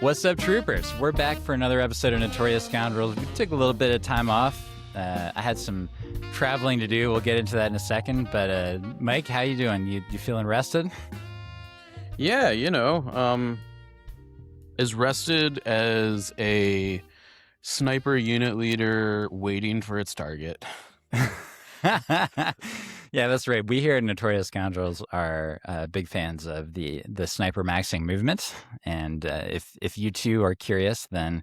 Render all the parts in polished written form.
What's up, troopers? We're back for another episode of Notorious Scoundrels. We took a little bit of time off. I had some traveling to do. We'll get into that in a second. But Mike, how you doing? You feeling rested? Yeah, as rested as a sniper unit leader waiting for its target. Yeah, that's right. We here at Notorious Scoundrels are big fans of the sniper maxing movement. And if you too are curious, then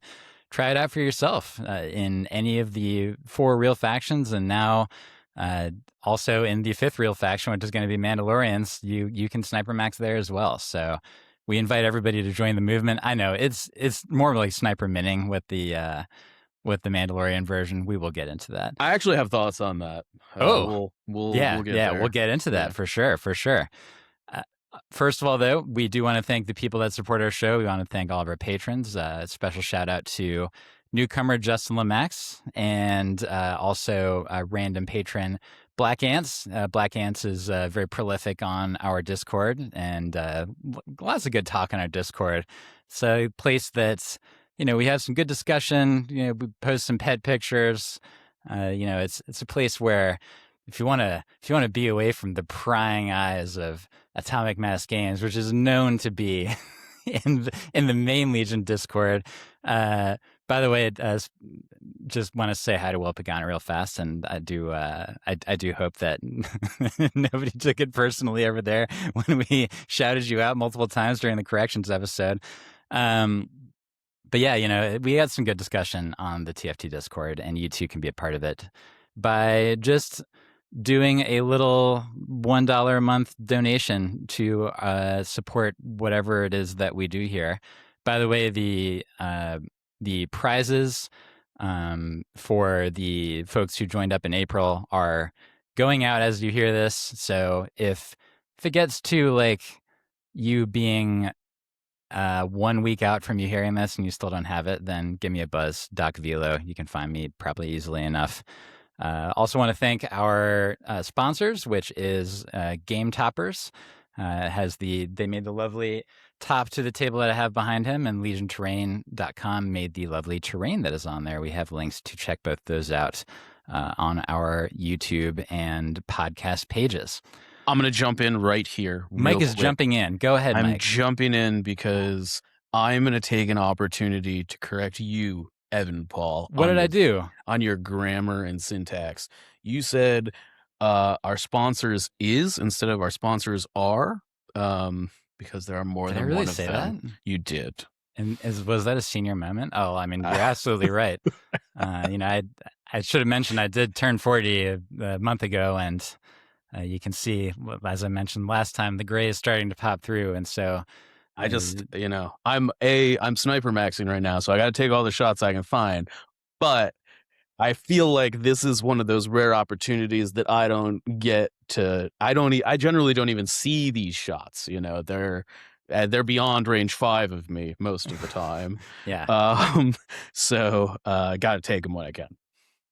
try it out for yourself in any of the 4 real factions, and now also in the 5th real faction, which is going to be Mandalorians. You can sniper max there as well. So we invite everybody to join the movement. I know it's more like sniper minning with the Mandalorian version. We will get into that. I actually have thoughts on that. We'll get there. We'll get into that for sure. First of all, though, we do want to thank the people that support our show. We want to thank all of our patrons. Special shout out to newcomer Justin Lemax and also random patron Black Ants. Black Ants is very prolific on our Discord, and lots of good talk on our Discord. It's a place that's, we have some good discussion. We post some pet pictures. It's a place where if you want to be away from the prying eyes of Atomic Mass Games, which is known to be in the main Legion Discord. By the way, just want to say hi to Will Pagano real fast, and I do hope that nobody took it personally over there when we shouted you out multiple times during the corrections episode. But yeah, we had some good discussion on the TFT Discord, and you too can be a part of it by just doing a little $1 a month donation to support whatever it is that we do here. By the way, the prizes for the folks who joined up in April are going out as you hear this. So if it gets to like you being 1 week out from you hearing this and you still don't have it, then give me a buzz. Doc Velo. You can find me probably easily enough. Also want to thank our sponsors, which is Game Toppers. They made the lovely top to the table that I have behind him, and LegionTerrain.com made the lovely terrain that is on there. We have links to check both those out on our YouTube and podcast pages. I'm going to jump in right here. Mike is jumping in. Go ahead, Mike. I'm jumping in because I'm going to take an opportunity to correct you, Evan Paul. What did I do? On your grammar and syntax. You said our sponsors is instead of our sponsors are, because there are more than one of them. Did I really say that? You did. And was that a senior moment? Oh, I mean, you're absolutely right. I should have mentioned I did turn 40 a month ago, and you can see, as I mentioned last time, the gray is starting to pop through, and so I just, I'm sniper maxing right now, so I got to take all the shots I can find. But I feel like this is one of those rare opportunities that I don't get to. I generally don't even see these shots. They're beyond range 5 of me most of the time. Yeah. So got to take them when I can.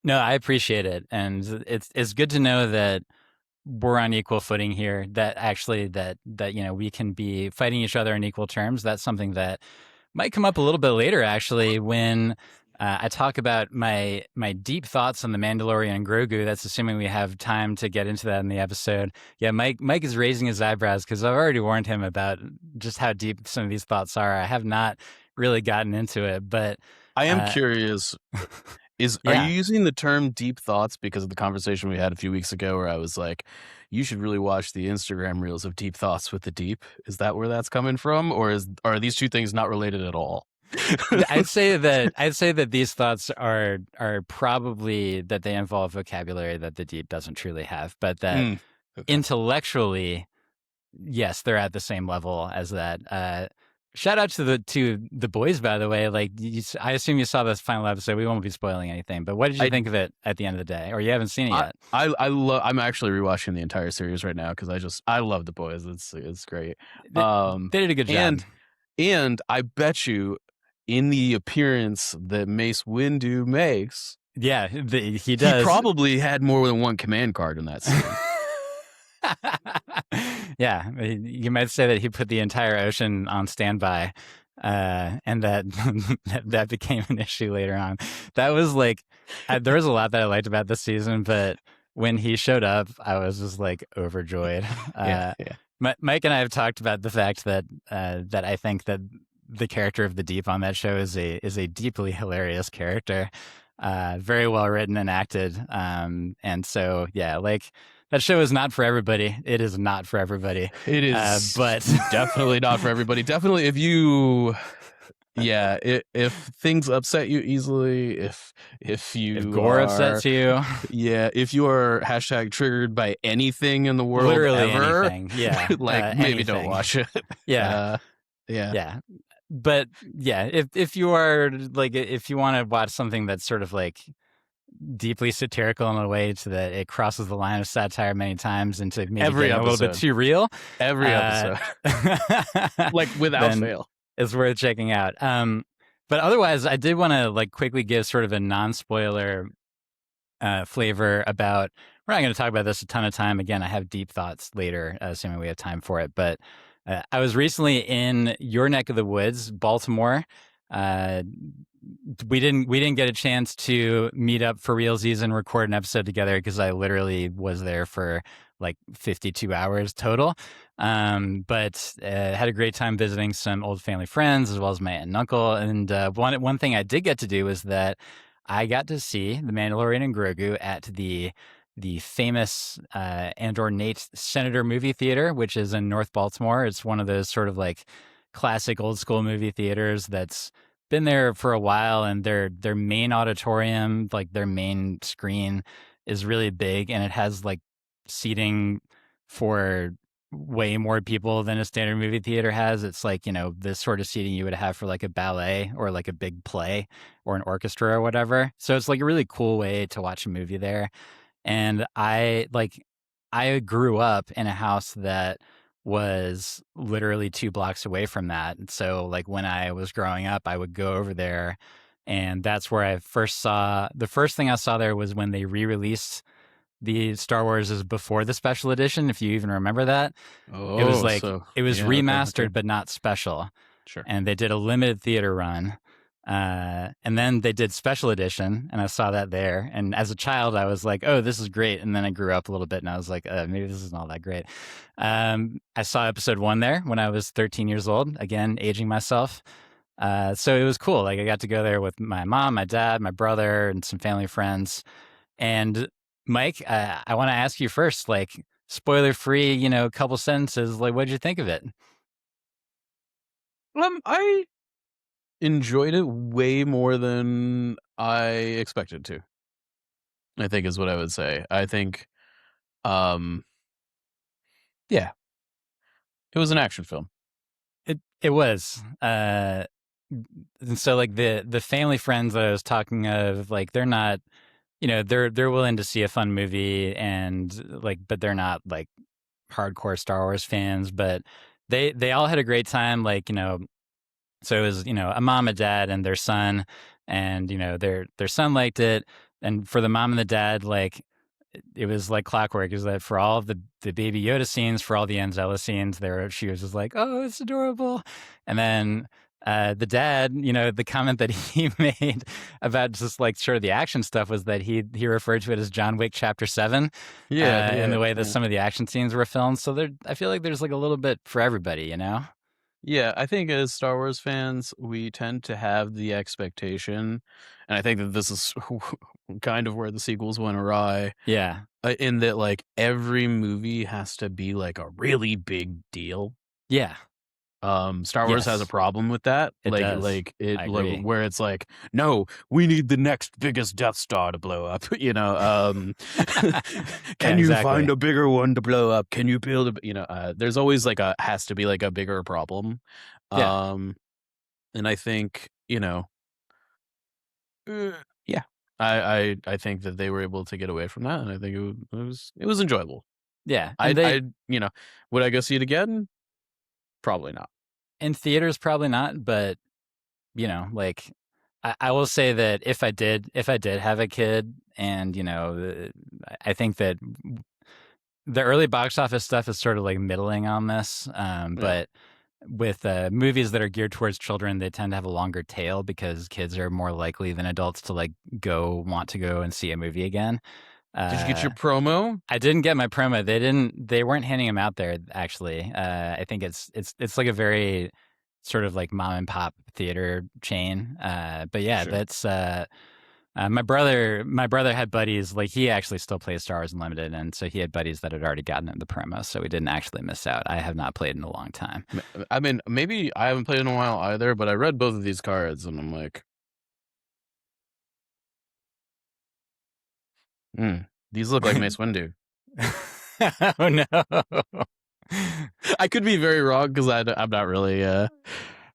No, I appreciate it, and it's good to know that we're on equal footing here, that actually that we can be fighting each other in equal terms. That's something that might come up a little bit later, actually, when I talk about my deep thoughts on the Mandalorian and Grogu. That's assuming we have time to get into that in the episode. Yeah, Mike is raising his eyebrows because I've already warned him about just how deep some of these thoughts are. I have not really gotten into it, but I am curious. Are you using the term deep thoughts because of the conversation we had a few weeks ago where I was like, you should really watch the Instagram reels of Deep Thoughts with the Deep? Is that where that's coming from? Or are these two things not related at all? I'd say that these thoughts are probably that they involve vocabulary that the Deep doesn't truly have, but that intellectually, yes, they're at the same level as that. Shout out to the boys, by the way. Like, I assume you saw this final episode. We won't be spoiling anything, but what did you think of it at the end of the day? Or you haven't seen it yet? I'm actually rewatching the entire series right now because I love the boys. It's great. They did a good job. And I bet you, in the appearance that Mace Windu makes, yeah, he does. He probably had more than one command card in that scene. Yeah, you might say that he put the entire ocean on standby and that, that became an issue later on. That was like, there was a lot that I liked about this season, but when he showed up, I was just like overjoyed. Yeah, yeah. Mike and I have talked about the fact that that I think that the character of the Deep on that show is a deeply hilarious character, very well written and acted, and so yeah, like that show is not for everybody. It is not for everybody. It is but definitely not for everybody. Definitely if you, yeah, if things upset you easily, if you if gore upsets you, yeah, if you are hashtag triggered by anything in the world literally ever, anything, yeah, like maybe anything. don't watch it. Yeah, yeah. yeah. But yeah, if you are like, if you want to watch something that's sort of like deeply satirical in a way to that it crosses the line of satire many times into maybe Every getting a little bit episode. too real, Every episode, like without fail, it's worth checking out. But otherwise, I did want to like quickly give sort of a non-spoiler flavor about. We're not going to talk about this a ton of time. Again, I have deep thoughts later, assuming we have time for it. But I was recently in your neck of the woods, Baltimore. We didn't get a chance to meet up for realsies and record an episode together because I literally was there for like 52 hours total. But had a great time visiting some old family friends as well as my aunt and uncle. And one thing I did get to do was that I got to see the Mandalorian and Grogu at the famous Andor Nate Senator movie theater, which is in North Baltimore. It's one of those sort of like classic old school movie theaters that's been there for a while, and their main auditorium, like their main screen, is really big, and it has like seating for way more people than a standard movie theater has. It's like, you know, this sort of seating you would have for like a ballet or like a big play or an orchestra or whatever. So it's like a really cool way to watch a movie there. And I grew up in a house that was literally 2 blocks away from that. And so like when I was growing up, I would go over there, and that's where I first saw, the first thing I saw there was when they re-released the Star Wars is before the special edition, if you even remember that. Oh, it was like, it was yeah, remastered, okay. but not special. Sure. And they did a limited theater run. And then they did special edition, and I saw that there. And as a child, I was like, oh, this is great. And then I grew up a little bit, and I was like, maybe this isn't all that great. I saw episode 1 there when I was 13 years old, again, aging myself. So it was cool. Like I got to go there with my mom, my dad, my brother, and some family friends. And Mike, I want to ask you first, like spoiler free, you know, a couple sentences, like what'd you think of it? I enjoyed it way more than I expected to, I think is what I would say. I think, yeah, it was an action film. It was. And so like the family friends that I was talking of, like they're not, you know, they're willing to see a fun movie, and like, but they're not like hardcore Star Wars fans, but they all had a great time. Like, you know, so it was, you know, a mom, a dad, and their son, and you know, their son liked it. And for the mom and the dad, like it was like clockwork. Is that for all of the Baby Yoda scenes, for all the Anzella scenes, she was just like, oh, it's adorable. And then the dad, you know, the comment that he made about just like sort of the action stuff was that he referred to it as John Wick Chapter 7. Yeah, and the way that yeah. some of the action scenes were filmed. So I feel like there's like a little bit for everybody, you know? Yeah, I think as Star Wars fans, we tend to have the expectation, and I think that this is kind of where the sequels went awry, Yeah. in that like every movie has to be like a really big deal. Yeah. Star Wars has a Yes. problem with that. It like does. like it I like agree. where it's like, no, we need the next biggest Death Star to blow up. You know, can you find a bigger one to blow up? Can you build a, you know, there's always like has to be like a bigger problem. Yeah. And I think, you know, yeah, I think that they were able to get away from that, and I think it was enjoyable. Yeah. I And I you know, would I go see it again? Probably not. in theaters, probably not, but you know, like I will say that if I did have a kid, and you know, I think that the early box office stuff is sort of like middling on this, Yeah. but with movies that are geared towards children, they tend to have a longer tail because kids are more likely than adults to like want to go and see a movie again. Did you get your promo? I didn't get my promo. They weren't handing them out there actually. I think it's like a very sort of like mom and pop theater chain. But yeah, Sure. that's my brother had buddies, like he actually still plays Star Wars Unlimited, and so he had buddies that had already gotten in the promo, so we didn't actually miss out. I have not played in a long time. I mean, maybe I haven't played in a while either, but I read both of these cards and I'm like, these look like Mace Windu. Oh no. I could be very wrong because I'm not really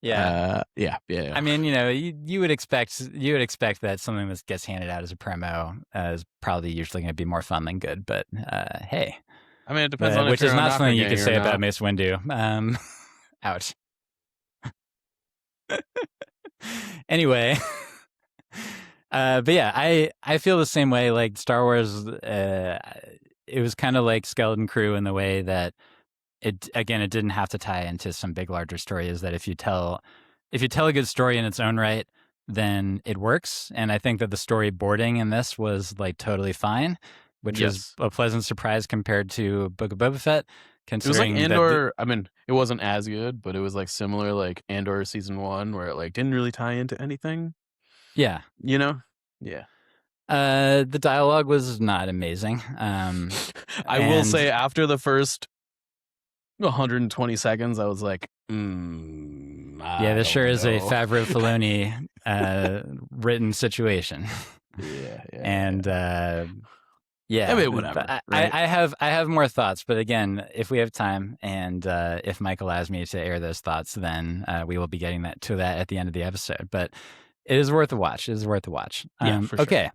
Yeah. Yeah. I mean, you know, you would expect that something that gets handed out as a promo is probably usually going to be more fun than good. But hey, I mean, it depends on which if is you're not Ohnaka something you Gang could or say not. about Mace Windu. Ouch. Anyway, but yeah, I feel the same way. Like Star Wars, it was kind of like Skeleton Crew in the way that it didn't have to tie into some big larger story. Is that if you tell a good story in its own right, then it works. And I think that the storyboarding in this was like totally fine, which was a pleasant surprise compared to Book of Boba Fett. It was like Andor. I mean, it wasn't as good, but it was like similar, like Andor season 1, where it like didn't really tie into anything. Yeah, you know. Yeah. The dialogue was not amazing. I will say after the first 120 seconds, I was like, yeah, this sure is a Favreau Filoni written situation. Yeah. And yeah, I mean, whatever. Right? I have more thoughts, but again, if we have time and if Mike allows me to air those thoughts, then we will be getting to that at the end of the episode. But it is worth a watch. It is worth a watch. Yeah, for sure. Okay.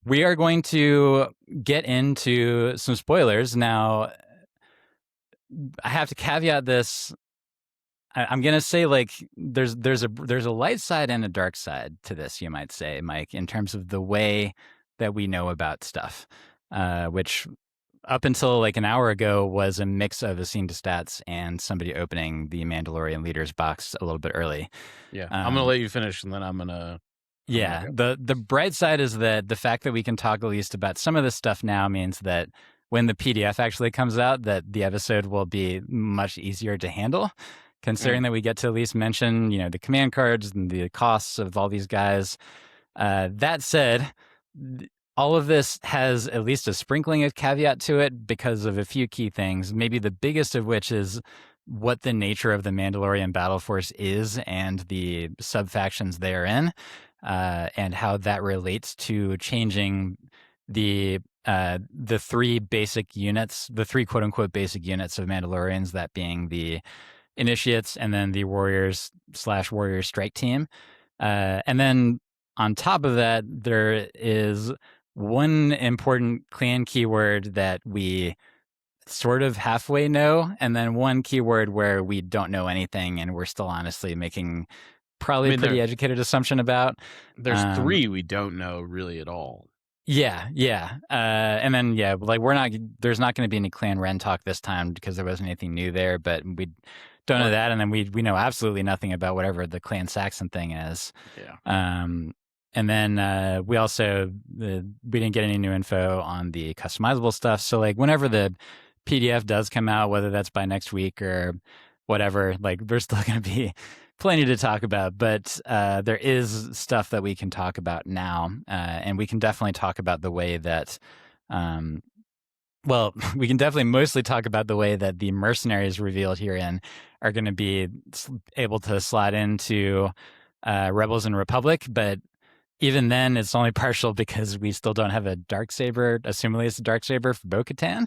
We are going to get into some spoilers. Now, I have to caveat this. I'm going to say, like, there's a light side and a dark side to this, you might say, Mike, in terms of the way that we know about stuff, which up until like an hour ago was a mix of a scene to stats and somebody opening the Mandalorian Leaders box a little bit early. Yeah, I'm going to let you finish, and then I'm going to... Yeah, the bright side is that the fact that we can talk at least about some of this stuff now means that when the PDF actually comes out, that the episode will be much easier to handle, considering that we get to at least mention, you know, the command cards and the costs of all these guys. That said, all of this has at least a sprinkling of caveat to it because of a few key things, maybe the biggest of which is what the nature of the Mandalorian battle force is and the sub-factions therein. And how that relates to changing the three basic units, the three quote unquote basic units of Mandalorians, that being the Initiates and then the Warriors/Warrior Strike Team. And then on top of that, there is one important clan keyword that we sort of halfway know, and then one keyword where we don't know anything and we're still honestly making probably a pretty educated assumption about. There's three we don't know really at all. Yeah. And then, yeah, like there's not going to be any Clan Ren talk this time because there wasn't anything new there, but we don't know that. And then we know absolutely nothing about whatever the Clan Saxon thing is. Yeah. And then we also, we didn't get any new info on the customizable stuff. So like whenever the PDF does come out, whether that's by next week or whatever, like there's still going to be plenty to talk about, but there is stuff that we can talk about now, and we can definitely talk about the way that, we can definitely mostly talk about the way that the mercenaries revealed herein are going to be able to slot into Rebels and Republic, but even then, it's only partial because we still don't have a Darksaber, assumably it's a Darksaber for Bo-Katan.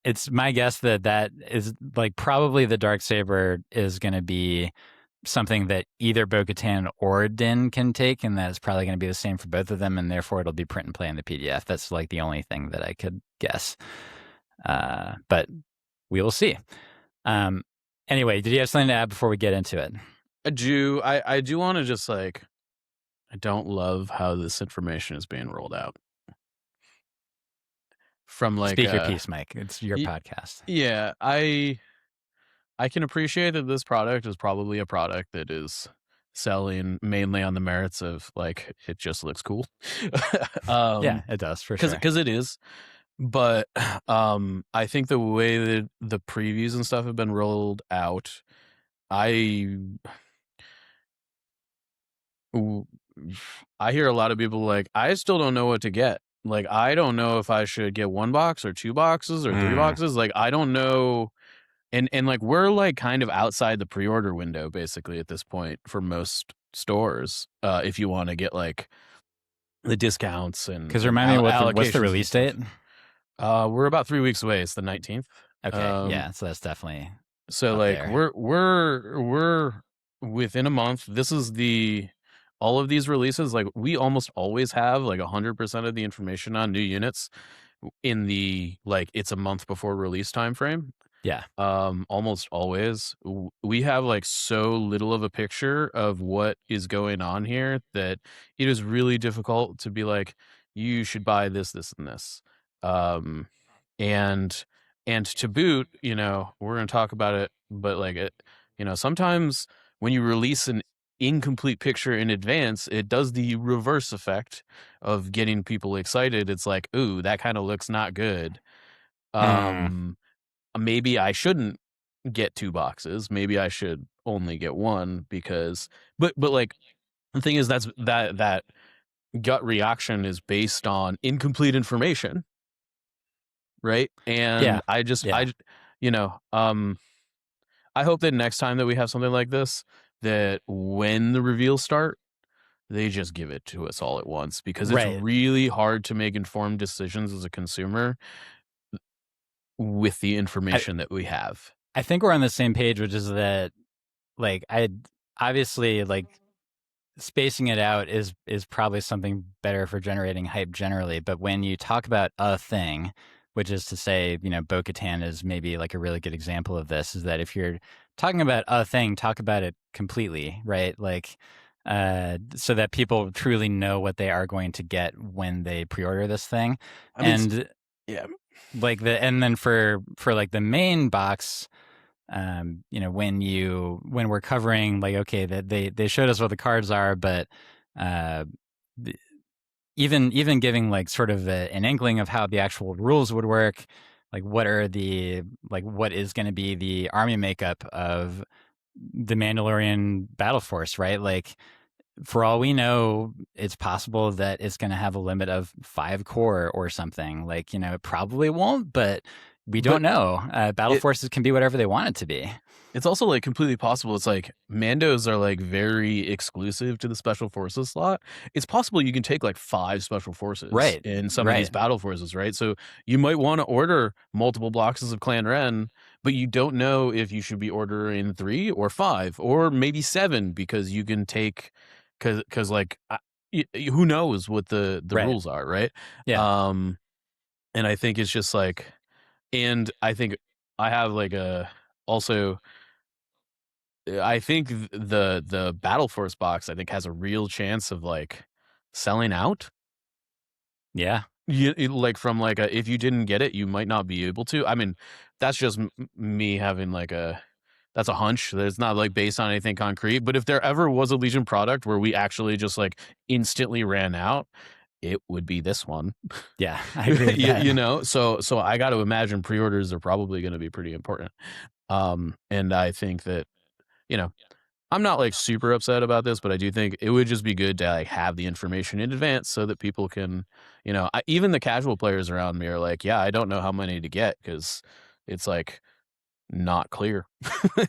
It's my guess that is like probably the Darksaber is going to be something that either Bo-Katan or Din can take, and that's probably going to be the same for both of them, and therefore it'll be print and play in the PDF. That's like the only thing that I could guess. But we will see. Anyway, did you have something to add before we get into it? I do want to just like, I don't love how this information is being rolled out. From like speak your piece, Mike. It's your podcast. Yeah, I I can appreciate that this product is probably a product that is selling mainly on the merits of like it just looks cool. Yeah, it does for sure. Because it is. But I think the way that the previews and stuff have been rolled out, I hear a lot of people like, I still don't know what to get. Like, I don't know if I should get 1 box or 2 boxes or 3 boxes. Like, I don't know. And like, we're like kind of outside the pre-order window basically at this point for most stores. If you want to get like the discounts and because remind me what's the allocations release date? We're about 3 weeks away. It's the 19th. Okay, yeah, so that's definitely So up like there. we're within a month. This is all of these releases. Like we almost always have like 100% of the information on new units in the like it's a month before release time frame. Yeah. Almost always we have like so little of a picture of what is going on here that it is really difficult to be like, you should buy this, this, and this. And to boot, you know, we're going to talk about it, but like it, you know, sometimes when you release an incomplete picture in advance, it does the reverse effect of getting people excited. It's like, ooh, that kind of looks not good. Maybe I shouldn't get 2 boxes. Maybe I should only get 1 because, but like the thing is that gut reaction is based on incomplete information. Right. And Yeah. you know, I hope that next time that we have something like this, that when the reveals start, they just give it to us all at once because it's Right. really hard to make informed decisions as a consumer with the information that we have. I think we're on the same page, which is that like I obviously like spacing it out is probably something better for generating hype generally. But when you talk about a thing, which is to say, you know, Bo-Katan is maybe like a really good example of this, is that if you're talking about a thing, talk about it completely, right? Like, so that people truly know what they are going to get when they pre-order this thing. I mean, And yeah, like and then for like the main box, you know, when we're covering like, okay, that they showed us what the cards are, but even giving like sort of an inkling of how the actual rules would work, like what is going to be the army makeup of the Mandalorian battle force, right? Like for all we know, it's possible that it's going to have a limit of 5 core or something. Like, you know, it probably won't, but we don't know. Battle forces can be whatever they want it to be. It's also like completely possible. It's like Mandos are like very exclusive to the special forces slot. It's possible you can take like 5 special forces Right. in some of these battle forces, right? So you might want to order multiple boxes of Clan Ren, but you don't know if you should be ordering 3 or 5 or maybe 7 because you can take because like who knows what the rules are, right? Yeah. And I think it's just like, and I think I have like a also. I think the Battle Force box I think has a real chance of like selling out. Yeah. Like from like if you didn't get it, you might not be able to. I mean, that's just me having like that's a hunch. That's not like based on anything concrete. But if there ever was a Legion product where we actually just like instantly ran out, it would be this one. Yeah, I agree with that. You know, so I got to imagine pre-orders are probably going to be pretty important. And I think that, you know, I'm not like super upset about this, but I do think it would just be good to like have the information in advance so that people can, you know, even the casual players around me are like, yeah, I don't know how many to get because it's like not clear.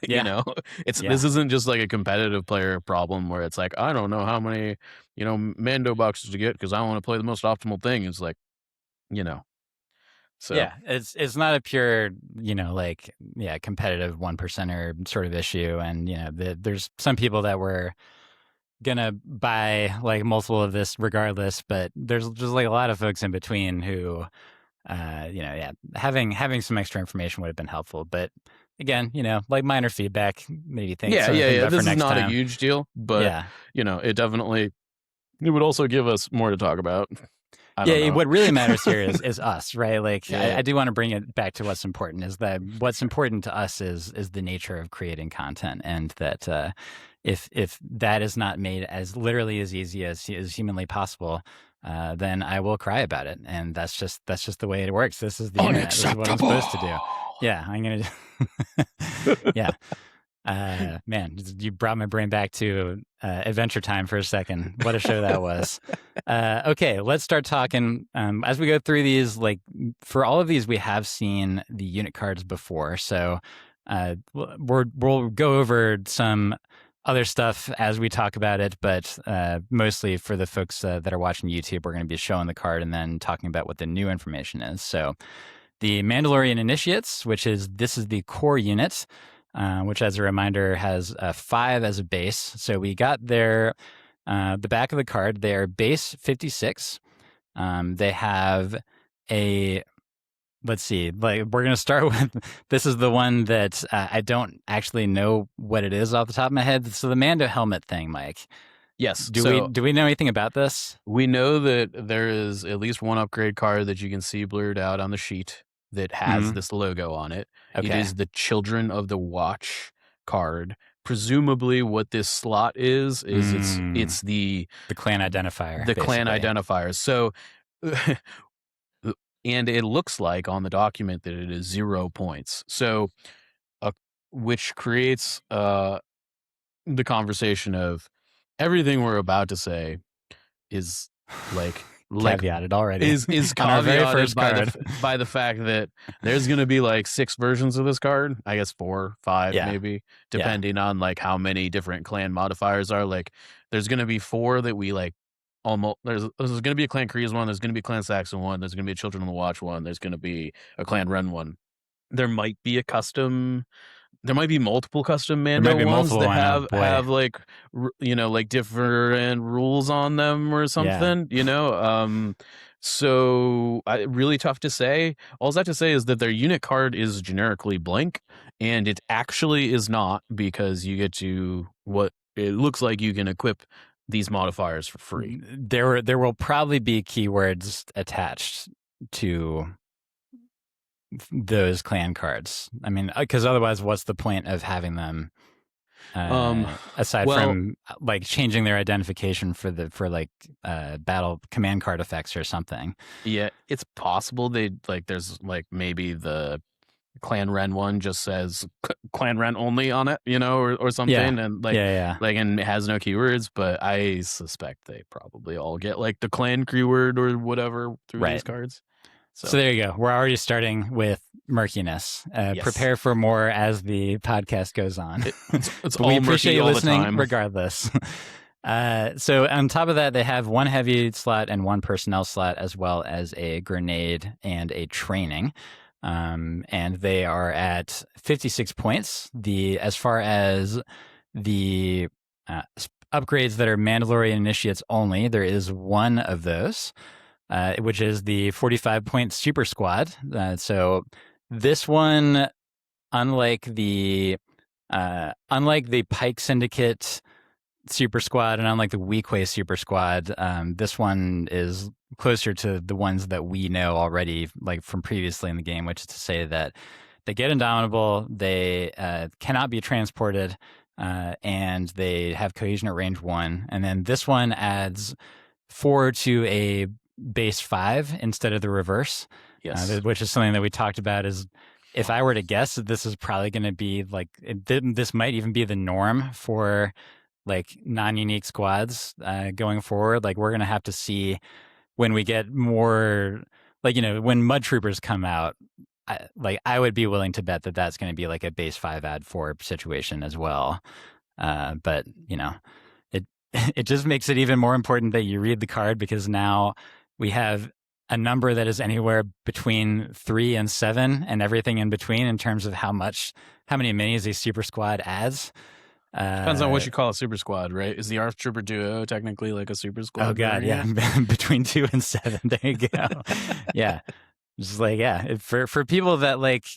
You know, this isn't just like a competitive player problem where it's like, I don't know how many, you know, Mando boxes to get because I want to play the most optimal thing. It's like, you know. So yeah, it's not a pure, you know, like competitive 1%er sort of issue, and you know, there's some people that were gonna buy like multiple of this regardless, but there's just like a lot of folks in between who, you know, having some extra information would have been helpful. But again, you know, like minor feedback, maybe think yeah. about This for is next not time. a huge deal, but you know, it would also give us more to talk about. I don't know. What really matters here is us, right? Like, Yeah. I do want to bring it back to what's important. Is that what's important to us is the nature of creating content, and that if that is not made as literally as easy as humanly possible, then I will cry about it, and that's just the way it works. This is the internet. This is what I'm supposed to do. Yeah, I'm gonna. Yeah. Man, you brought my brain back to Adventure Time for a second. What a show that was. Okay, let's start talking. As we go through these, like for all of these, we have seen the unit cards before. So we'll go over some other stuff as we talk about it. But mostly for the folks that are watching YouTube, we're going to be showing the card and then talking about what the new information is. So the Mandalorian Initiates, this is the core unit. Which, as a reminder, has 5 as a base. So we got the back of the card. They're base 56. They have let's see, like we're going to start with, this is the one that I don't actually know what it is off the top of my head. So the Mando helmet thing, Mike. Yes. Do we know anything about this? We know that there is at least one upgrade card that you can see blurred out on the sheet that has this logo on it. Okay. It is the Children of the Watch card. Presumably what this slot is it's the clan identifier. The clan identifier. So and it looks like on the document that it is 0 points. So which creates the conversation of everything we're about to say is like caveated already. Is caveated by the fact that there's going to be like 6 versions of this card. I guess 4, 5, maybe, depending on like how many different clan modifiers are. Like, there's going to be 4 that we like. Almost there's going to be a Clan Kryze one. There's going to be a Clan Saxon one. There's going to be a Children of the Watch one. There's going to be a Clan Ren one. There might be multiple custom Mando ones that have like like different rules on them or something, so really tough to say. All I have to say is that their unit card is generically blank, and it actually is not, because you get to what it looks like you can equip these modifiers for free. There will probably be keywords attached to those clan cards. I mean, because otherwise, what's the point of having them? Aside from like changing their identification for battle command card effects or something. Yeah, it's possible there's like maybe the Clan Ren one just says Clan Ren only on it, or something, and and it has no keywords. But I suspect they probably all get like the clan keyword or whatever through these cards. So there you go. We're already starting with murkiness. Yes. Prepare for more as the podcast goes on. It's we appreciate you listening regardless. So on top of that, they have 1 heavy slot and 1 personnel slot, as well as a grenade and a training. And they are at 56 points. As far as the upgrades that are Mandalorian Initiates only, there is 1 of those. Which is the 45-point Super Squad. So this one, unlike the Pike Syndicate Super Squad and unlike the Weequay Super Squad, this one is closer to the ones that we know already, like from previously in the game, which is to say that they get indomitable, they cannot be transported, and they have cohesion at range 1. And then this one adds 4 to a base 5 instead of the reverse. Yes. Which is something that we talked about. Is if I were to guess, this is probably going to be like this might even be the norm for like non-unique squads going forward. Like, we're going to have to see when we get more, like, when Mud Troopers come out, I would be willing to bet that that's going to be like a base 5 add 4 situation as well. But it just makes it even more important that you read the card, because now we have a number that is anywhere between 3 and 7 and everything in between in terms of how many minis a super squad adds. Depends on what you call a super squad, right? Is the Arth Trooper Duo technically like a super squad? Oh God, yeah. Between 2 and 7. There you go. Yeah. Just like, for people that like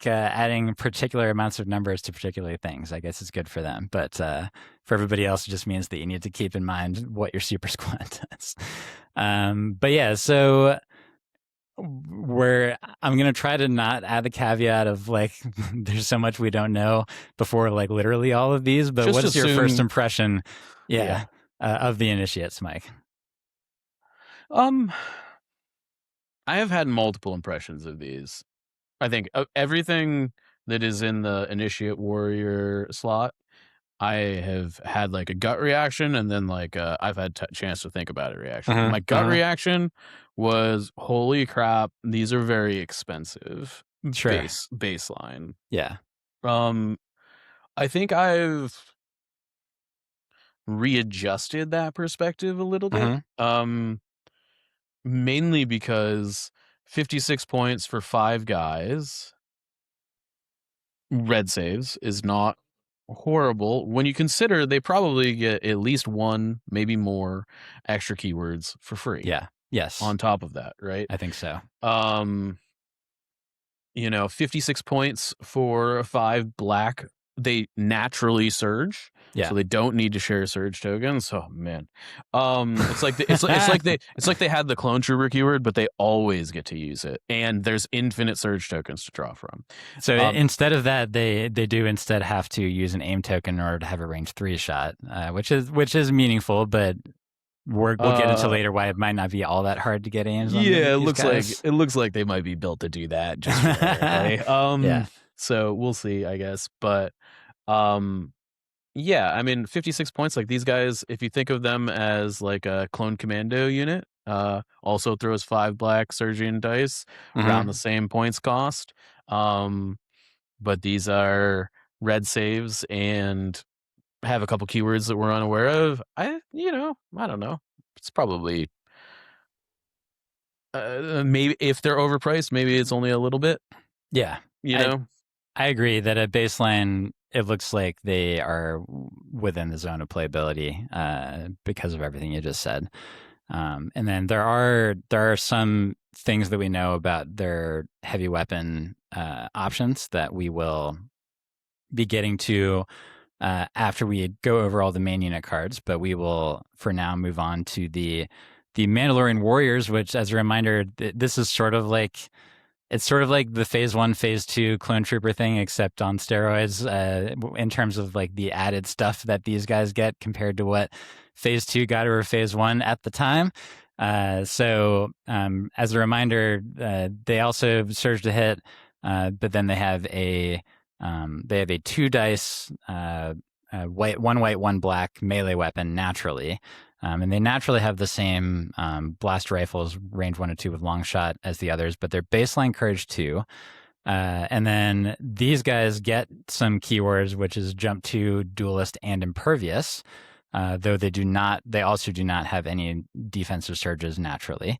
adding particular amounts of numbers to particular things, I guess it's good for them. But for everybody else, it just means that you need to keep in mind what your super squad does. But yeah, so I'm gonna try to not add the caveat of like there's so much we don't know before like literally all of these. But Just what is your first assume, impression? yeah. Of the initiates, Mike. Um, I have had multiple impressions of these. I think everything that is in the initiate warrior slot, I have had like a gut reaction, and then like I've had chance to think about it reaction. My gut reaction was, "Holy crap, these are very expensive." Sure. Baseline. Yeah. I think I've readjusted that perspective a little bit. Mainly because 56 points for 5 guys, red saves, is not horrible when you consider they probably get at least one, maybe more, extra keywords for free. Yeah. Yes. On top of that, right? I think so. 56 points for 5 black, they naturally surge. Yeah. So they don't need to share surge tokens. Oh man, it's like it's like they had the clone trooper keyword, but they always get to use it, and there's infinite surge tokens to draw from. So instead of that, they do instead have to use an aim token in order to have a range 3 shot, which is meaningful, but we'll get into later why it might not be all that hard to get aims. Yeah, on it looks like they might be built to do that. Just yeah. So we'll see, I guess, but yeah, I mean, 56 points, like these guys, if you think of them as like a clone commando unit, also throws 5 black surgeon dice around the same points cost. But these are red saves and have a couple keywords that we're unaware of. I don't know. It's probably maybe if they're overpriced, maybe it's only a little bit. Yeah. I agree that at baseline, it looks like they are within the zone of playability because of everything you just said. And then there are some things that we know about their heavy weapon options that we will be getting to after we go over all the main unit cards. But we will, for now, move on to the Mandalorian Warriors, which, as a reminder, this is sort of like the phase 1, phase 2 clone trooper thing, except on steroids, in terms of like the added stuff that these guys get compared to what phase 2 got over phase 1 at the time. So as a reminder, they also surge to hit, but then they have a 2 dice, white, 1 black melee weapon naturally. And they naturally have the same blast rifles, range 1 and 2 with long shot as the others, but they're baseline courage 2. And then these guys get some keywords, which is jump 2, duelist, and impervious, though they also do not have any defensive surges naturally.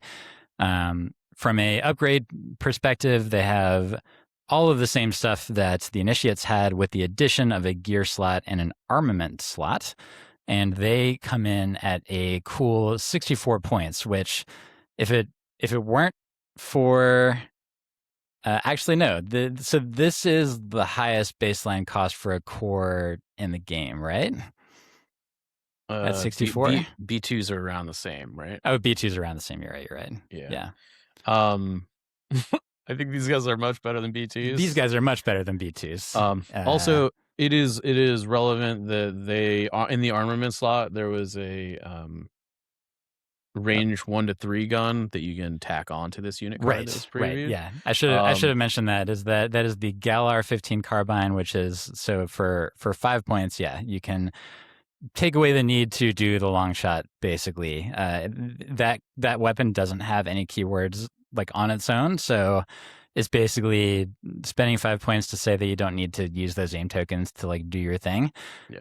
From a upgrade perspective, they have all of the same stuff that the initiates had, with the addition of a gear slot and an armament slot. And they come in at a cool 64 points, which if it weren't for actually no, so this is the highest baseline cost for a core in the game, right? At 64. B2s are around the same, right? Oh, B2s are around the same. You're right. Yeah. I think these guys are much better than B2s. These guys are much better than B2s. Also, it is relevant that they are in the armament slot. There was a range 1 to 3 gun that you can tack onto this unit card. Right. Yeah, I should have mentioned that. That is the Galar 15 carbine, which is so for 5 points. Yeah, you can take away the need to do the long shot. Basically, that weapon doesn't have any keywords like on its own, so it's basically spending 5 points to say that you don't need to use those aim tokens to like do your thing,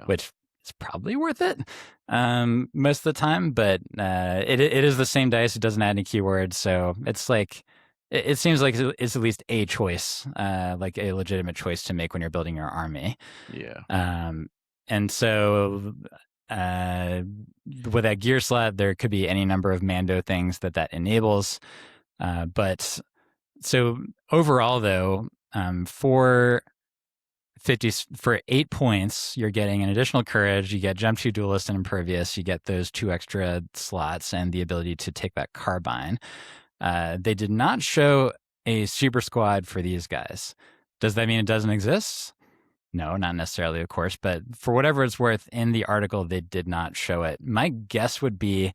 which is probably worth it most of the time. But it is the same dice; it doesn't add any keywords, so it's like it seems like it's at least a choice, like a legitimate choice to make when you're building your army. Yeah. And so with that gear slot, there could be any number of Mando things that enables. But so overall, though, for for 8 points, you're getting an additional courage. You get jump to duelist and impervious. You get those 2 extra slots and the ability to take that carbine. They did not show a super squad for these guys. Does that mean it doesn't exist? No, not necessarily, of course. But for whatever it's worth, in the article, they did not show it. My guess would be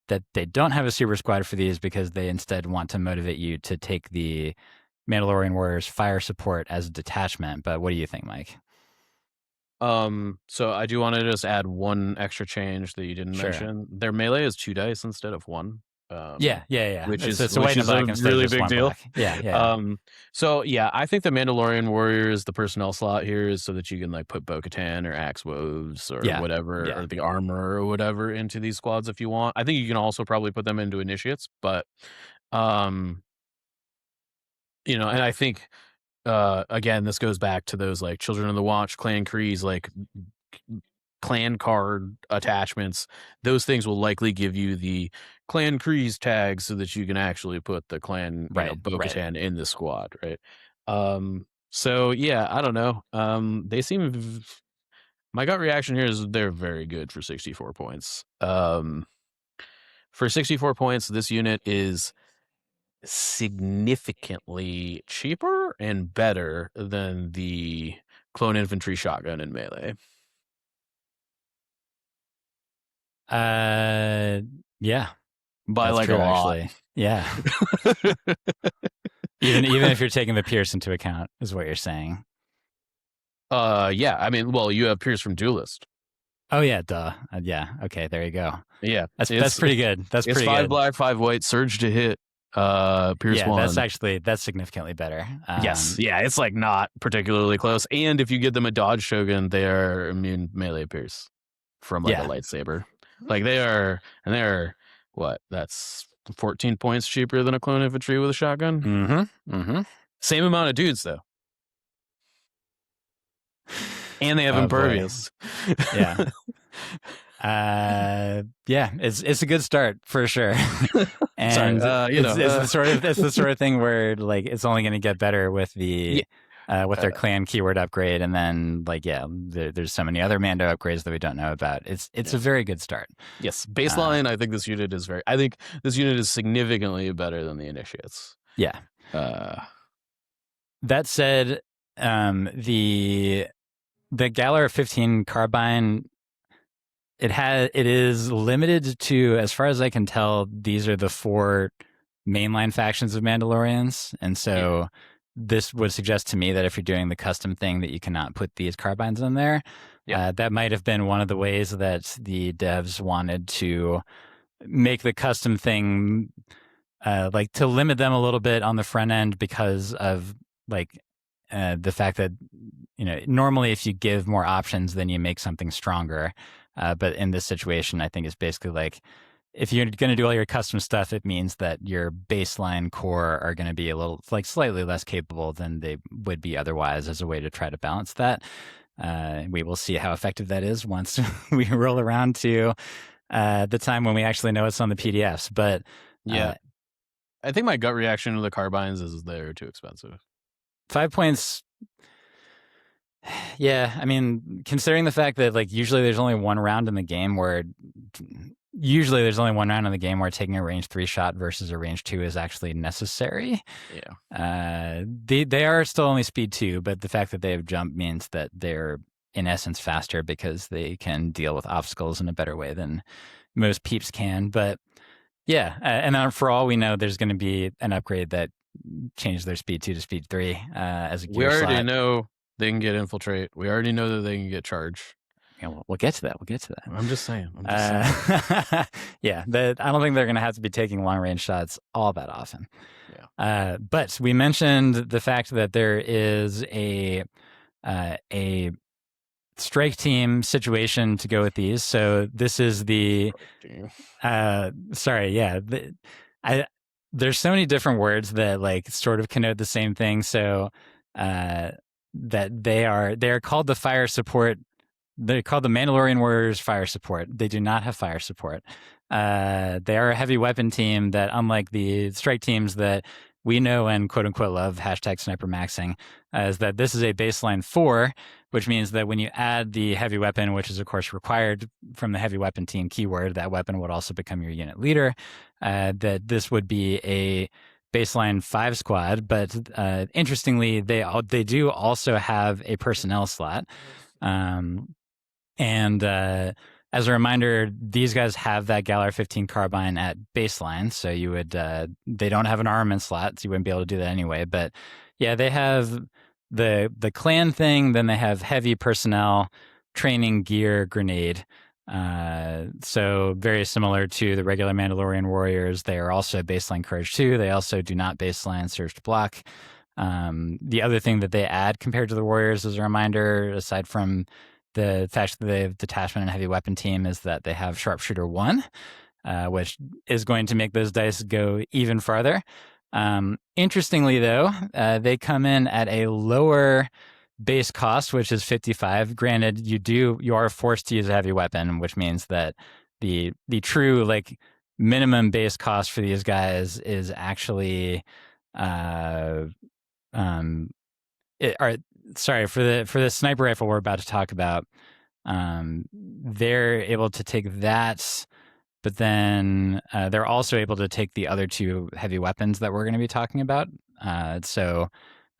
that they don't have a super squad for these because they instead want to motivate you to take the Mandalorian Warriors fire support as a detachment. But what do you think, Mike? So I do want to just add one extra change that you didn't mention. Their melee is 2 dice instead of 1. Yeah. Which it's is a white and black a really big deal. Black. Yeah. So yeah, I think the Mandalorian Warriors, the personnel slot here is so that you can like put Bo-Katan or Axe Woves or whatever, or the armor or whatever into these squads if you want. I think you can also probably put them into initiates, but and I think again, this goes back to those like Children of the Watch, Clan Kreese, like clan card attachments. Those things will likely give you the Clan Kreese tag so that you can actually put the clan Bo-Katan in the squad, right? So yeah, I don't know. They seem. My gut reaction here is they're very good for 64 points. For 64 points, this unit is significantly cheaper and better than the clone infantry shotgun in melee. Yeah, by like true, a lot. Actually. Yeah. even if you're taking the Pierce into account, is what you're saying. Yeah. I mean, well, you have Pierce from Duelist. Oh yeah, duh. Yeah. Okay, there you go. Yeah, that's pretty good. That's pretty 5 good. black, 5 white, surge to hit. Pierce 1. That's significantly better. Yes, yeah, it's like not particularly close. And if you give them a dodge shogun, they are immune melee Pierce from like a lightsaber. Like they're what? That's 14 points cheaper than a clone infantry with a shotgun. Same amount of dudes though, and they have impervious. Yeah. It's a good start for sure. And it's the sort of thing where like it's only going to get better with the with their clan keyword upgrade, and then like there's so many other Mando upgrades that we don't know about. It's a very good start. Yes, baseline. I think this unit is significantly better than the initiates. Yeah. That said, the Galar 15 carbine, it is limited to, as far as I can tell, these are the 4 mainline factions of Mandalorians, and so this would suggest to me that if you're doing the custom thing that you cannot put these carbines in there. That might have been one of the ways that the devs wanted to make the custom thing like to limit them a little bit on the front end, because of like the fact that normally if you give more options then you make something stronger, but in this situation I think it's basically like if you're going to do all your custom stuff, it means that your baseline core are going to be a little like slightly less capable than they would be otherwise, as a way to try to balance that. We will see how effective that is once we roll around to the time when we actually know it's on the PDFs. But I think my gut reaction to the carbines is they're too expensive. 5 points. Yeah, I mean, considering the fact that like usually there's only one round in the game where taking a range 3 shot versus a range 2 is actually necessary. Yeah. They are still only speed 2, but the fact that they have jump means that they're in essence faster because they can deal with obstacles in a better way than most peeps can. But yeah, and then for all we know, there's going to be an upgrade that changes their speed 2 to speed 3 as a gear slot. We already know they can get infiltrate. We already know that they can get charge. Yeah, we'll get to that. I'm just saying. Yeah, I don't think they're going to have to be taking long range shots all that often. Yeah. But we mentioned the fact that there is a strike team situation to go with these. So this is the there's so many different words that like sort of connote the same thing. So that they are called the fire support. They're called the Mandalorian Warriors Fire Support. They do not have fire support. They are a heavy weapon team that, unlike the strike teams that we know and quote unquote love hashtag sniper maxing is that this is a baseline 4, which means that when you add the heavy weapon, which is of course required from the heavy weapon team keyword, that weapon would also become your unit leader. That this would be a baseline 5 squad, but interestingly, they do also have a personnel slot. As a reminder, these guys have that Galar 15 carbine at baseline, so you would they don't have an armament slot, so you wouldn't be able to do that anyway. But yeah, they have the clan thing, then they have heavy personnel, training gear, grenade. So very similar to the regular Mandalorian warriors. They are also baseline courage 2. They also do not baseline surge to block. The other thing that they add compared to the warriors, as a reminder, aside from the fact that they have detachment and heavy weapon team, is that they have sharpshooter 1, which is going to make those dice go even farther. Interestingly, though, they come in at a lower base cost, which is 55. Granted, you are forced to use a heavy weapon, which means that the true like minimum base cost for these guys is actually for the sniper rifle we're about to talk about, they're able to take that, but then they're also able to take the other 2 heavy weapons that we're going to be talking about. So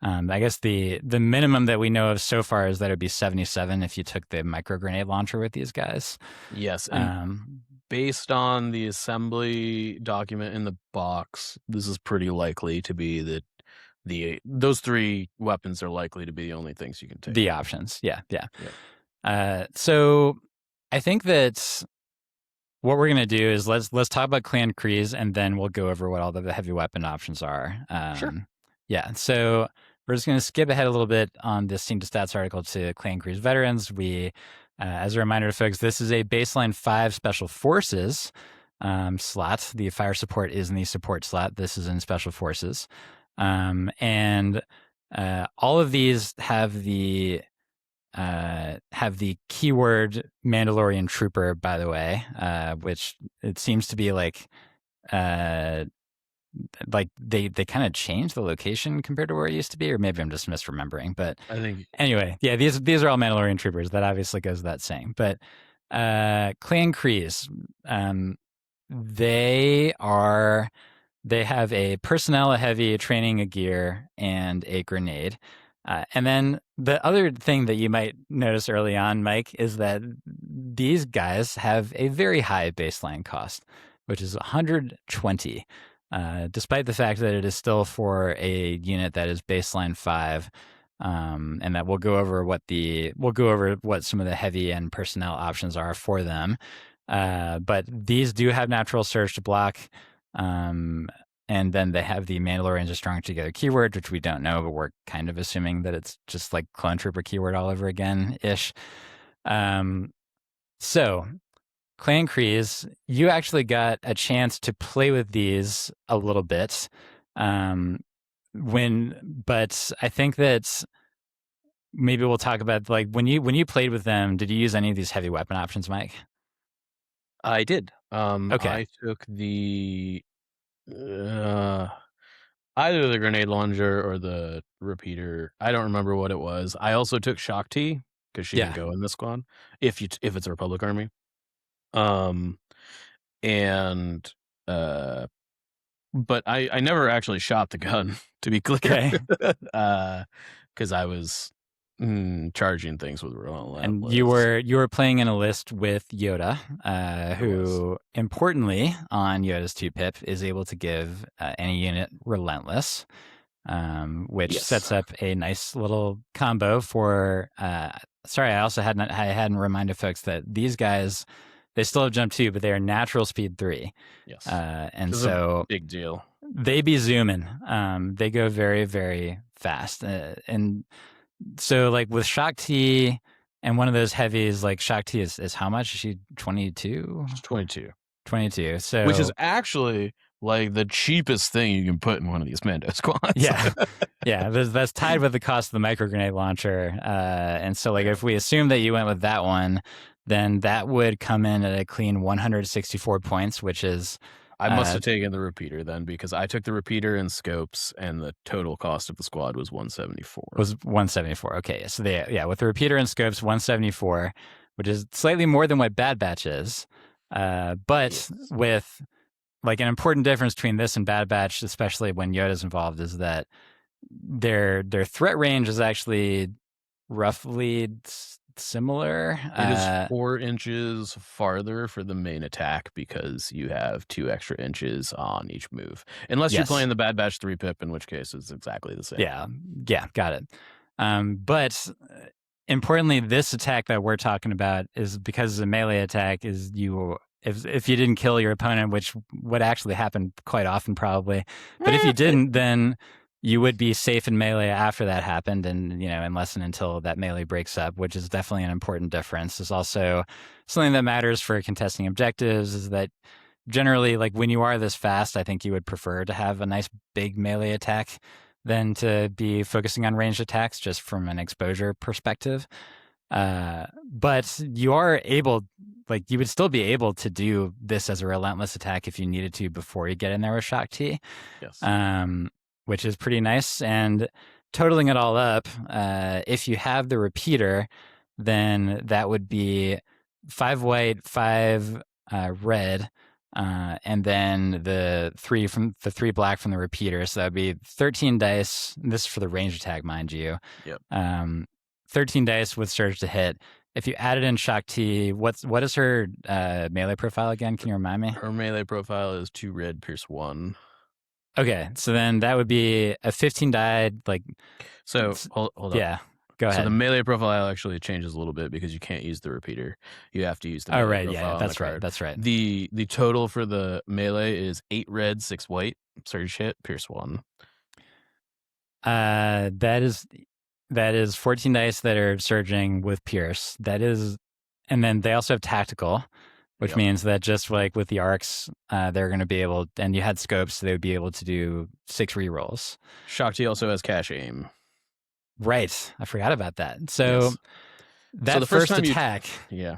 I guess the minimum that we know of so far is that it'd be 77 if you took the micro grenade launcher with these guys. Yes, and based on the assembly document in the box, this is pretty likely to be those 3 weapons are likely to be the only things you can take. The options, yeah. So I think that what we're gonna do is let's talk about Clan Kryze, and then we'll go over what all the heavy weapon options are. Sure. Yeah. So we're just gonna skip ahead a little bit on this Team to Stats article to Clan Kryze veterans. We, as a reminder to folks, this is a baseline 5 special forces slot. The fire support is in the support slot. This is in special forces. And all of these have the keyword Mandalorian Trooper, by the way, which it seems to be like they kind of changed the location compared to where it used to be, or maybe I'm just misremembering. But I think anyway, yeah, these are all Mandalorian Troopers. That obviously goes without saying. But Clan Kryze, they have a personnel, a heavy, a training, a gear, and a grenade. And then the other thing that you might notice early on, Mike, is that these guys have a very high baseline cost, which is 120, despite the fact that it is still for a unit that is baseline 5, and that we'll go over what some of the heavy and personnel options are for them. But these do have natural surge to block. And then they have the Mandalorians are strong together keyword, which we don't know, but we're kind of assuming that it's just like clone trooper keyword all over again ish. So Clan Kryze, you actually got a chance to play with these a little bit. But I think that maybe we'll talk about like when you played with them, did you use any of these heavy weapon options, Mike? I did. Okay. I took the either the grenade launcher or the repeater. I don't remember what it was. I also took Shock T because she didn't go in this squad. If it's a Republic army, but I never actually shot the gun, to be clear, because I was charging things with relentless. And you were playing in a list with Yoda, who importantly on Yoda's 2-pip is able to give any unit relentless, which sets up a nice little combo for. Sorry, I hadn't reminded folks that these guys, they still have jump 2, but they are natural speed 3. Yes, and so big deal. They be zooming. They go very, very fast, and so like with Shock T and one of those heavies, like Shock T is how much? Is she 22? 22. So which is actually like the cheapest thing you can put in one of these Mando squads. Yeah. That's tied with the cost of the micro grenade launcher. And so like if we assume that you went with that one, then that would come in at a clean 164 points, which is I must have taken the repeater then, because I took the repeater and scopes, and the total cost of the squad was 174. Was 174. Okay, so with the repeater and scopes, 174, which is slightly more than what Bad Batch is. But Yes. with like an important difference between this and Bad Batch, especially when Yoda's involved, is that their threat range is actually roughly similar. It is 4 inches farther for the main attack because you have 2 extra inches on each move. Unless you're Yes. playing the Bad Batch 3 pip, in which case it's exactly the same. Yeah, got it. But importantly, this attack that we're talking about is because it's a melee attack. Is if you didn't kill your opponent, which would actually happen quite often probably, but if you didn't, then you would be safe in melee after that happened, and unless and until that melee breaks up, which is definitely an important difference. Is also something that matters for contesting objectives. Is that generally, like, when you are this fast, I think you would prefer to have a nice big melee attack than to be focusing on ranged attacks, just from an exposure perspective. But you are able, like, you would still be able to do this as a relentless attack if you needed to before you get in there with Shock T. Yes. Which is pretty nice. And totaling it all up, if you have the repeater, then that would be 5 white, 5 red, and then the 3 black from the repeater. So that would be 13 dice. This is for the range attack, mind you. Yep. 13 dice with surge to hit. If you added in Shock T, what is her melee profile again? Can you remind me? Her melee profile is 2 red, pierce 1. Okay, so then that would be a 15 die, like... So, hold on. Yeah, go ahead. So the melee profile actually changes a little bit because you can't use the repeater. You have to use the melee profile. Yeah, that's right, that's right. The total for the melee is 8 red, 6 white, surge hit, pierce 1. That is 14 dice that are surging with pierce. That is... And then they also have tactical, which means that just like with the arcs, they're going to be able, and you had scopes, so they would be able to do 6 rerolls. Shock T also has cash aim. Right, I forgot about that. So that the first attack, So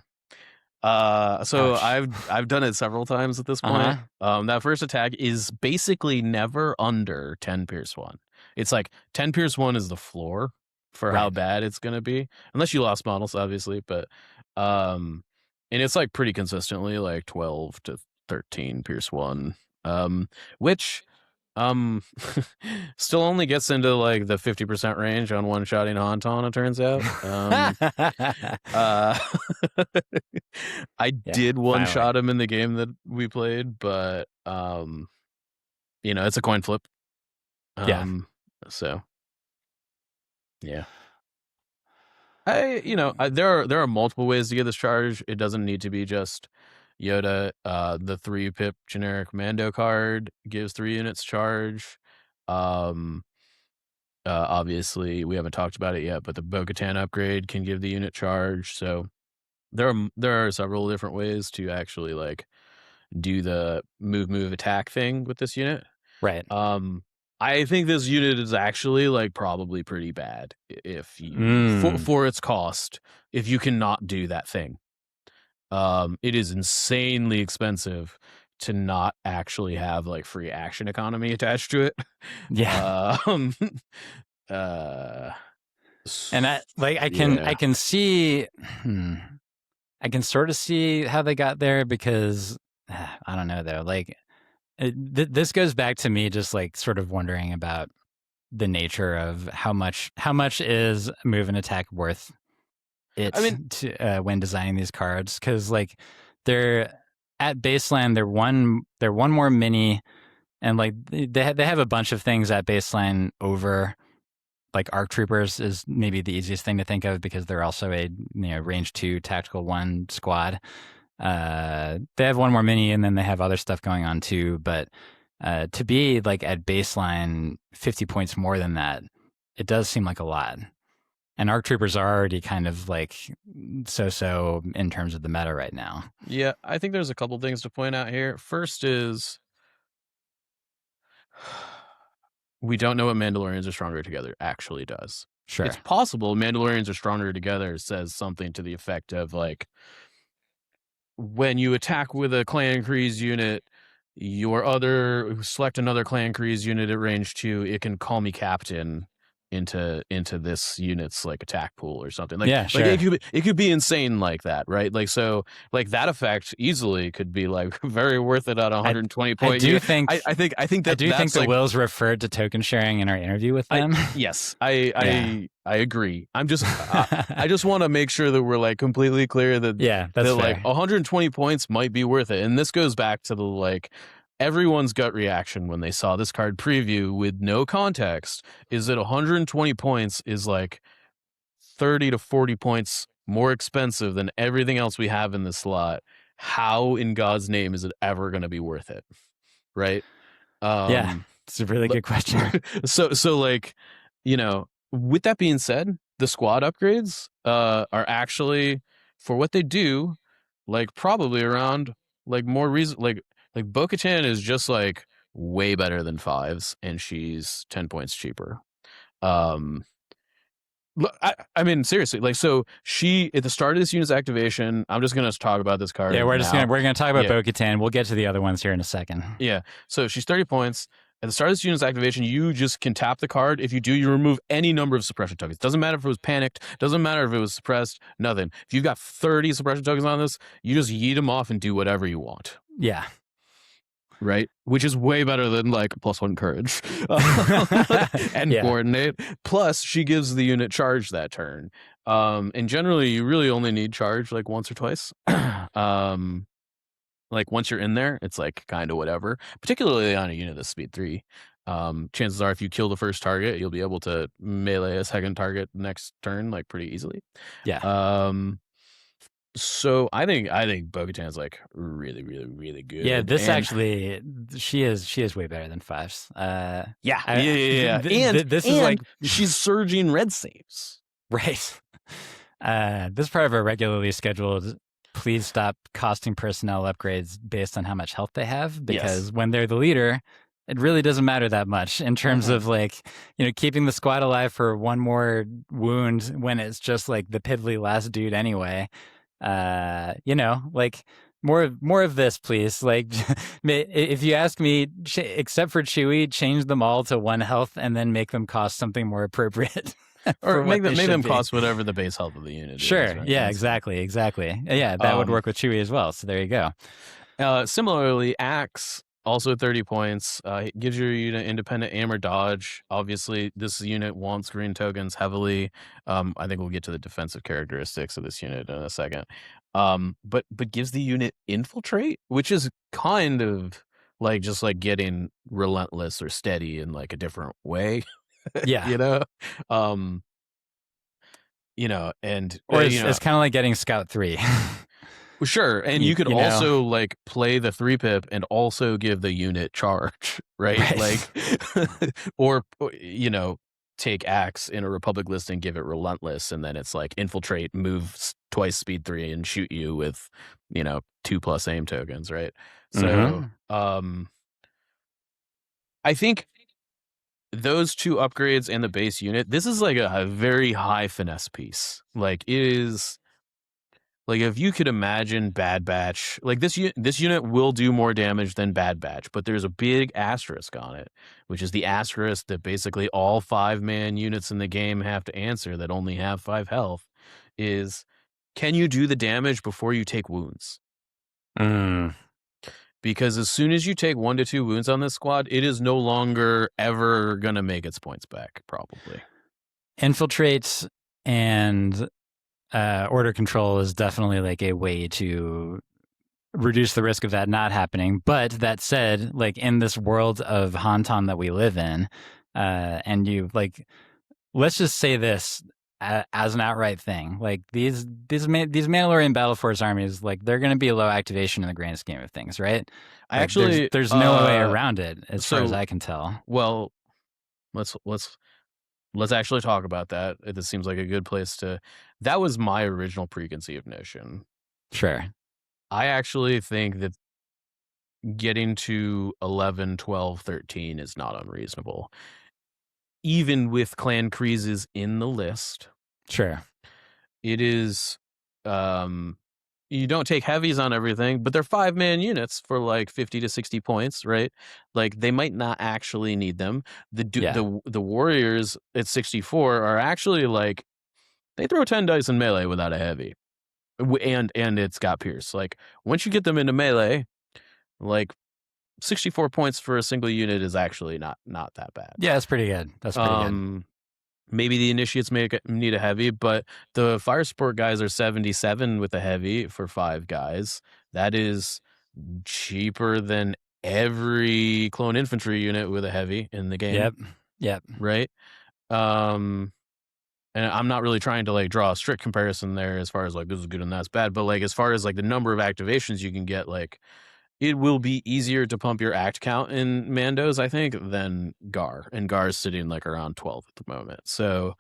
ouch. I've done it several times at this point. That first attack is basically never under 10 pierce 1. It's like 10 pierce 1 is the floor for how bad it's going to be, unless you lost models, obviously, but and it's like pretty consistently like 12 to 13 pierce 1, which still only gets into like the 50% range on one-shotting Hauntaun, it turns out. I did one-shot him in the game that we played, but it's a coin flip. So yeah. There are multiple ways to get this charge. It doesn't need to be just Yoda. The 3 pip generic Mando card gives 3 units charge. Obviously, we haven't talked about it yet, but the Bo-Katan upgrade can give the unit charge. So there are several different ways to actually like do the move attack thing with this unit. Right. I think this unit is actually like probably pretty bad if you for its cost, if you cannot do that thing. It is insanely expensive to not actually have like free action economy attached to it. Yeah. And I can see, I can sort of see how they got there, because I don't know though, like this goes back to me just like sort of wondering about the nature of how much is move and attack worth it. I mean, when designing these cards, because like they're at baseline, they're one more mini, and like they have a bunch of things at baseline over. Like ARC Troopers is maybe the easiest thing to think of because they're also a range 2 tactical 1 squad. They have one more mini, and then they have other stuff going on too. But to be like at baseline 50 points more than that, it does seem like a lot. And ARC Troopers are already kind of like so in terms of the meta right now. Yeah, I think there's a couple things to point out here. First is, we don't know what Mandalorians are stronger together actually does. Sure. It's possible Mandalorians are stronger together says something to the effect of like, when you attack with a Clan Kreese unit, select another Clan Kreese unit at range 2, it can call me captain into this unit's like attack pool or something. Like, Yeah, sure. like it could be insane like that, right? Like, so like that effect easily could be like very worth it at 120 point. I do think I think the like, Wills referred to token sharing in our interview with them. I agree. I just want to make sure that we're like completely clear that that's that fair. like 120 points might be worth it. And this goes back to the like everyone's gut reaction when they saw this card preview with no context is that 120 points is like 30 to 40 points more expensive than everything else we have in the slot. How in God's name is it ever going to be worth it? Right? It's a really good question. So like, you know, with that being said, the squad upgrades are actually, for what they do, like probably around like more reason, like Bo-Katan is just like way better than 5s, and she's 10 points cheaper. I mean, seriously, like, so she at the start of this unit's activation, I'm just gonna talk about this card. Yeah, we're gonna talk about Bo-Katan. We'll get to the other ones here in a second. Yeah, so she's 30 points. At the start of this unit's activation, you just can tap the card. If you do, you remove any number of suppression tokens. Doesn't matter if it was panicked. Doesn't matter if it was suppressed. Nothing. If you've got 30 suppression tokens on this, you just yeet them off and do whatever you want. Yeah. Right? Which is way better than like +1 courage and coordinate. Plus, she gives the unit charge that turn. And generally, you really only need charge like once or twice. Like once you're in there, it's like kind of whatever, particularly on a unit that's speed 3. Chances are if you kill the first target, you'll be able to melee a second target next turn like pretty easily. Yeah. So I think Bo-Katan's like really, really, really good. Yeah, this actually, she is way better than 5s. Yeah. This is like she's surging red saves. Right. This is part of a regularly scheduled. Please stop costing personnel upgrades based on how much health they have, because when they're the leader, it really doesn't matter that much in terms of like, you know, keeping the squad alive for one more wound when it's just like the piddly last dude anyway. You know, like more of this, please. Like, if you ask me, except for Chewie, change them all to 1 health and then make them cost something more appropriate. Or make them cost whatever the base health of the unit is. Sure. Right? Yeah, exactly. Yeah, that would work with Chewie as well. So there you go. Similarly, Axe, also 30 points. Gives your unit independent aim or dodge. Obviously, this unit wants green tokens heavily. I think we'll get to the defensive characteristics of this unit in a second. But gives the unit infiltrate, which is kind of like just like getting relentless or steady in like a different way. Yeah. You know? You know, and or it's kind of like getting Scout 3. Sure, and you could also like play the 3-pip and also give the unit charge, right? Like, or you know, take Axe in a Republic list and give it relentless, and then it's like infiltrate, move twice speed 3, and shoot you with, you know, 2+ aim tokens, right? So, I think those 2 upgrades and the base unit, this is like a very high finesse piece. Like, it is. Like, if you could imagine Bad Batch, like this unit will do more damage than Bad Batch, but there's a big asterisk on it, which is the asterisk that basically all 5-man units in the game have to answer that only have 5 health is, can you do the damage before you take wounds? Because as soon as you take 1 to 2 wounds on this squad, it is no longer ever going to make its points back, probably. Infiltrates and order control is definitely like a way to reduce the risk of that not happening. But that said, like in this world of Hantan that we live in, and you like, let's just say this as an outright thing, like these Mandalorian Battle Force armies, like they're going to be low activation in the grand scheme of things, right? I actually there's no way around it as far as I can tell. Well, let's actually talk about that. This seems like a good place to. That was my original preconceived notion. Sure. I actually think that getting to 11, 12, 13 is not unreasonable. Even with Clan Kreeses in the list. Sure. It is you don't take heavies on everything, but they're 5-man units for like 50 to 60 points, right? Like they might not actually need them. The warriors at 64 are actually like they throw 10 dice in melee without a heavy. And it's got Pierce. Like once you get them into melee, like 64 points for a single unit is actually not that bad. Yeah, that's pretty good. That's pretty good. Maybe the initiates need a heavy, but the fire support guys are 77 with a heavy for 5 guys. That is cheaper than every clone infantry unit with a heavy in the game. Yep. Right. And I'm not really trying to like draw a strict comparison there as far as like this is good and that's bad, but like as far as like the number of activations you can get, like it will be easier to pump your act count in Mandos, I think, than Gar. And Gar's sitting like around 12 at the moment. So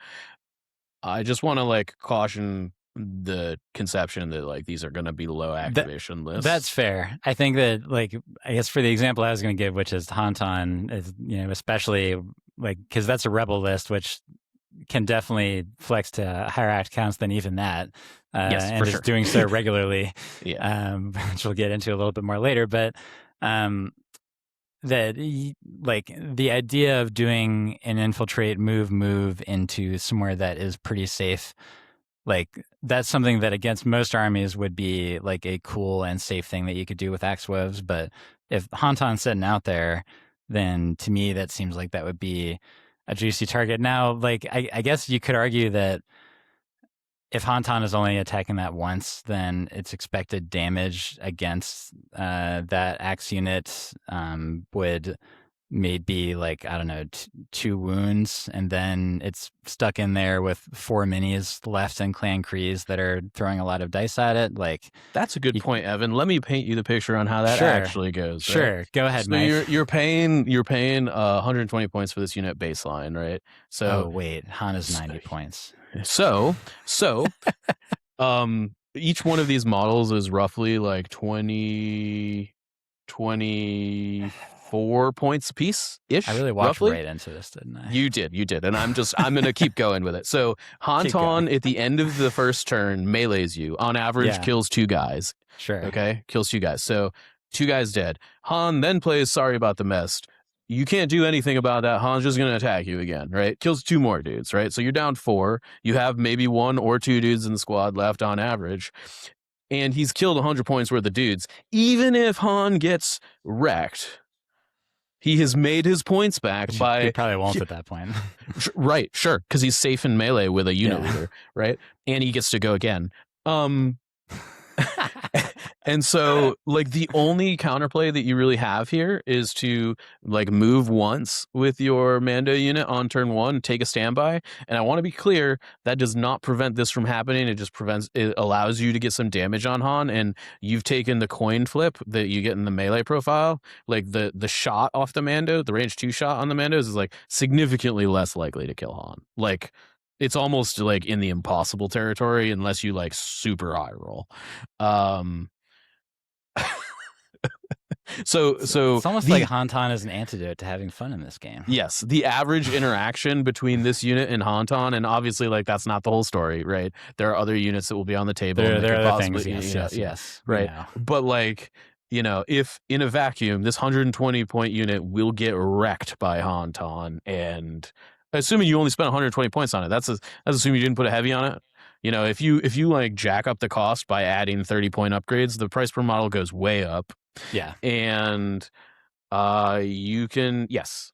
I just want to like caution the conception that like these are going to be low activation lists. That's fair. I think that like, I guess for the example I was going to give, which is Tauntaun, is, you know, especially like, because that's a rebel list, which can definitely flex to higher act counts than even that. And is doing so regularly, which we'll get into a little bit more later. But that like the idea of doing an infiltrate move into somewhere that is pretty safe, like that's something that against most armies would be like a cool and safe thing that you could do with axe woves. But if Tauntaun's sitting out there, then to me that seems like that would be a juicy target. Now, like I guess you could argue that if Tauntaun is only attacking that once, then its expected damage against that axe unit would maybe like, I don't know, 2 wounds, and then it's stuck in there with 4 minis left in Clan Kreese that are throwing a lot of dice at it. Like that's a good point, Evan. Let me paint you the picture on how that actually goes. Sure, right? Go ahead, so Mike. You're paying 120 points for this unit baseline, right? So wait, Han is 90 points. So each one of these models is roughly like 24 points a piece ish. I really walked roughly. right into this, didn't I? You did. And I'm going to keep going with it. So Tauntaun at the end of the first turn melees you. On average, kills 2 guys. Sure. Okay, kills 2 guys. So 2 guys dead. Han then plays Sorry About the Mess. You can't do anything about that. Han's just going to attack you again, right? Kills 2 more dudes, right? So you're down 4. You have maybe 1 or 2 dudes in the squad left on average. And he's killed 100 points worth of dudes. Even if Han gets wrecked, he has made his points back by... He probably won't at that point. Right, sure, because he's safe in melee with a unit leader, right? And he gets to go again. And so like the only counterplay that you really have here is to like move once with your Mando unit on turn 1, take a standby. And I want to be clear, that does not prevent this from happening. It allows you to get some damage on Han, and you've taken the coin flip that you get in the melee profile. Like the shot off the Mando, the range 2 shot on the Mandos is like significantly less likely to kill Han. Like it's almost like in the impossible territory unless you like super high roll. So it's almost like Tauntaun is an antidote to having fun in this game. Yes, the average interaction between this unit and Tauntaun, and obviously like that's not the whole story, right? There are other units that will be on the table. There are other things, yes, right. But like, you know, if in a vacuum, this 120 point unit will get wrecked by Tauntaun, and assuming you only spent 120 points on it, that's assuming you didn't put a heavy on it. You know, if you like jack up the cost by adding 30 point upgrades, the price per model goes way up. Yeah. And you can, yes.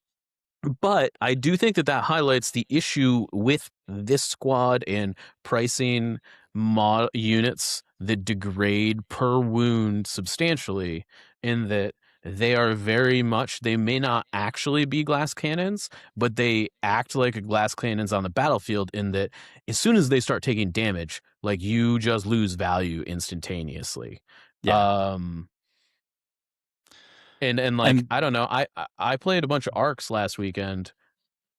But I do think that highlights the issue with this squad and pricing units that degrade per wound substantially, in that they are very much, they may not actually be glass cannons, but they act like glass cannons on the battlefield, in that as soon as they start taking damage, like you just lose value instantaneously. Yeah. And like, I don't know, I played a bunch of arcs last weekend.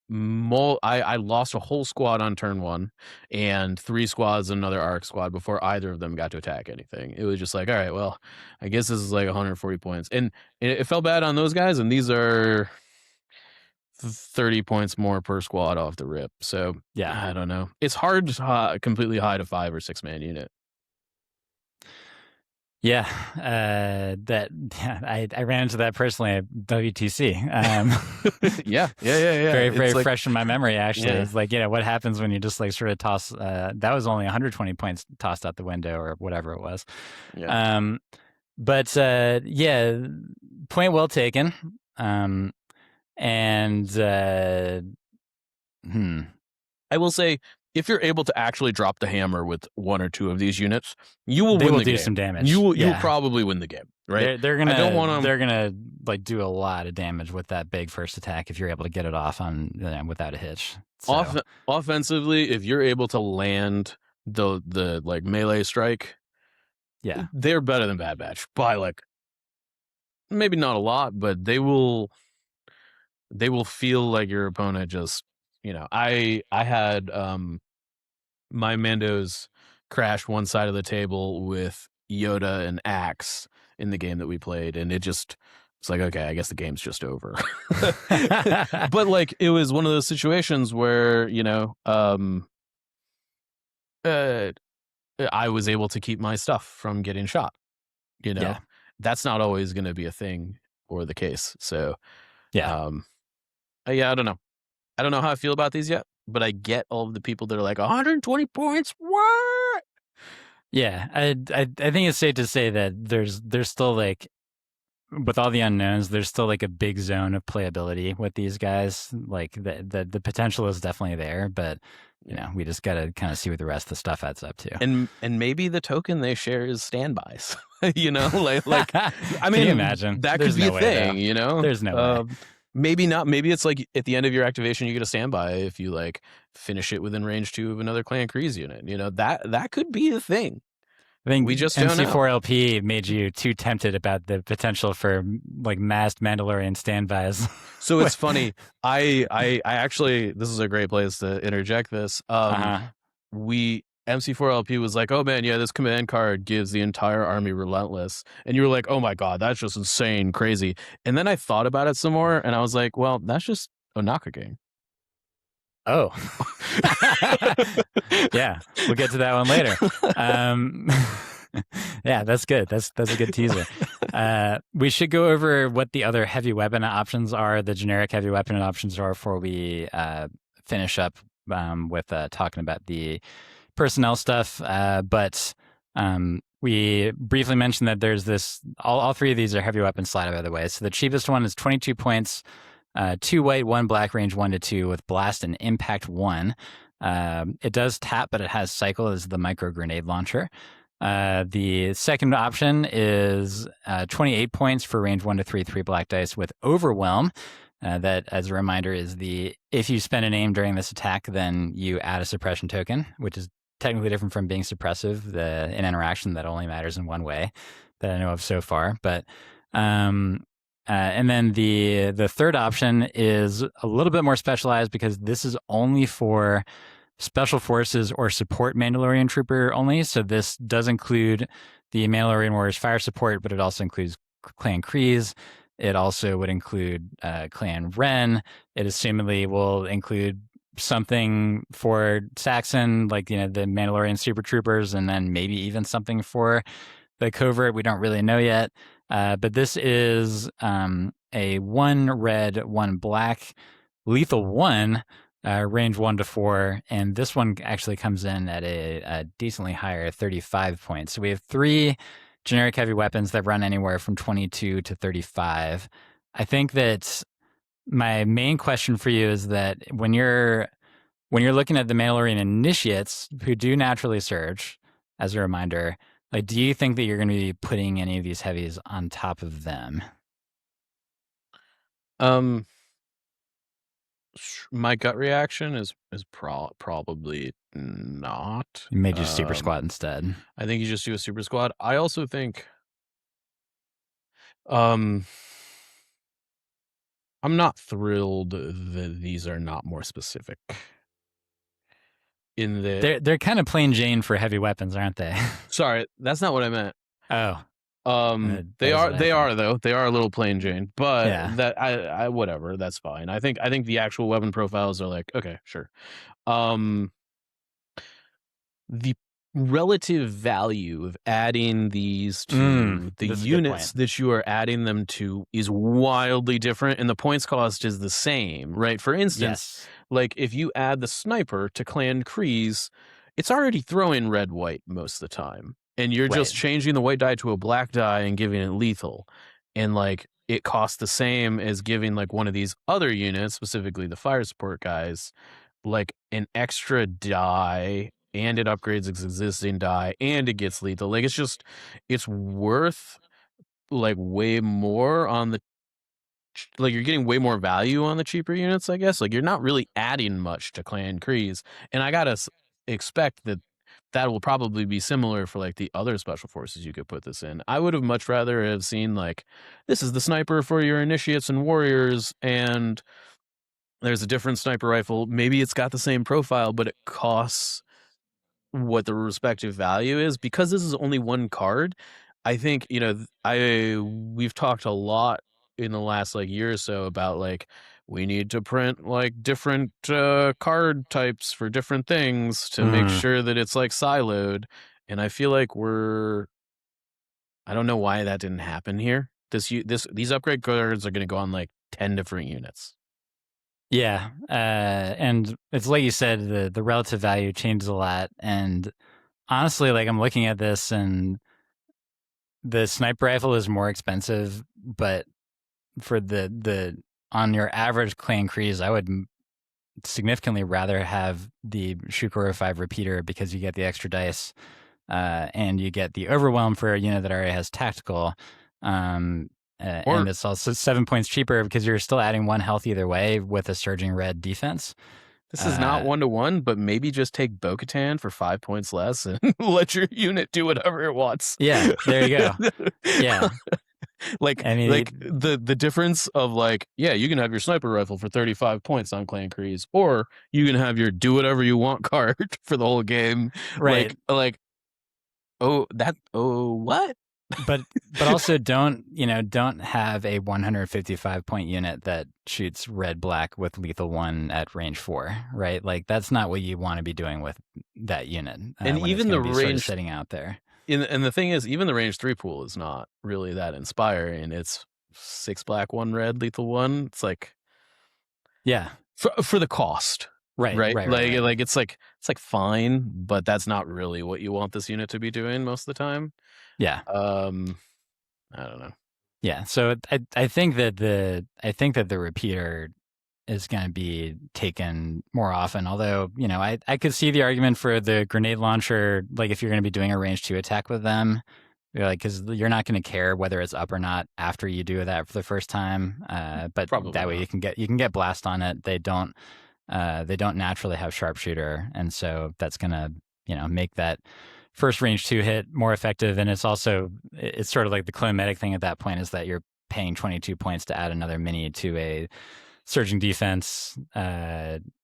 I lost a whole squad on turn 1 and 3 squads in another arc squad before either of them got to attack anything. It was just like, all right, well, I guess this is like 140 points. And it felt bad on those guys, and these are 30 points more per squad off the rip. So yeah, I don't know. It's hard to completely hide a 5 or 6 man unit. Yeah, I ran into that personally at WTC. Yeah. Very, very It's like, fresh in my memory, actually. yeah, It's like, what happens when you just like sort of toss, that was only 120 points tossed out the window or whatever it was. yeah. Um, but yeah, point well taken. And I will say, if you're able to actually drop the hammer with one or two of these units, you will they win will the do game. some damage. You will Yeah. probably win the game, right? They're I don't want they're gonna like do a lot of damage with that big first attack if you're able to get it off on without a hitch. So, offensively, if you're able to land the like melee strike, yeah, they're better than Bad Batch by like maybe not a lot, but they will feel like your opponent just, I had my Mandos crash one side of the table with Yoda and Axe in the game that we played, and it's like, okay, I guess the game's just over. But like, it was one of those situations where, I was able to keep my stuff from getting shot. Yeah. That's not always going to be a thing or the case. So, Yeah. yeah, I don't know. I don't know how I feel about these yet, but I get all of the people that are like 120 points. What? Yeah, I think it's safe to say that there's still like, with all the unknowns, there's still like a big zone of playability with these guys. Like the potential is definitely there, but we just got to kind of see what the rest of the stuff adds up to. And maybe the token they share is standbys. like I mean, Can you imagine? That There's could be no a way, thing. though. There's no way. Maybe not. Maybe it's like at the end of your activation, you get a standby if you like finish it within range 2 of another Clan Kreese unit. That could be a thing. I think we just don't know. MC4LP made you too tempted about the potential for like massed Mandalorian standbys. So it's funny. I actually, this is a great place to interject this. MC4LP was like, oh man, yeah, this command card gives the entire army relentless. And you were like, oh my God, that's just insane, crazy. And then I thought about it some more and I was like, well, that's just Ohnaka Gang. Oh. Yeah, we'll get to that one later. Yeah, that's good. That's a good teaser. We should go over what the other heavy weapon options are, the generic heavy weapon options are, before we finish up with talking about the personnel stuff. But we briefly mentioned that there's this, all three of these are heavy weapon slide, by the way. So the cheapest one is 22 points, 2 white, 1 black, range 1 to 2 with blast and impact 1. It does tap, but it has cycle as the micro grenade launcher. The second option is 28 points for range 1 to 3, 3 black dice with overwhelm. That, as a reminder, is if you spend an aim during this attack, then you add a suppression token, which is technically different from being suppressive, an interaction that only matters in one way that I know of so far. But and then the third option is a little bit more specialized because this is only for special forces or support Mandalorian trooper only. So this does include the Mandalorian Warriors fire support, but it also includes Clan Kreese. It also would include Clan Ren. It assumedly will include something for Saxon, like the Mandalorian Super Troopers, and then maybe even something for the Covert. We don't really know yet. But this is a 1 red, 1 black, lethal 1, range 1 to 4, and this one actually comes in at a decently higher 35 points. So we have 3 generic heavy weapons that run anywhere from 22 to 35. I think that my main question for you is that when you're looking at the Mandalorian initiates who do naturally surge, as a reminder, like, do you think that you're going to be putting any of these heavies on top of them? My gut reaction is probably not. You may do super squad instead. I think you just do a super squad. I also think I'm not thrilled that these are not more specific. They're kind of plain Jane for heavy weapons, aren't they? Sorry, that's not what I meant. Oh. They are though. They are a little plain Jane, but yeah. that I whatever, that's fine. I think the actual weapon profiles are like, okay, sure. The relative value of adding these to the units that you are adding them to is wildly different, and the points cost is the same, right? For instance, like if you add the sniper to Clan Kreese, it's already throwing red-white most of the time, and you're just changing the white die to a black die and giving it lethal, and like it costs the same as giving like one of these other units, specifically the fire support guys, like an extra die, and it upgrades its existing die, and it gets lethal. Like it's worth like way more on the like you're getting way more value on the cheaper units, I guess. Like you're not really adding much to Clan Kreese, and I gotta expect that will probably be similar for like the other special forces you could put this in. I would have much rather have seen like this is the sniper for your initiates and warriors, and there's a different sniper rifle. Maybe it's got the same profile, but it costs what the respective value is. Because this is only one card, I think, we've talked a lot in the last like year or so about like we need to print like different card types for different things to make sure that it's like siloed. And I feel like I don't know why that didn't happen here. These upgrade cards are going to go on like 10 different units. Yeah, and it's like you said, the relative value changes a lot. And honestly, like I'm looking at this, and the sniper rifle is more expensive, but for the on your average Clan Kreese, I would significantly rather have the Shukura 5 repeater, because you get the extra dice, and you get the overwhelm for a unit that already has tactical. And it's also 7 points cheaper because you're still adding 1 health either way with a surging red defense. This is not 1-to-1, but maybe just take Bo-Katan for 5 points less and let your unit do whatever it wants. Yeah, there you go. Yeah. The difference of like, yeah, you can have your sniper rifle for 35 points on Clan Kreese, or you can have your do whatever you want card for the whole game. Right. What? But also don't have a 155 point unit that shoots red black with lethal 1 at range 4, right? Like that's not what you want to be doing with that unit. And even the range sort of sitting out there. And the thing is, even the range 3 pool is not really that inspiring. It's 6 black, 1 red, lethal 1. It's like, yeah, for the cost. Right. Like it's like fine, but that's not really what you want this unit to be doing most of the time. Yeah. I don't know. Yeah. So I think that the repeater is going to be taken more often. Although, I could see the argument for the grenade launcher. Like if you're going to be doing a range 2 attack with them, because you're not going to care whether it's up or not after you do that for the first time. But probably that way you can get blast on it. They don't naturally have sharpshooter, and so that's going to make that first range 2 hit more effective. And it's sort of like the clone medic thing at that point, is that you're paying 22 points to add another mini to a surging defense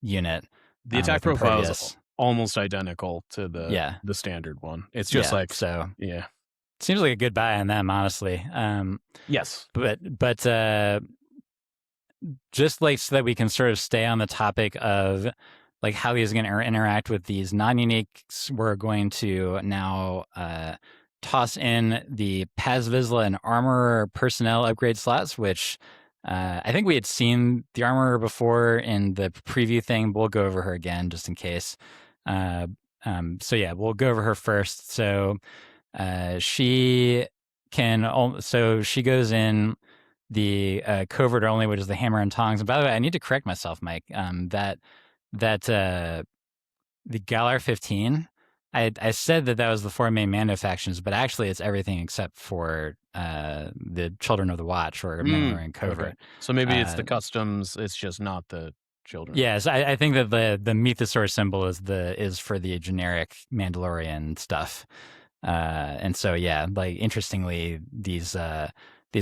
unit. The attack profile is almost identical to the standard one. It's just yeah. Seems like a good buy on them, honestly. Yes, but just like so that we can sort of stay on the topic of like how these are going to interact with these non-uniques, we're going to now toss in the Paz Vizsla and Armorer personnel upgrade slots, which I think we had seen the Armorer before in the preview thing, but we'll go over her again just in case. So yeah, we'll go over her first. So she goes in the covert only, which is the hammer and tongs. And by the way, I need to correct myself, Mike. The Galar 15, I said that was the 4 main Mando factions, but actually it's everything except for the Children of the Watch or Mandalorian Covert. Okay. So maybe it's the customs. It's just not the children. Yes, I think that the mythosaur symbol is for the generic Mandalorian stuff. And so yeah, like interestingly, these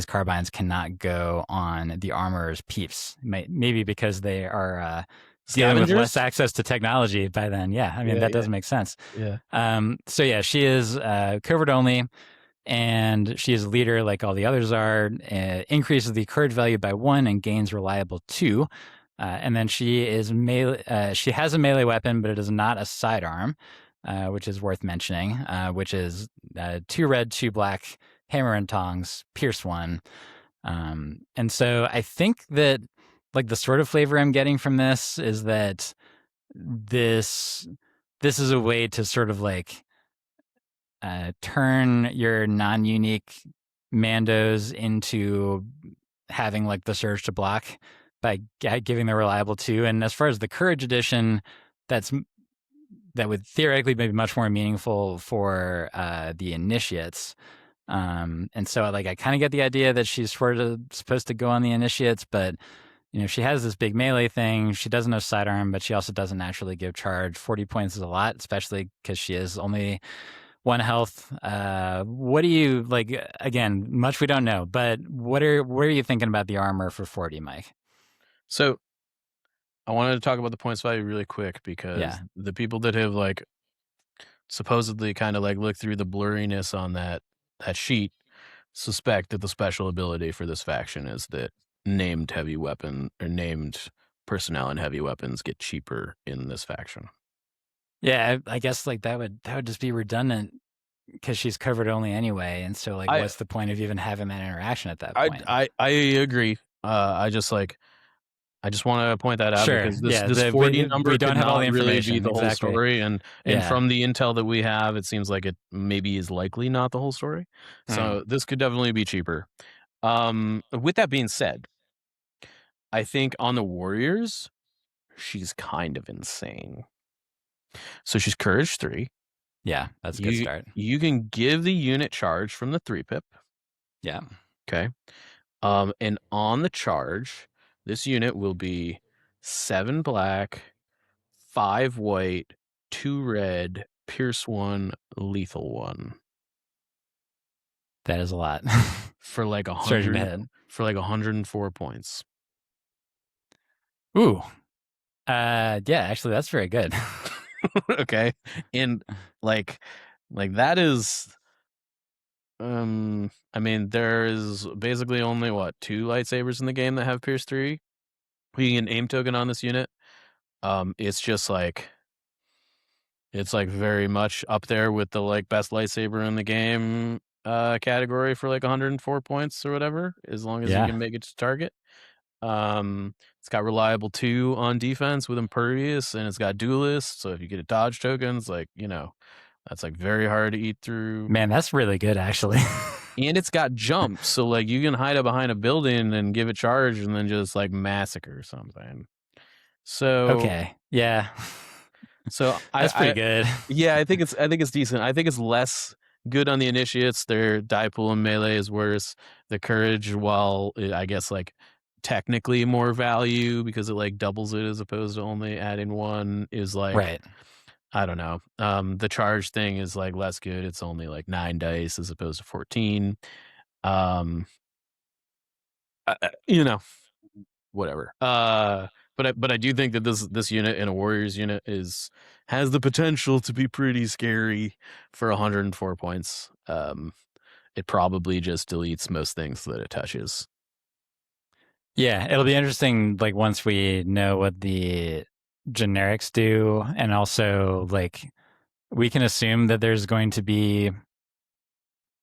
carbines cannot go on the armorer's peeps. Maybe because they are dealing with less access to technology by then. Yeah, I mean that doesn't make sense. Yeah. So yeah, she is covert only, and she is a leader like all the others are. Increases the courage value by 1 and gains reliable 2. And then she is melee. She has a melee weapon, but it is not a sidearm. which is worth mentioning, which is 2 red, 2 black, hammer and tongs, pierce 1. And so I think that like the sort of flavor I'm getting from this is that this is a way to sort of like turn your non-unique Mandos into having like the surge to block by giving the reliable 2. And as far as the courage edition, that would theoretically be much more meaningful for the initiates. And so like I kind of get the idea that she's sort of supposed to go on the initiates, but you know, she has this big melee thing. She doesn't have sidearm, but she also doesn't naturally give charge. 40 points is a lot, especially because she is only 1 health. What do you like? Again, much we don't know, but what are you thinking about the armor for 40, Mike? So I wanted to talk about the points value really quick because the people that have like supposedly kind of like looked through the blurriness on that sheet suspect that the special ability for this faction is that named heavy weapon or named personnel and heavy weapons get cheaper in this faction. Yeah, I guess like that would just be redundant because she's covered only anyway, and so like, what's the point of even having that interaction at that point? I agree. I just want to point that out because this 40 number we don't have all the really information. be the whole story, and from the intel that we have, it seems like it maybe is likely not the whole story. So this could definitely be cheaper. With that being said, I think on the Warriors, she's kind of insane. So she's Courage 3. Yeah, that's a good start. You can give the unit charge from the 3-pip. Yeah. Okay. And on the charge, this unit will be 7 black, 5 white, 2 red, pierce 1, lethal 1. That is a lot. For like 104 points. Ooh. Yeah, actually that's very good. Okay. And like that is I mean, there's basically only 2 lightsabers in the game that have Pierce 3. You can get an aim token on this unit. It's just like it's like very much up there with the like best lightsaber in the game category for like 104 points or whatever, as long as you can make it to target. It's got reliable 2 on defense with impervious, and it's got duelist, so if you get a dodge tokens, like, you know, that's like very hard to eat through. Man, that's really good actually. And it's got jump, so like you can hide up behind a building and give it charge and then just like massacre something. So okay. Yeah. So that's pretty good. Yeah, I think it's decent. I think it's less good on the initiates. Their die pool and melee is worse. The courage, while I guess like technically more value because it like doubles it as opposed to only adding 1, is like, right. I don't know. The charge thing is like less good. It's only like 9 dice as opposed to 14. You know, whatever. But I do think that this unit in a Warriors unit has the potential to be pretty scary for 104 points. It probably just deletes most things that it touches. Yeah, it'll be interesting, like, once we know what the generics do, and also, like, we can assume that there's going to be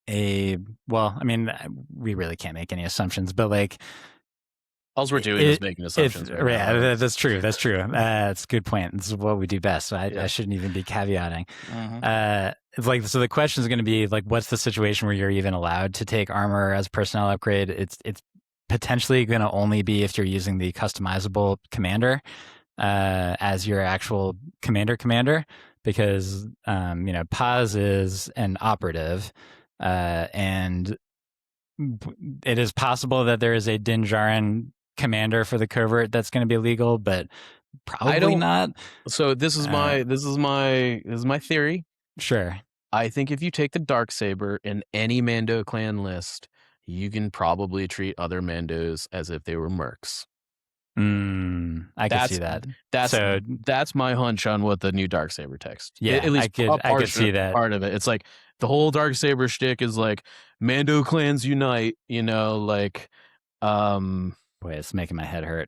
well, I mean, we really can't make any assumptions, but, like... All we're doing is making assumptions. Yeah, that's true. That's true. That's a good point. This is what we do best. So I shouldn't even be caveating. It's like, so the question is going to be, like, what's the situation where you're even allowed to take armor as personnel upgrade? It's potentially going to only be if you're using the customizable commander as your actual commander, because you know, Paz is an operative, and it is possible that there is a Din Djarin commander for the covert that's going to be legal, but probably not. So this is my theory. Sure. I think if you take the Darksaber in any Mando clan list, you can probably treat other Mandos as if they were mercs. I can see that. That's my hunch on what the new Darksaber text. Yeah, at least I could see that part of it. It's like the whole Darksaber shtick is like Mando clans unite. You know, like. Boy, it's making my head hurt.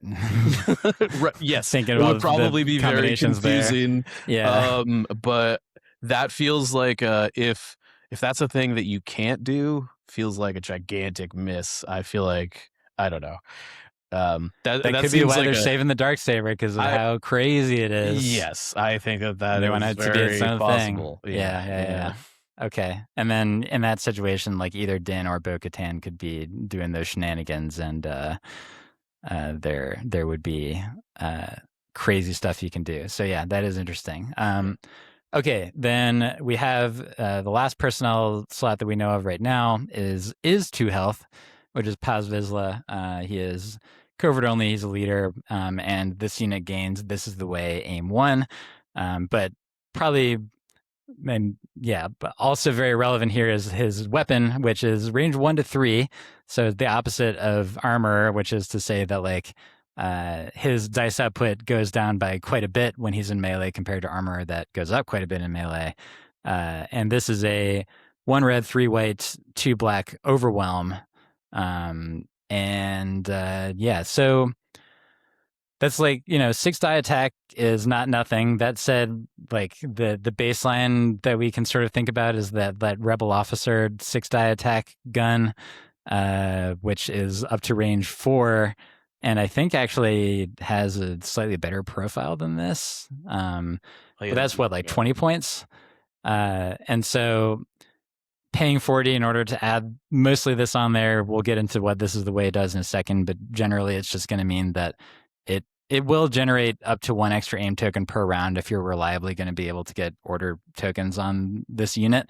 Yes, thinking it about would probably be very confusing. There. Yeah, but that feels like if that's a thing that you can't do, feels like a gigantic miss. I feel like, I don't know. That That could be seems why like they're saving the Darksaber, because of I how crazy it is. yes, I think that They want is it to be its very own thing. possible. Yeah. Okay. And then in that situation, like either Din or Bo-Katan could be doing those shenanigans, and there would be crazy stuff you can do. So yeah, that is interesting. Okay, then we have the last personnel slot that we know of right now is 2 health, which is Paz Vizsla. He is covert only. He's a leader, and this unit gains "This is the way" aim 1. But probably, and yeah, but also very relevant here is his weapon, which is range 1 to 3. So the opposite of armor, which is to say that like his dice output goes down by quite a bit when he's in melee compared to armor that goes up quite a bit in melee. And this is a 1 red, 3 white, 2 black overwhelm. Yeah, so that's like, 6 die attack is not nothing. That said, like the baseline that we can sort of think about is that rebel officer 6 die attack gun, which is up to range 4, and I think actually has a slightly better profile than this. But that's what, like 20 points. And so paying 40 in order to add mostly this on there, we'll get into what "This is the way" it does in a second, but generally it's just going to mean that it will generate up to 1 extra aim token per round if you're reliably going to be able to get order tokens on this unit.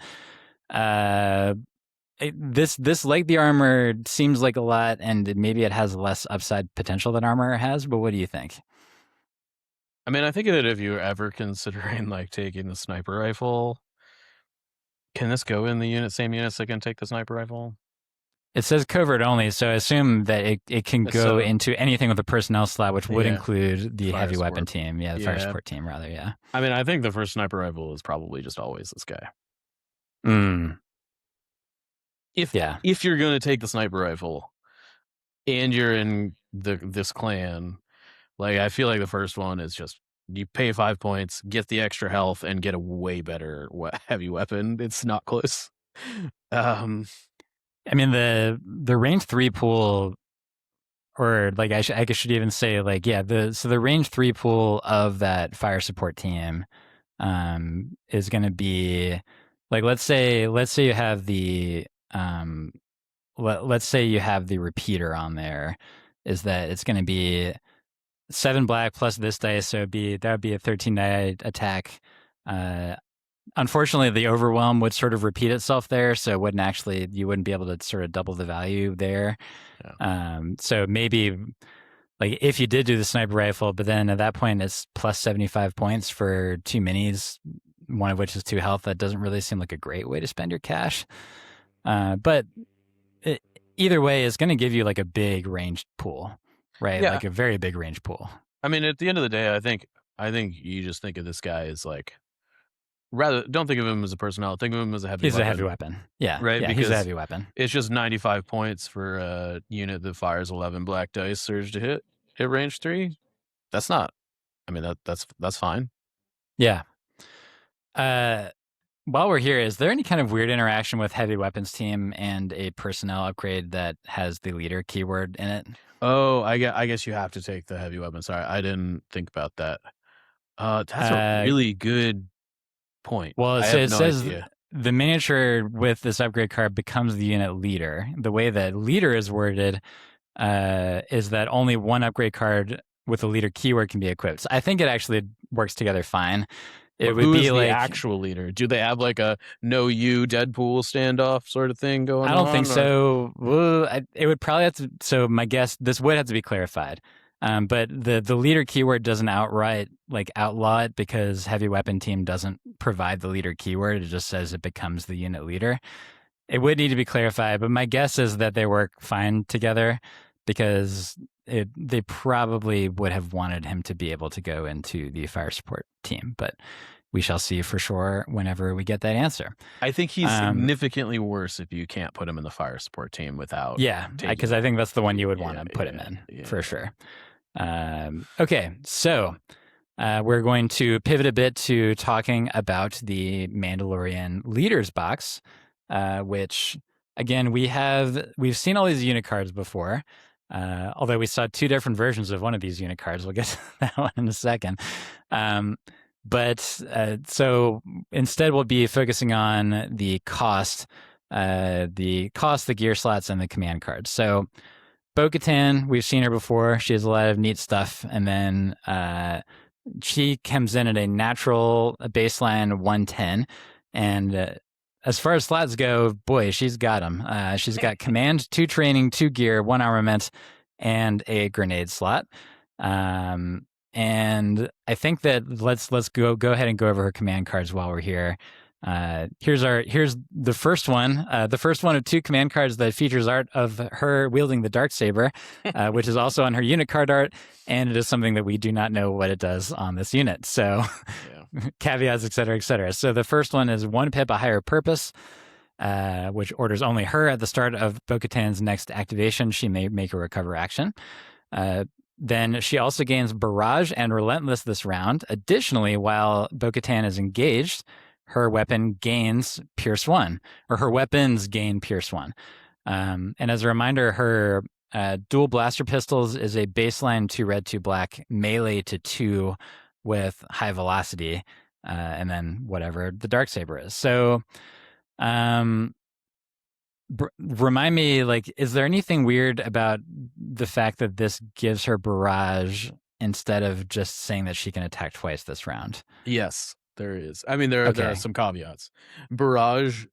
This, like the armor, seems like a lot, and maybe it has less upside potential than armor has, but what do you think? I mean, I think that if you're ever considering like taking the sniper rifle, can this go in the same units that can take the sniper rifle? It says covert only, so I assume that it can go into anything with a personnel slot, which would include the heavy weapon team. Yeah, the fire support team, rather, yeah. I mean, I think the first sniper rifle is probably just always this guy. If you're going to take the sniper rifle and you're in this clan, like, I feel like the first one is just, you pay 5 points, get the extra health, and get a way better heavy weapon. It's not close. I mean, the range 3 pool, or like I should even say, like, yeah, the range 3 pool of that fire support team is going to be like, let's say you have the let's say you have the repeater on there, is that it's going to be 7 black plus this dice, so that would be a 13 die attack. Unfortunately, the overwhelm would sort of repeat itself there, so you wouldn't be able to sort of double the value there. Yeah. So maybe, like, if you did do the sniper rifle, but then at that point it's plus 75 points for 2 minis, one of which is 2 health, that doesn't really seem like a great way to spend your cash. But either way, it's going to give you like a big range pool, right? Yeah. Like a very big range pool. I mean, at the end of the day, I think you just think of this guy as like, don't think of him as a personnel. Think of him as a heavy weapon. He's a heavy weapon. Yeah. Right? Yeah, because he's a heavy weapon. It's just 95 points for a unit that fires 11 black dice surge to hit range 3. That's not, I mean, that's fine. Yeah. While we're here, is there any kind of weird interaction with heavy weapons team and a personnel upgrade that has the leader keyword in it? Oh, I guess you have to take the heavy weapon. Sorry, I didn't think about that. That's a really good point. Well, it says the miniature with this upgrade card becomes the unit leader. The way that leader is worded is that only 1 upgrade card with a leader keyword can be equipped. So I think it actually works together fine. It would be like the actual leader. Do they have like a "no you Deadpool" standoff sort of thing going on? I don't think so. It would probably have to. So my guess, this would have to be clarified. But the leader keyword doesn't outright like outlaw it, because heavy weapon team doesn't provide the leader keyword. It just says it becomes the unit leader. It would need to be clarified, but my guess is that they work fine together, because they probably would have wanted him to be able to go into the fire support team, but we shall see for sure whenever we get that answer. I think he's significantly worse if you can't put him in the fire support team without. Yeah, because I think that's the one you would want to put him in for sure. Okay, so we're going to pivot a bit to talking about the Mandalorian Leaders box, which, again, we've seen all these unit cards before, although we saw 2 different versions of one of these unit cards. We'll get to that one in a second. So instead, we'll be focusing on the cost, the gear slots, and the command cards. So Bo-Katan, we've seen her before. She has a lot of neat stuff. And then she comes in at a natural baseline 110. And as far as slots go, boy, she's got them. She's got command, 2 training, 2 gear, 1 armament, and a grenade slot. And I think that let's go ahead and go over her command cards while we're here. Here's the first one. The first one of 2 command cards that features art of her wielding the Darksaber, which is also on her unit card art, and it is something that we do not know what it does on this unit. So caveats, et cetera, et cetera. So the first one is 1 pip, a higher purpose, which orders only her at the start of Bo-Katan's next activation. She may make a recover action. Then she also gains Barrage and Relentless this round. Additionally, while Bo-Katan is engaged, her weapon gains Pierce 1, or her weapons gain Pierce 1. And as a reminder, her dual blaster pistols is a baseline 2 red, 2 black, melee to 2 with high velocity, and then whatever the Darksaber is. So remind me, like, is there anything weird about the fact that this gives her Barrage instead of just saying that she can attack twice this round? Yes, there is. I mean, there are some caveats. Barrage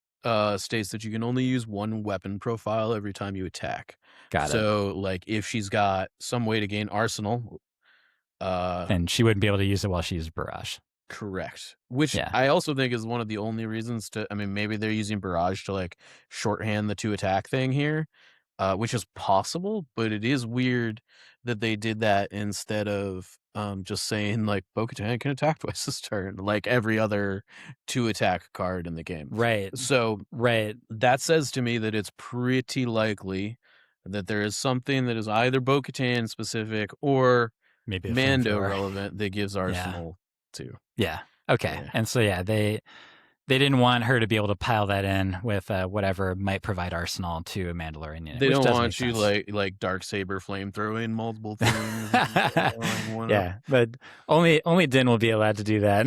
states that you can only use 1 weapon profile every time you attack. Got it. So, like, if she's got some way to gain arsenal, then she wouldn't be able to use it while she uses Barrage. Correct. Which I also think is one of the only reasons to, I mean, maybe they're using Barrage to like shorthand the 2 attack thing here, which is possible, but it is weird that they did that instead of just saying like Bo-Katan can attack twice this turn, like every other 2 attack card in the game. Right. So that says to me that it's pretty likely that there is something that is either Bo-Katan specific or maybe Mando relevant that gives arsenal too. Yeah. Okay. Yeah. And so they didn't want her to be able to pile that in with whatever might provide arsenal to a Mandalorian unit. They don't want you like Darksaber flamethrowing multiple things. Yeah, but only Din will be allowed to do that.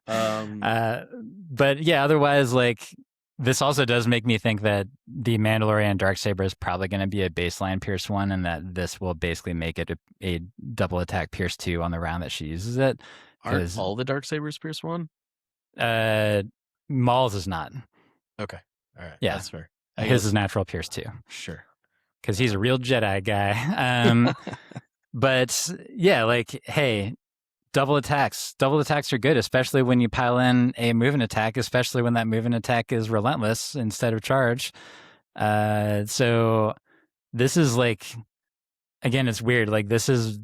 Yeah. But yeah, otherwise, like, this also does make me think that the Mandalorian Darksaber is probably going to be a baseline Pierce 1, and that this will basically make it a double attack Pierce 2 on the round that she uses it. Aren't all the Darksabers Pierce 1? Maul's is not. Okay. All right. Yeah. That's fair. His is natural Pierce 2. Sure. Because he's a real Jedi guy. But yeah, like, hey, double attacks are good, especially when you pile in a movement attack, especially when that movement attack is relentless instead of charge. So this is like, again, it's weird. Like, this is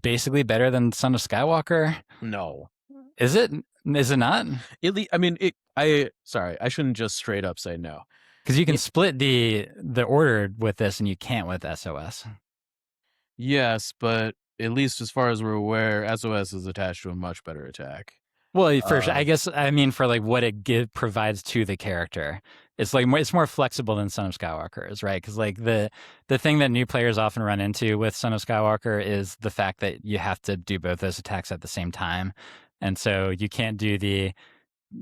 basically better than Son of Skywalker. No. Is it? Is it not? I mean, I shouldn't just straight up say no. Because you can split the order with this, and you can't with SOS. Yes, but at least as far as we're aware, SOS is attached to a much better attack. Well, for sure. I guess, I mean, for like what it provides to the character, it's like it's more flexible than Son of Skywalker is, right? Because like the thing that new players often run into with Son of Skywalker is the fact that you have to do both those attacks at the same time. And so you can't do the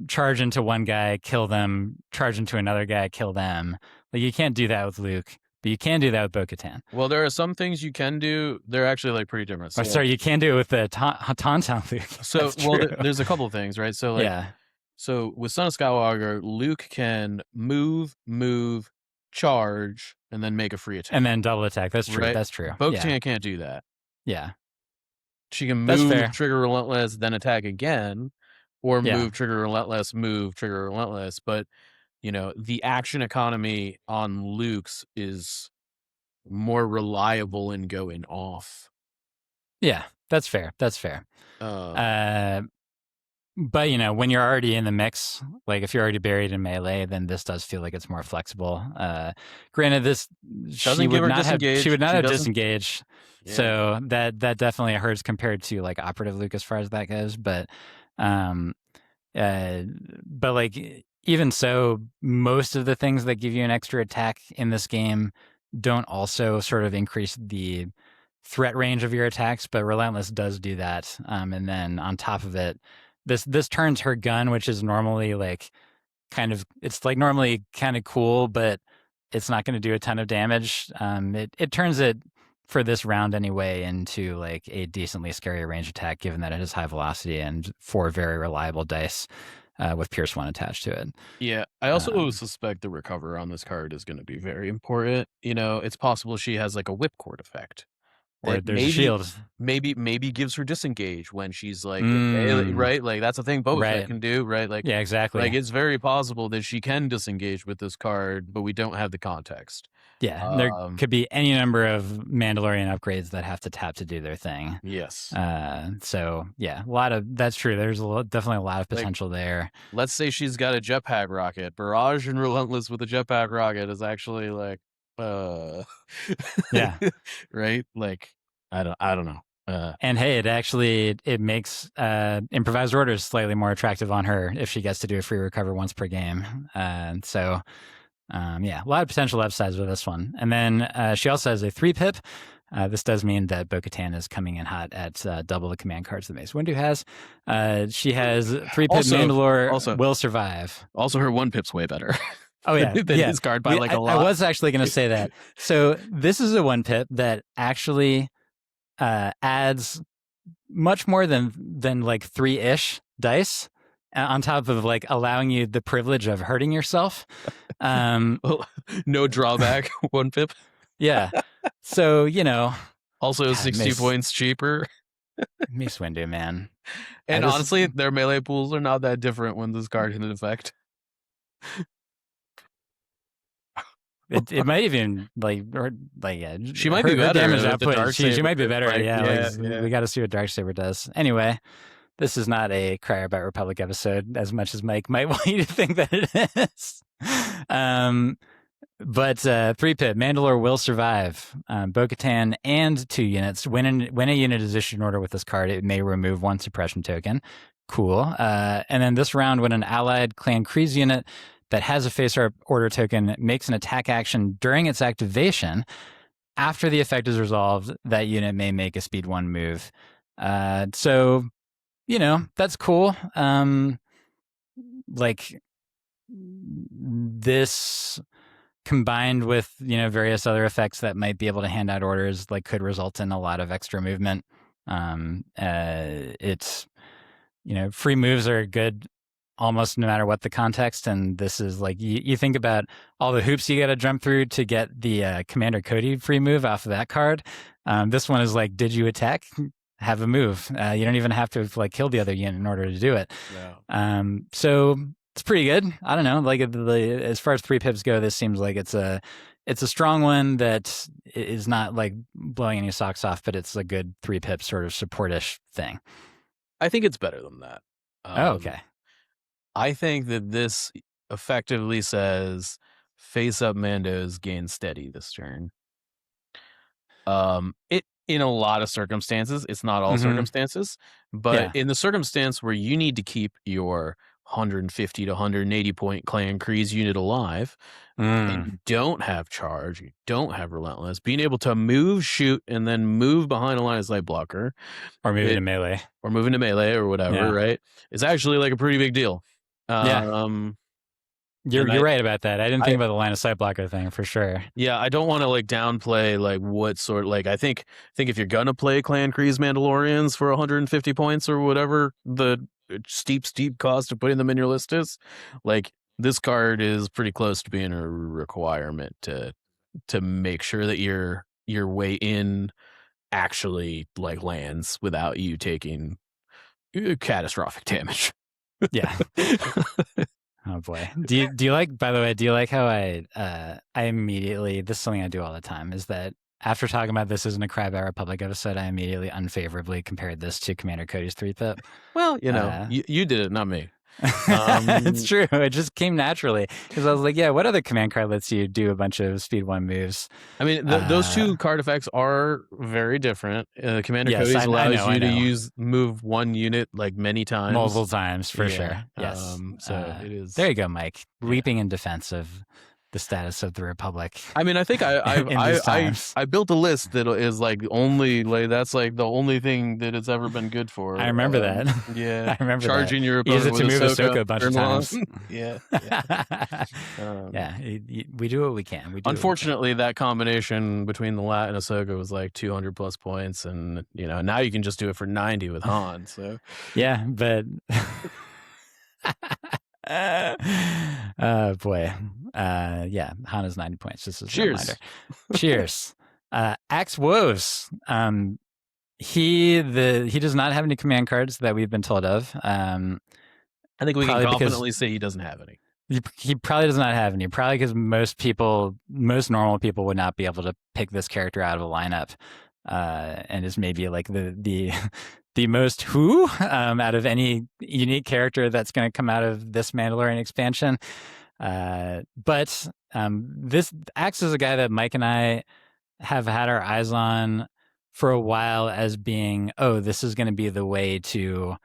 charge into one guy, kill them, charge into another guy, kill them. Like, you can't do that with Luke, but you can do that with Bo-Katan. Well, there are some things you can do. They're actually like pretty different. So, sorry, you can do it with the Tauntaun Luke. So, there's a couple of things, right? So, like, so with Son of Skywalker, Luke can move, charge, and then make a free attack. And then double attack. That's true. Right? That's true. Bo-Katan can't do that. Yeah. She can move, trigger relentless, then attack again, or move, trigger relentless, move, trigger relentless. But, you know, the action economy on Luke's is more reliable in going off. Yeah, that's fair. That's fair. But, you know, when you're already in the mix, like if you're already buried in melee, then this does feel like it's more flexible. Granted, this she would not have disengaged. Yeah. So that definitely hurts compared to like Operative Luke as far as that goes. But um, but like even so, most of the things that give you an extra attack in this game don't also sort of increase the threat range of your attacks, but Relentless does do that. And then on top of it, this turns her gun, which is normally like it's like normally kind of cool, but it's not going to do a ton of damage. It turns it for this round anyway into like a decently scary range attack, given that it has high velocity and 4 very reliable dice with Pierce 1 attached to it. Yeah, I also suspect the recover on this card is going to be very important. You know, it's possible she has like a whipcord effect. Or there's a shield. Maybe gives her disengage when she's like right. Like that's a thing Boba Fett can do, right? Like yeah, exactly. Like it's very possible that she can disengage with this card, but we don't have the context. Yeah, there could be any number of Mandalorian upgrades that have to tap to do their thing. Yes. So yeah, that's true. There's definitely a lot of potential there. Let's say she's got a jetpack rocket. Barrage and Relentless with a jetpack rocket is actually like, yeah, right. Like I don't know. And hey, it makes improvised orders slightly more attractive on her if she gets to do a free recover once per game. So yeah, a lot of potential upsides with this one. And then she also has a 3-pip. This does mean that Bo-Katan is coming in hot at double the command cards that Mace Windu has. She has 3-pip Mandalore will survive. Also, her 1-pip's way better. Oh yeah, than his card by like a lot. I was actually going to say that. So this is a 1-pip that actually adds much more than like 3-ish dice on top of like allowing you the privilege of hurting yourself. No drawback, 1-pip. Yeah. So, you know. Also God, 60 points cheaper. Mace Windu, man. And honestly, their melee pools are not that different when this card can effect. It might even yeah. She might be better. Damage output. She might be better. We got to see what Darksaber does. Anyway, this is not a Cry About Republic episode as much as Mike might want you to think that it is. But 3-pip Mandalore will survive. Bo-Katan and 2 units. When a unit is issued an order with this card, it may remove 1 suppression token. Cool. And then this round, when an allied Clan Kryze unit that has a face order token makes an attack action during its activation, after the effect is resolved, that unit may make a speed 1 move. So, you know, that's cool. Like this combined with, you know, various other effects that might be able to hand out orders, like could result in a lot of extra movement. It's, you know, free moves are good almost no matter what the context. And this is like, you think about all the hoops you got to jump through to get the Commander Cody free move off of that card. This one is like, did you attack? Have a move. You don't even have to like kill the other unit in order to do it. Yeah. So it's pretty good. I don't know. Like as far as 3-pips go, this seems like it's a strong one that is not like blowing any socks off, but it's a good 3-pip sort of supportish thing. I think it's better than that. Okay. I think that this effectively says face up Mandos gain steady this turn. It in a lot of circumstances, it's not all circumstances, but in the circumstance where you need to keep your 150 to 180 point Clan Kryze unit alive, and you don't have charge, you don't have relentless, being able to move, shoot, and then move behind a line of sight blocker, or move into melee, or whatever, right? It's actually like a pretty big deal. You're right about that. I didn't think about the line of sight blocker thing for sure. Yeah, I don't want to like downplay like what sort. Like I think if you're gonna play Clan Kryze Mandalorians for 150 points or whatever the steep cost of putting them in your list is, like this card is pretty close to being a requirement to make sure that your way in actually like lands without you taking catastrophic damage. Yeah. Oh boy. Do you like, by the way, do you like how I immediately, this is something I do all the time, is that after talking about this isn't a Cry About Republic episode, I immediately unfavorably compared this to Commander Cody's 3-pip. Well, you know, you did it, not me. It's true. It just came naturally because I was like, yeah, what other command card lets you do a bunch of speed 1 moves? I mean, those two card effects are very different. Commander Yes, Cody's I allows know. you to move one unit like many times. Multiple times, for sure. Yes. So it is. There you go, Mike. Leaping in defense of the status of the Republic. I mean, I think I built a list that is like only like that's like the only thing that it's ever been good for. I remember that. Yeah, I remember charging that. your opponent Use it to with move Ahsoka a bunch of times. Yeah. Yeah, we do what we can. Unfortunately, that combination between the Lat and Ahsoka was like 200 plus points, and now you can just do it for 90 with Han. So yeah, but. Boy. Yeah, Hana's 90 points. Just as a reminder. Cheers. Axe Woes. He does not have any command cards that we've been told of. I think we can confidently say he doesn't have any. He probably does not have any. Probably because most normal people would not be able to pick this character out of a lineup, and is maybe like the most out of any unique character that's going to come out of this Mandalorian expansion. But this Axe is a guy that Mike and I have had our eyes on for a while as being, this is going to be the way to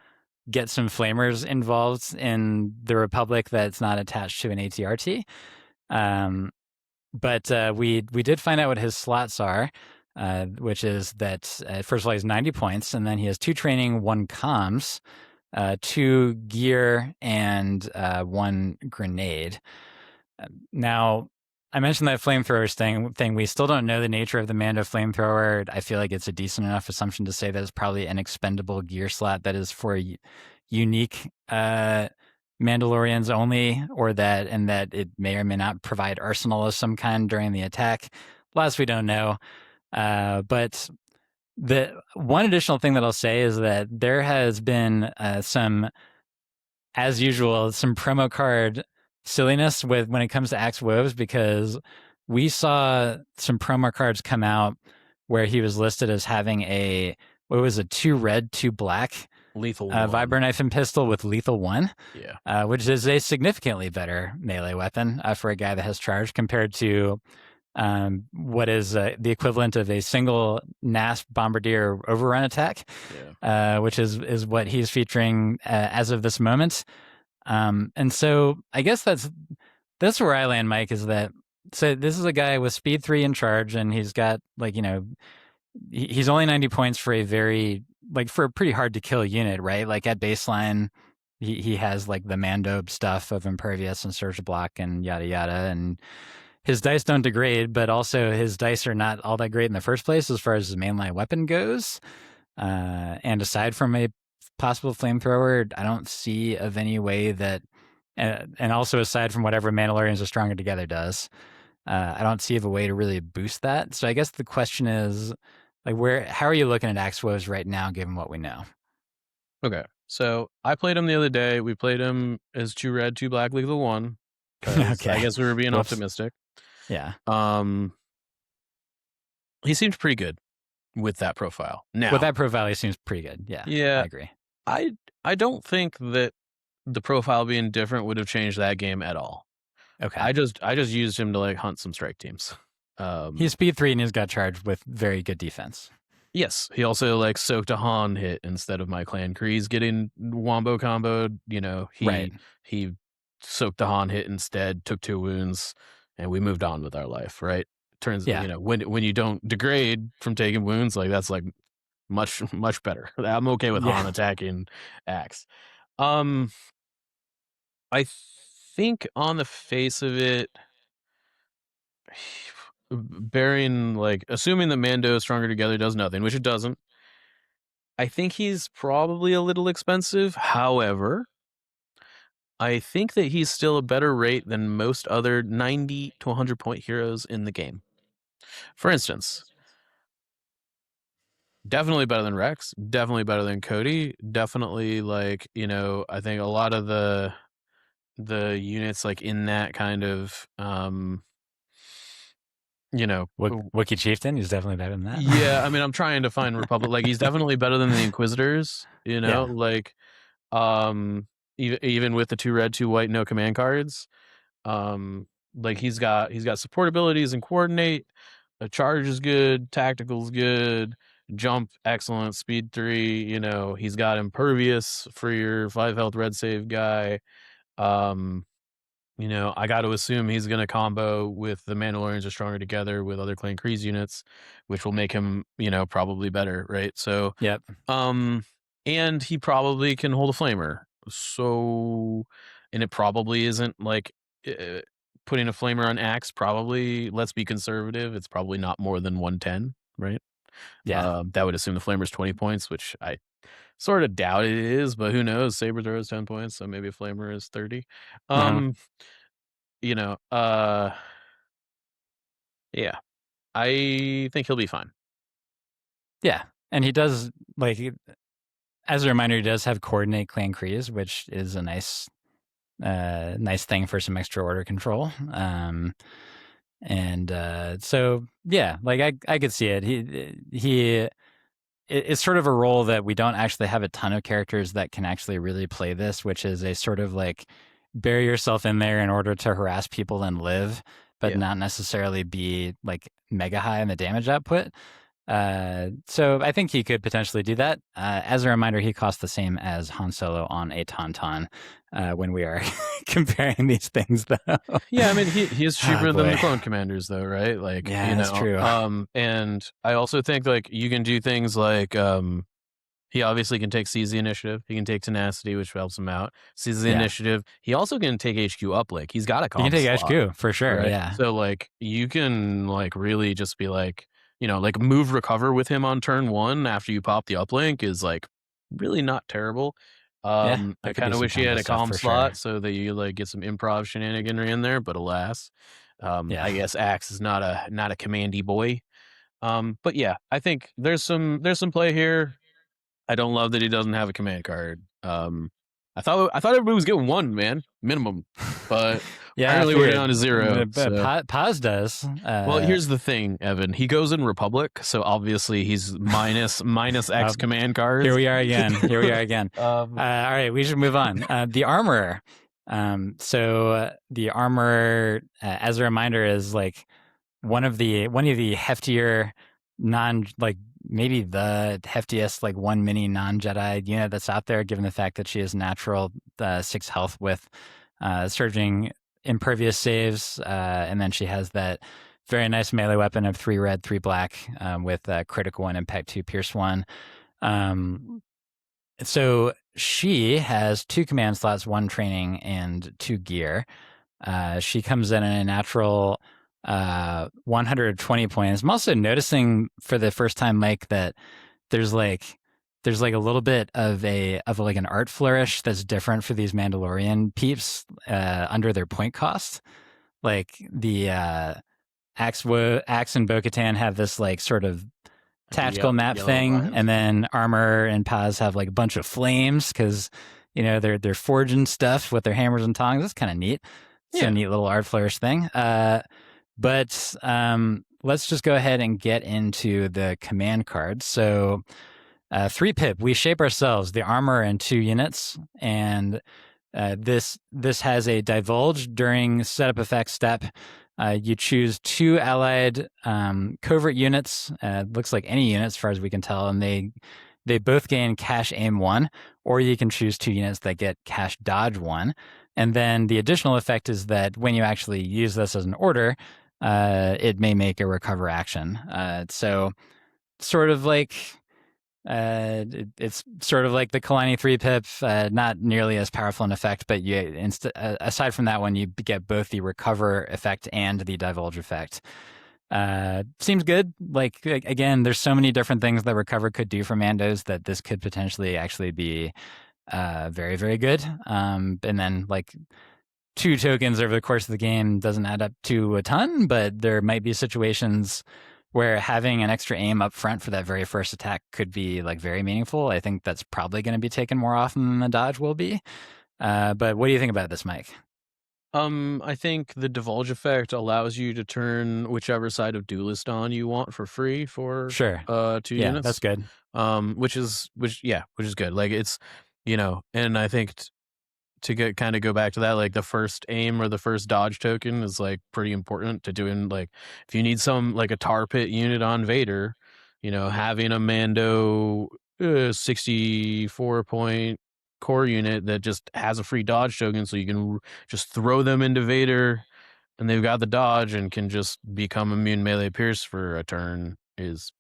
get some flamers involved in the Republic that's not attached to an ATRT. But we did find out what his slots are. Which is that, first of all, he's 90 points, and then he has 2 training, 1 comms, 2 gear, and 1 grenade. Now, I mentioned that flamethrower thing. We still don't know the nature of the Mando flamethrower. I feel like it's a decent enough assumption to say that it's probably an expendable gear slot that is for unique Mandalorians only, or that it may or may not provide arsenal of some kind during the attack. Last, we don't know. But the one additional thing that I'll say is that there has been some promo card silliness when it comes to Axe Woves, because we saw some promo cards come out where he was listed as having a 2 red, 2 black lethal vibro knife and pistol with lethal 1. Yeah, which is a significantly better melee weapon for a guy that has charge compared to what is the equivalent of a single NASP bombardier overrun attack, which is what he's featuring as of this moment. And so I guess that's where I land, Mike, is that, so this is a guy with speed 3 in charge, and he's got he's only 90 points for a pretty hard to kill unit, right? Like at baseline, he has like the Mando stuff of impervious and surge block and yada yada, and his dice don't degrade, but also his dice are not all that great in the first place as far as his mainline weapon goes. And aside from a possible flamethrower, I don't see of any way that, and also aside from whatever Mandalorians Are Stronger Together does, I don't see of a way to really boost that. So I guess the question is, how are you looking at Axe Woes right now, given what we know? Okay, so I played him the other day. We played him as 2 red, 2 black, lethal 1. Okay. I guess we were being optimistic. Yeah. He seemed pretty good with that profile. Now, with that profile, he seems pretty good. Yeah. Yeah. I agree. I don't think that the profile being different would have changed that game at all. Okay. I just used him to hunt some strike teams. He's speed 3 and he's got charge with very good defense. Yes. He also soaked a Han hit instead of my Clan Kreese getting wombo comboed. He soaked the Han hit instead, took 2 wounds, and we moved on with our life, right? Turns when you don't degrade from taking wounds, that's much better. I'm okay with Han attacking Axe. I think on the face of it, assuming that Mando Stronger Together does nothing, which it doesn't, I think he's probably a little expensive. However, I think that he's still a better rate than most other 90 to 100 point heroes in the game. For instance, definitely better than Rex, definitely better than Cody, definitely I think a lot of the units in that kind of Wookiee Chieftain, he's definitely better than that. Yeah, I mean, I'm trying to find Republic. He's definitely better than the Inquisitors, even with the 2 red, 2 white, no command cards. Like he's got support abilities and coordinate. A charge is good, tactical's good, jump excellent, speed 3. You know, he's got impervious for your 5 health red save guy. You know, I got to assume he's going to combo with the Mandalorians are stronger together with other Clan Kreese units, which will make him, you know, probably better, right? So, Yep. and he probably can hold a flamer. So, and it probably isn't like putting a flamer on Axe. Probably, let's be conservative. It's probably not more than 110, right? Yeah. That would assume the flamer's 20 points, which I sort of doubt it is, but who knows? Saber throw is 10 points, so maybe a flamer is 30. Uh-huh. You know, yeah, I think he'll be fine. Yeah. And he does, like, as a reminder, he does have coordinate Clan Kreese, which is a nice thing for some extra order control. So yeah, like I could see it. It's sort of a role that we don't actually have a ton of characters that can actually really play this, which is a sort of like bury yourself in there in order to harass people and live, but Yeah. not necessarily be like mega high in the damage output. So I think he could potentially do that. As a reminder, he costs the same as Han Solo on a Tauntaun when we are comparing these things, though. Yeah, I mean, he is cheaper than the boy. clone commanders, though, right? Like, Yeah, you that's know, true. and I also think like you can do things like he obviously can take seize the initiative. He can take tenacity, which helps him out. Seize the Yeah. initiative. He also can take HQ uplink. He's got a You can comp take slot, HQ for sure. right? Yeah. So like you can like really just be like, you know, like move recover with him on turn 1 after you pop the uplink is like really not terrible. Yeah. I There could be kind of some wish he had combo a stuff calm for sure. slot so that you like get some improv shenaniganry in there, but alas, Yeah. I guess Axe is not a commandy boy. But yeah, I think there's some play here. I don't love that he doesn't have a command card. I thought everybody was getting 1, man, minimum, but Yeah, I apparently we're figured. down to 0. So. Paz does. Well, here's the thing, Evan. He goes in Republic, so obviously he's minus X command cards. Here we are again. All right, we should move on. The armor. The armor, as a reminder, is like one of the heftier maybe the heftiest like one mini non-Jedi unit that's out there, given the fact that she is natural 6 health with surging impervious saves, and then she has that very nice melee weapon of 3 red, 3 black, with critical 1, impact 2, pierce 1. So she has 2 command slots, 1 training, and 2 gear. She comes in a natural 120 points. I'm also noticing for the first time, Mike, that there's like a little bit of like an art flourish that's different for these Mandalorian peeps under their point cost. Like the Axe and Bo-Katan have this like sort of tactical map thing, lines. and then Armor and Paz have like a bunch of flames because you know they're forging stuff with their hammers and tongs. That's kind of neat. It's a neat little art flourish thing. But let's just go ahead and get into the command cards. So 3 pip, we shape ourselves, the armor in 2 units, and this has a divulge during setup effect step. You choose 2 allied covert units. Looks like any unit as far as we can tell, and they both gain cash aim 1, or you can choose 2 units that get cash dodge 1. And then the additional effect is that when you actually use this as an order, it may make a recover action. So sort of like it's sort of like the Kalani 3 pip, not nearly as powerful an effect, but aside from that one, you get both the recover effect and the divulge effect. Seems good. Like, again, there's so many different things that recover could do for Mandos that this could potentially actually be very, very good. And then like 2 tokens over the course of the game doesn't add up to a ton, but there might be situations where having an extra aim up front for that very first attack could be like very meaningful. I think that's probably going to be taken more often than the dodge will be. But what do you think about this, Mike? I think the divulge effect allows you to turn whichever side of duelist on you want for free for 2 units. That's good. Which is good. Like it's, you know, and I think kind of go back to that, like the first aim or the first dodge token is like pretty important to doing, like if you need some like a tar pit unit on Vader, having a Mando 64-point core unit that just has a free dodge token, so you can just throw them into Vader and they've got the dodge and can just become immune melee pierce for a turn is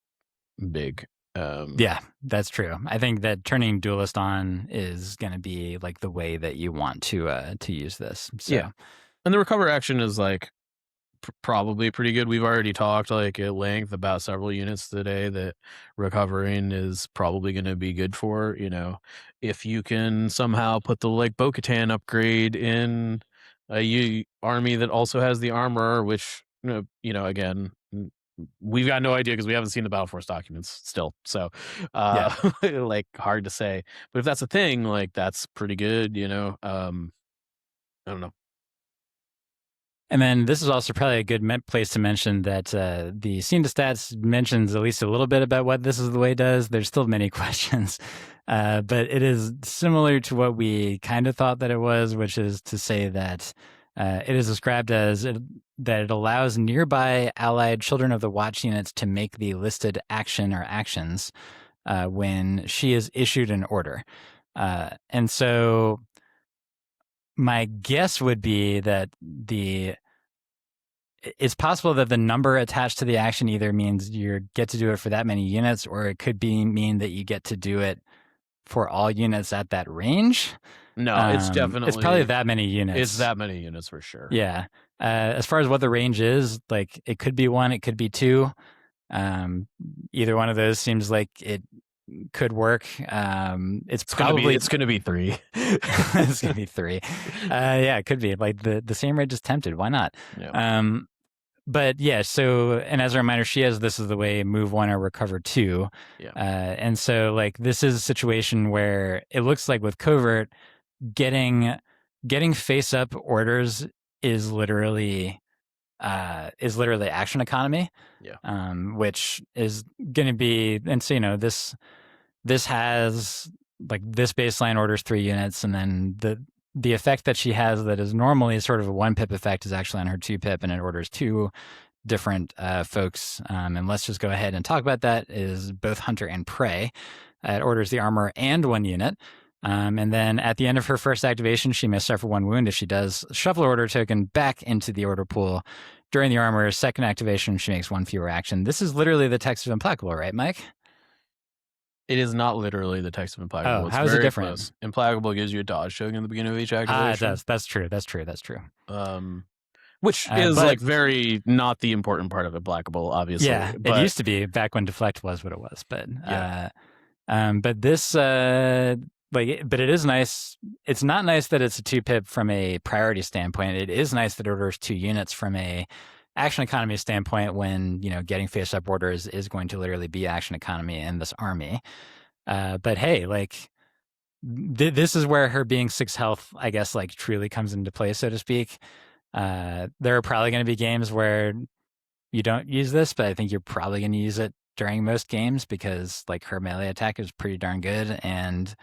big. Yeah, that's true. I think that turning Duelist on is going to be like the way that you want to use this. So. Yeah, and the recover action is like probably pretty good. We've already talked like at length about several units today that recovering is probably going to be good for. If you can somehow put the like Bo-Katan upgrade in a army that also has the armor, which again, we've got no idea because we haven't seen the Battle Force documents still. So, like hard to say. But if that's a thing, like that's pretty good. I don't know. And then this is also probably a good place to mention that the Scene to Stats mentions at least a little bit about what This Is the Way does. There's still many questions, but it is similar to what we kind of thought that it was, which is to say that it is described as that it allows nearby allied Children of the Watch units to make the listed action or actions when she is issued an order. And so my guess would be that it's possible that the number attached to the action either means you get to do it for that many units, or it could mean that you get to do it for all units at that range. No, it's probably that many units. It's that many units for sure. Yeah. As far as what the range is, like it could be 1, it could be 2. Either one of those seems like it could work. It's probably going to be 3. It's going to be 3. Yeah, it could be like the same range is tempted. Why not? Yeah. But yeah, so, and as a reminder, she has This Is the Way, move 1 or recover 2. Yeah. And so like this is a situation where it looks like with Covert, getting face up orders is literally action economy. Yeah. Which is going to be, and so this has like this baseline orders 3 units, and then the effect that she has that is normally sort of a 1 pip effect is actually on her 2 pip, and it orders 2 different folks. And let's just go ahead and talk about that. Is both Hunter and Prey. It orders the armor and 1 unit. And then at the end of her first activation, she may suffer 1 wound. If she does, shuffle order token back into the order pool. During the armor's second activation, she makes 1 fewer action. This is literally the text of Implacable, right, Mike? It is not literally the text of Implacable. Oh, how is it different? Close. Implacable gives you a dodge token at the beginning of each activation. It does. That's true. Which is like very not the important part of Implacable, obviously. Yeah, it used to be back when Deflect was what it was. But but this but it is nice. It's not nice that it's a 2 pip from a priority standpoint. It is nice that it orders 2 units from a action economy standpoint when, getting face up orders is going to literally be action economy in this army. But hey, like this is where her being 6 health, I guess, like truly comes into play, so to speak. There are probably going to be games where you don't use this, but I think you're probably going to use it during most games because like her melee attack is pretty darn good, and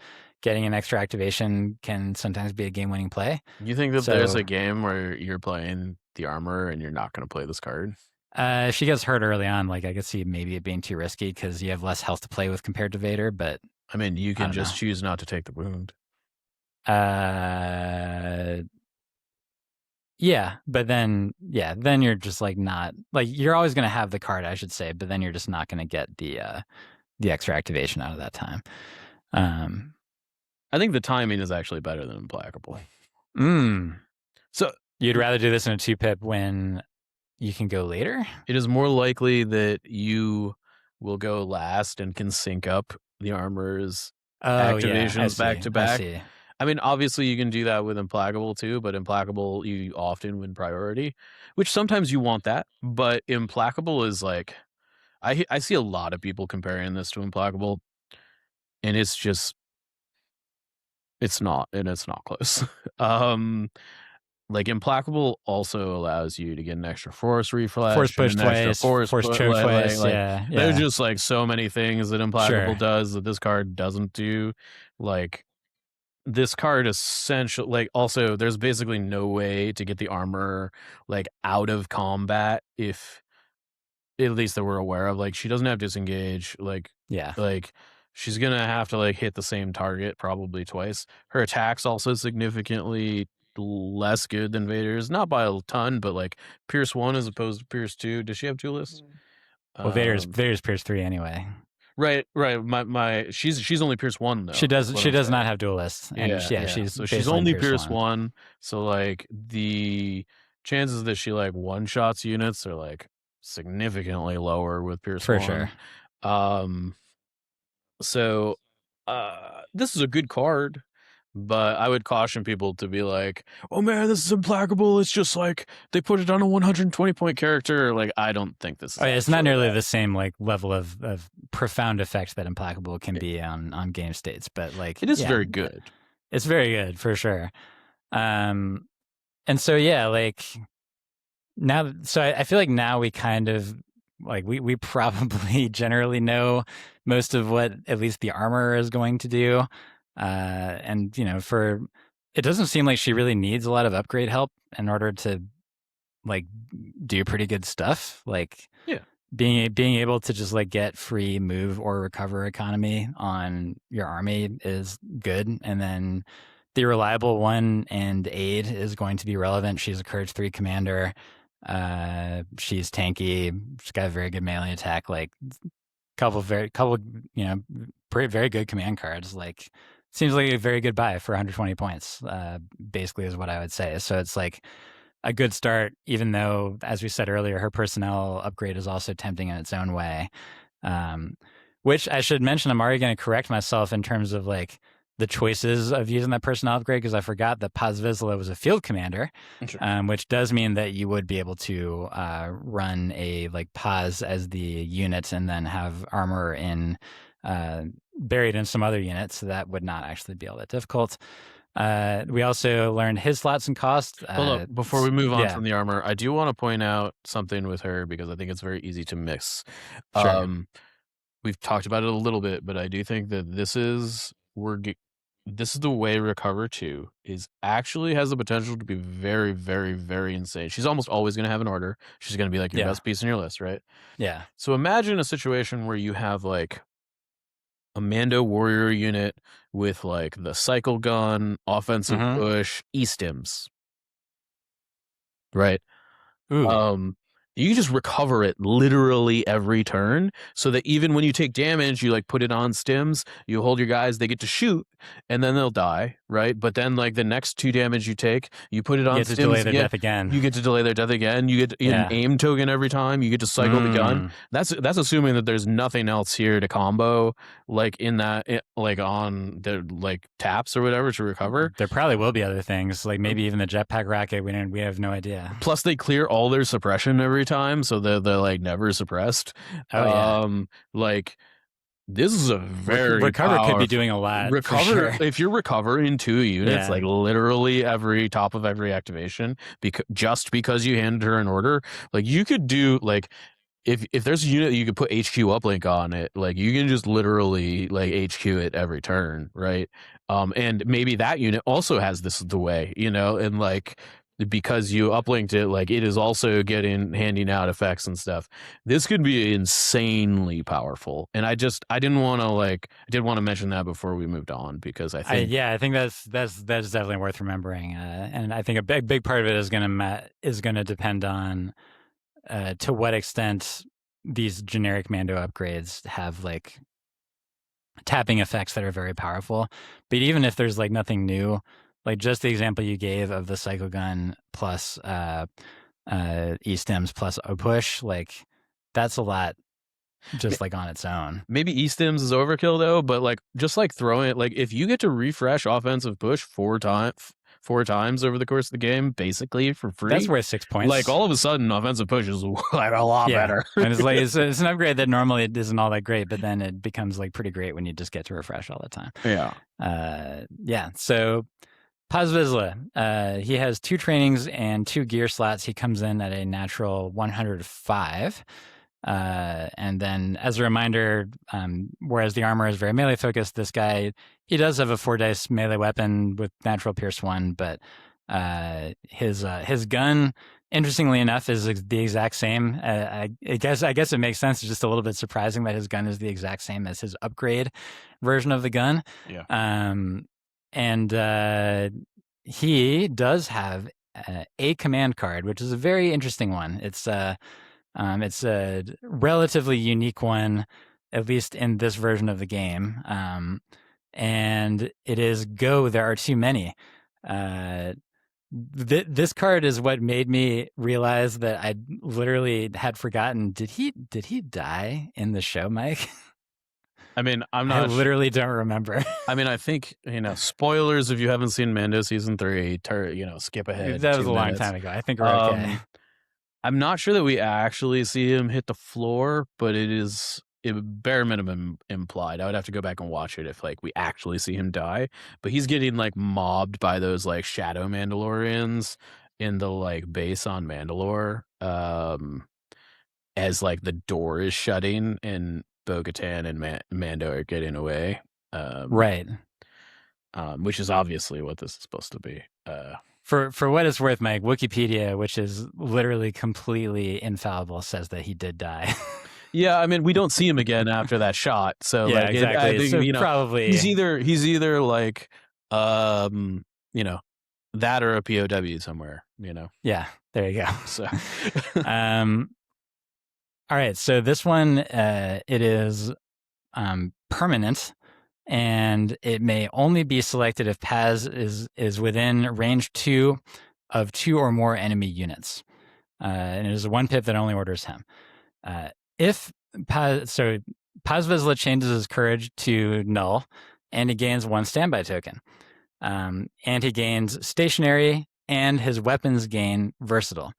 getting an extra activation can sometimes be a game-winning play. You think that there's a game where you're playing the armor and you're not going to play this card? If she gets hurt early on, like I could see maybe it being too risky because you have less health to play with compared to Vader, but I mean, you can just choose not to take the wound. Yeah, but then you're just like not like you're always going to have the card, I should say, but then you're just not going to get the extra activation out of that time. I think the timing is actually better than Implacable. So you'd rather do this in a 2 pip when you can go later? It is more likely that you will go last and can sync up the armor's activations back to back. I mean, obviously you can do that with Implacable too, but Implacable you often win priority, which sometimes you want that, but Implacable is like, I see a lot of people comparing this to Implacable, and it's just, it's not close. Like Implacable also allows you to get an extra force refresh, force push twice, force choke twice. Like, there's just like so many things that Implacable does that this card doesn't do. Like this card essentially, like, also there's basically no way to get the armor like out of combat, if at least that we're aware of. Like, she doesn't have disengage, like Yeah. she's gonna have to like hit the same target probably twice. Her attack's also significantly less good than Vader's, not by a ton, but like Pierce 1 as opposed to Pierce 2. Does she have duelists? Well, Vader's Pierce 3 anyway. Right. My she's only Pierce 1 though. She does not have duelists, and she's only Pierce 1. So like the chances that she like one shots units are like significantly lower with Pierce for 1. sure. So this is a good card, but I would caution people to be like, oh man, this is implacable. It's just like they put it on a 120 point character. Like, I don't think this is it's not nearly the same like level of profound effect that implacable can be on game states, but like it is very good. It's very good for sure. And so like now, so I feel like now we kind of like we probably generally know most of what at least the armor is going to do. And it doesn't seem like she really needs a lot of upgrade help in order to like do pretty good stuff. Like being able to just like get free move or recover economy on your army is good. And then the reliable 1 and aid is going to be relevant. She's a Courage 3 commander. She's tanky. She's got a very good melee attack. Like couple very good command cards. Like seems like a very good buy for 120 points. Basically, is what I would say. So it's like a good start, even though, as we said earlier, her personnel upgrade is also tempting in its own way. Which I should mention, I'm already going to correct myself in terms of like the choices of using that personnel upgrade, because I forgot that Paz Vizsla was a field commander, which does mean that you would be able to run a like Paz as the unit and then have armor in buried in some other units. So that would not actually be all that difficult. We also learned his slots and cost. Hold up, before we move on from the armor, I do want to point out something with her because I think it's very easy to miss. Sure. We've talked about it a little bit, but I do think that this is the way Recover 2 is actually has the potential to be very, very, very insane. She's almost always going to have an order. She's going to be like your best piece in your list, right? Yeah. So imagine a situation where you have like a Mando warrior unit with like the cycle gun, offensive push, E-stims. Right? Ooh. You can just recover it literally every turn, so that even when you take damage, you like put it on stims, you hold your guys, they get to shoot, and then they'll die, right? But then like the next 2 damage you take, you put it on stims. You get to delay their death again. You get to delay their death again. You get an aim token every time. You get to cycle the gun. That's assuming that there's nothing else here to combo, like in that, like on the like taps or whatever to recover. There probably will be other things, like maybe even the jetpack rocket. We have no idea. Plus, they clear all their suppression every time, so they're like never suppressed. Like this is a very recover could be doing a lot. Recover if you're recovering 2 units, like literally every top of every activation, because you handed her an order, like you could do like if there's a unit you could put HQ uplink on it, like you can just literally like HQ it every turn, right? And maybe that unit also has this the way, and like because you uplinked it, like it is also handing out effects and stuff. This could be insanely powerful, and I did want to mention that before we moved on, because I think that's definitely worth remembering, and I think a big part of it is going to depend on to what extent these generic Mando upgrades have like tapping effects that are very powerful. But even if there's like nothing new, like just the example you gave of the cycle gun plus E-stims plus O-push, like that's a lot just like on its own. Maybe E-stims is overkill though, but like just like throwing it, like if you get to refresh offensive push 4 times over the course of the game, basically for free, that's worth 6 points. Like all of a sudden offensive push is like a lot better. And it's like it's an upgrade that normally isn't all that great, but then it becomes like pretty great when you just get to refresh all the time. So Paz Vizsla, he has 2 trainings and 2 gear slots. He comes in at a natural 105. And then, as a reminder, whereas the armor is very melee focused, this guy, he does have a 4-dice melee weapon with natural pierce 1, but his gun, interestingly enough, is the exact same. I guess it makes sense. It's just a little bit surprising that his gun is the exact same as his upgrade version of the gun. Yeah. And he does have a command card, which is a very interesting one. It's a relatively unique one, at least in this version of the game. And it is go, there are too many. This card is what made me realize that I literally had forgotten. Did he die in the show, Mike? I mean, I literally don't remember. I mean, I think, spoilers if you haven't seen Mando season 3, skip ahead. That was a long time ago. I think we're okay. I'm not sure that we actually see him hit the floor, but it is bare minimum implied. I would have to go back and watch it if we actually see him die. But he's getting mobbed by those shadow Mandalorians in the base on Mandalore, as the door is shutting and Bo-Katan and Mando are getting away. Right. Which is obviously what this is supposed to be. For what it's worth, Mike, Wikipedia, which is literally completely infallible, says that he did die. Yeah, I mean, we don't see him again after that shot. So yeah, exactly. I think, probably he's either that or a POW somewhere. Yeah, there you go. So, all right. So this one, it is permanent. And it may only be selected if Paz is within range 2 of 2 or more enemy units. And it is a 1 pip that only orders him. If Paz Vizsla changes his courage to null, and he gains 1 standby token. And he gains stationary, and his weapons gain versatile.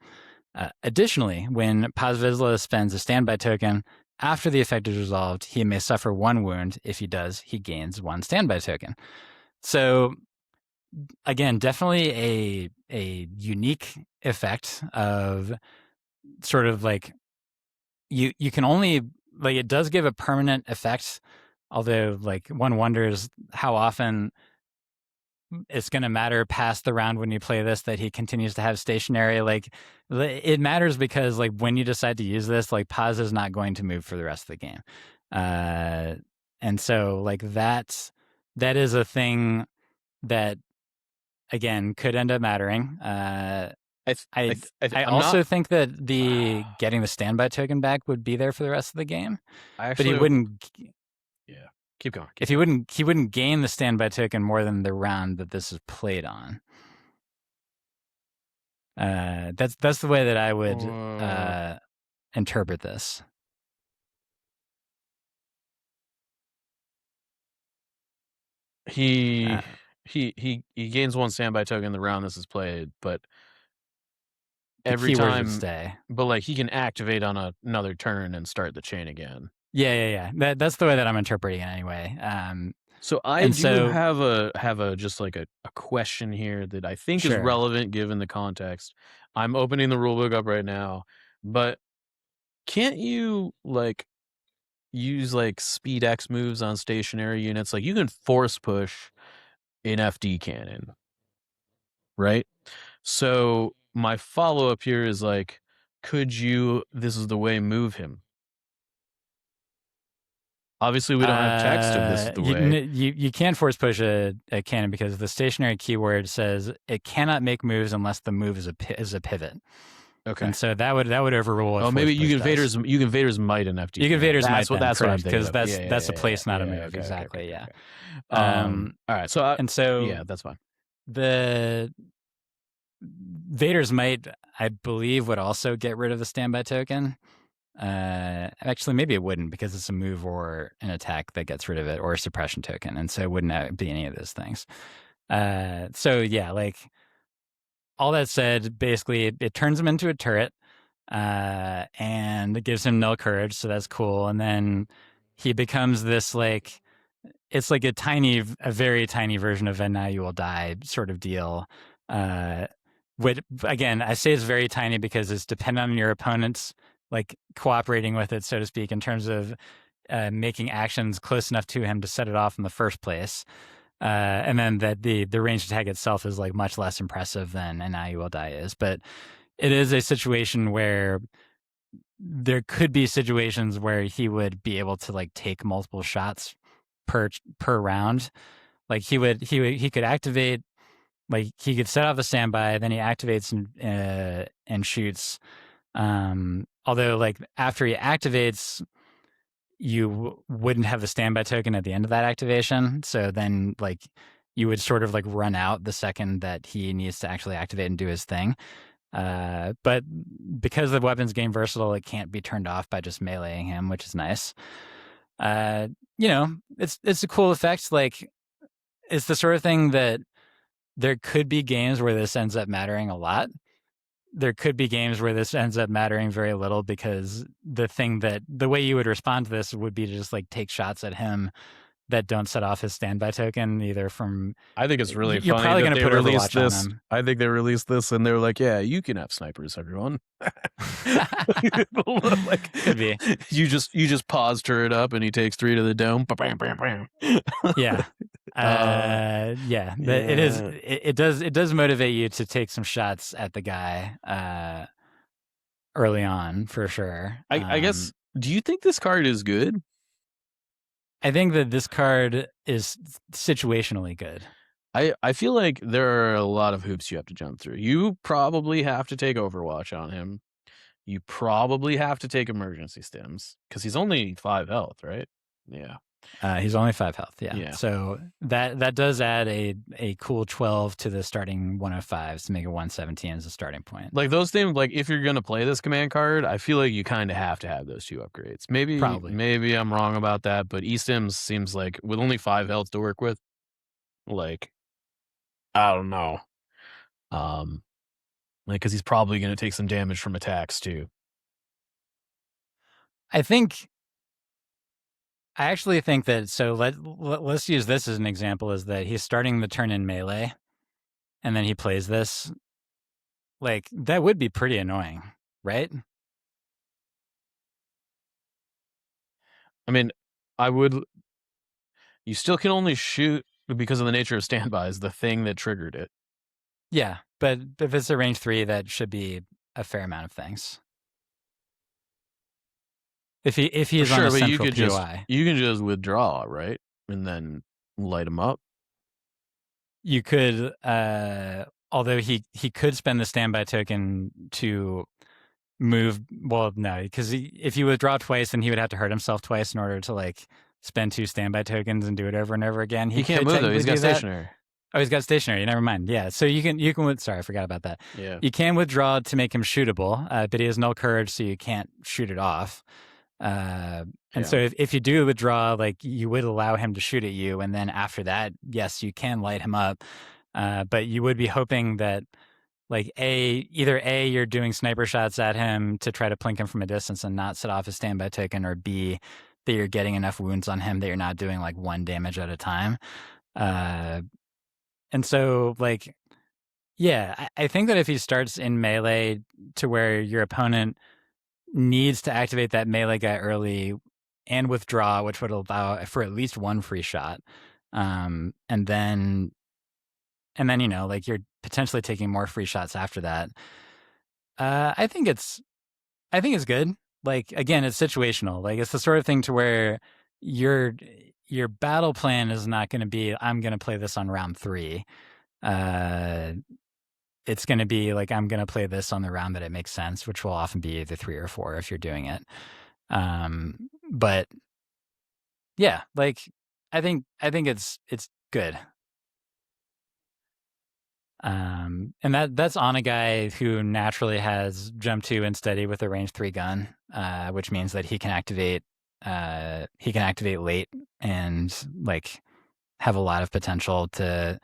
Additionally, when Paz Vizsla spends a standby token, after the effect is resolved, he may suffer 1 wound. If he does, he gains 1 standby token. So, again, definitely a unique effect of sort of you can only it does give a permanent effect, although one wonders how often it's going to matter past the round when you play this that he continues to have stationary. It matters because when you decide to use this, Paz is not going to move for the rest of the game. And so that is a thing that, again, could end up mattering. I also think that getting the standby token back would be there for the rest of the game, but he wouldn't. Yeah. Keep going. He wouldn't gain the standby token more than the round that this is played on. That's the way that I would interpret this. He gains 1 standby token the round this is played, but every time stay. But he can activate on another turn and start the chain again. Yeah. That's the way that I'm interpreting it anyway. So I have a just a question here that I think is relevant given the context. I'm opening the rulebook up right now, but can't you use speed X moves on stationary units? You can force push in FD cannon, right? So my follow up here is could you? This is the way move him. Obviously, we don't have text of this is the way. You can't force push a cannon because the stationary keyword says it cannot make moves unless the move is a pivot. Okay, and so that would overrule. Oh, maybe you can Vader's might in FD. You can Vader's might. That's what I'm thinking. Because that's a place, not a move. Okay, exactly. Okay. All right. So yeah, that's fine. The Vader's might, I believe, would also get rid of the standby token. Actually, maybe it wouldn't because it's a move or an attack that gets rid of it, or a suppression token, and so it wouldn't be any of those things. So yeah, all that said, basically it turns him into a turret, and it gives him null courage, so that's cool. And then he becomes this it's a very tiny version of "and now you will die" sort of deal. Which, again, I say it's very tiny because it's dependent on your opponent's like cooperating with it, so to speak, in terms of making actions close enough to him to set it off in the first place. And then that the ranged attack itself is like much less impressive than an I will die is. But it is a situation where there could be situations where he would be able to like take multiple shots per round. Like he could activate, like he could set off a standby, then he activates and shoots. Although like after he activates, you wouldn't have the standby token at the end of that activation. So then like you would sort of like run out the second that he needs to actually activate and do his thing. But because the weapon's game versatile, it can't be turned off by just meleeing him, which is nice. You know, it's a cool effect. Like it's the sort of thing that there could be games where this ends up mattering a lot. There could be games where this ends up mattering very little because the way you would respond to this would be to just like take shots at him that don't set off his standby token either from. I think it's really you're funny probably that going to they put released Overwatch this. on him. I think they released this and they're like, yeah, you can have snipers, everyone. Like, Could be. You just pause turret up and he takes 3 to the dome. Bam, bam, bam. Yeah. Yeah. It does motivate you to take some shots at the guy early on for sure. I guess, do you think this card is good? I think that this card is situationally good. I feel like there are a lot of hoops you have to jump through. You probably have to take Overwatch on him. You probably have to take emergency stims because he's only 5 health, right? Yeah. He's only 5 health. Yeah. Yeah. So that does add a cool 12 to the starting 105s to make it 117 as a starting point. Like those things, like if you're going to play this command card, I feel like you kind of have to have those 2 upgrades. Maybe I'm wrong about that, but E-stims seems like with only 5 health to work with, like, I don't know. Like, because he's probably going to take some damage from attacks too. I actually think that, so let's use this as an example, is that he's starting the turn in melee and then he plays this. Like, that would be pretty annoying, right? I mean, you still can only shoot because of the nature of standbys, the thing that triggered it. Yeah, but if it's a range 3, that should be a fair amount of things. If he's on a central POI. You can just withdraw, right? And then light him up. You could, although he could spend the standby token to move. Well, no, because if you withdraw twice, then he would have to hurt himself twice in order to like spend 2 standby tokens and do it over and over again. He can't move though. He's got stationary. Oh, he's got stationary. Never mind. Yeah, so you can. Sorry, I forgot about that. Yeah, you can withdraw to make him shootable, but he has null courage, so you can't shoot it off. So if you do withdraw, like you would allow him to shoot at you, and then after that, yes, you can light him up. But you would be hoping that, like either you're doing sniper shots at him to try to plink him from a distance and not set off his standby token, or B, that you're getting enough wounds on him that you're not doing like 1 damage at a time. And so, like, yeah, I think that if he starts in melee to where your opponent needs to activate that melee guy early and withdraw, which would allow for at least 1 free shot, and then you know, like you're potentially taking more free shots after that. I think it's good. Like, again, it's situational. Like, it's the sort of thing to where your battle plan is not going to be, I'm going to play this on round 3. It's going to be like, I'm going to play this on the round that it makes sense, which will often be either 3 or 4 if you're doing it. But yeah, like I think it's good. And that's on a guy who naturally has jump 2 and steady with a range 3 gun, which means that he can activate late and like have a lot of potential to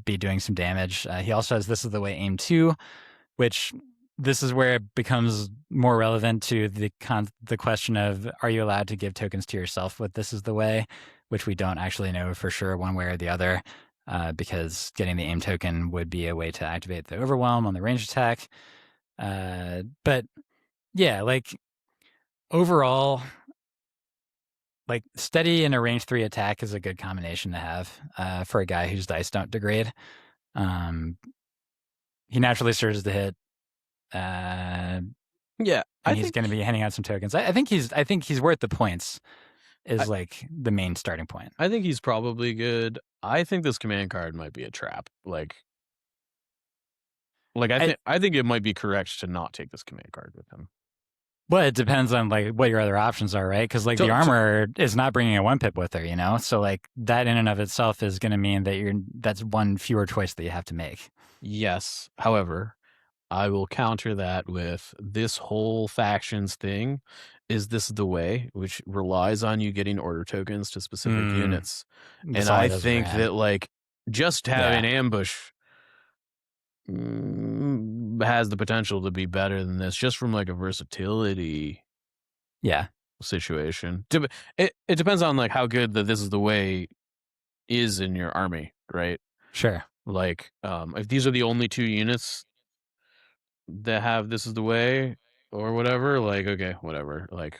be doing some damage. He also has This Is the Way aim 2, which this is where it becomes more relevant to the question of, are you allowed to give tokens to yourself with This Is the Way, which we don't actually know for sure one way or the other, because getting the aim token would be a way to activate the overwhelm on the range attack. But Yeah, like overall, like steady and a range 3 attack is a good combination to have for a guy whose dice don't degrade. He naturally surges to hit. Yeah, and he's going to be handing out some tokens. I think he's worth the points. Is like the main starting point. I think he's probably good. I think this command card might be a trap. Like I think it might be correct to not take this command card with him. Well, it depends on like what your other options are, right? Because like the armor is not bringing a 1-pip with her, you know. So like that in and of itself is going to mean that that's one fewer choice that you have to make. Yes. However, I will counter that with this whole factions thing. Is this the way, which relies on you getting order tokens to specific units, and I think that like just having ambush has the potential to be better than this, just from like a versatility situation. It depends on like how good this is the way is in your army, right? Sure. Like if these are the only 2 units that have this is the way or whatever, like okay, whatever, like,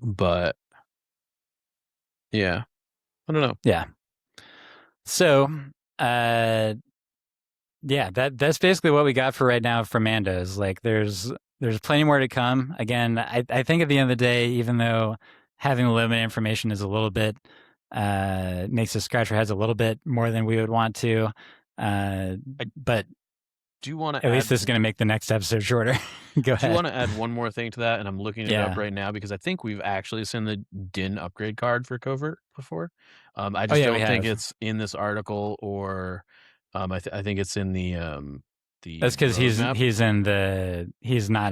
but yeah, I don't know. Yeah. So yeah, that's basically what we got for right now for Mandos. Like there's plenty more to come. Again, I think at the end of the day, even though having limited information is a little bit makes us scratch our heads a little bit more than we would want to, but do you want to at least this is going to make the next episode shorter. Go ahead. Do you want to add one more thing to that? And I'm looking it up right now because I think we've actually seen the Din upgrade card for Covert before. I just don't think it's in this article, or I think it's in the that's because he's not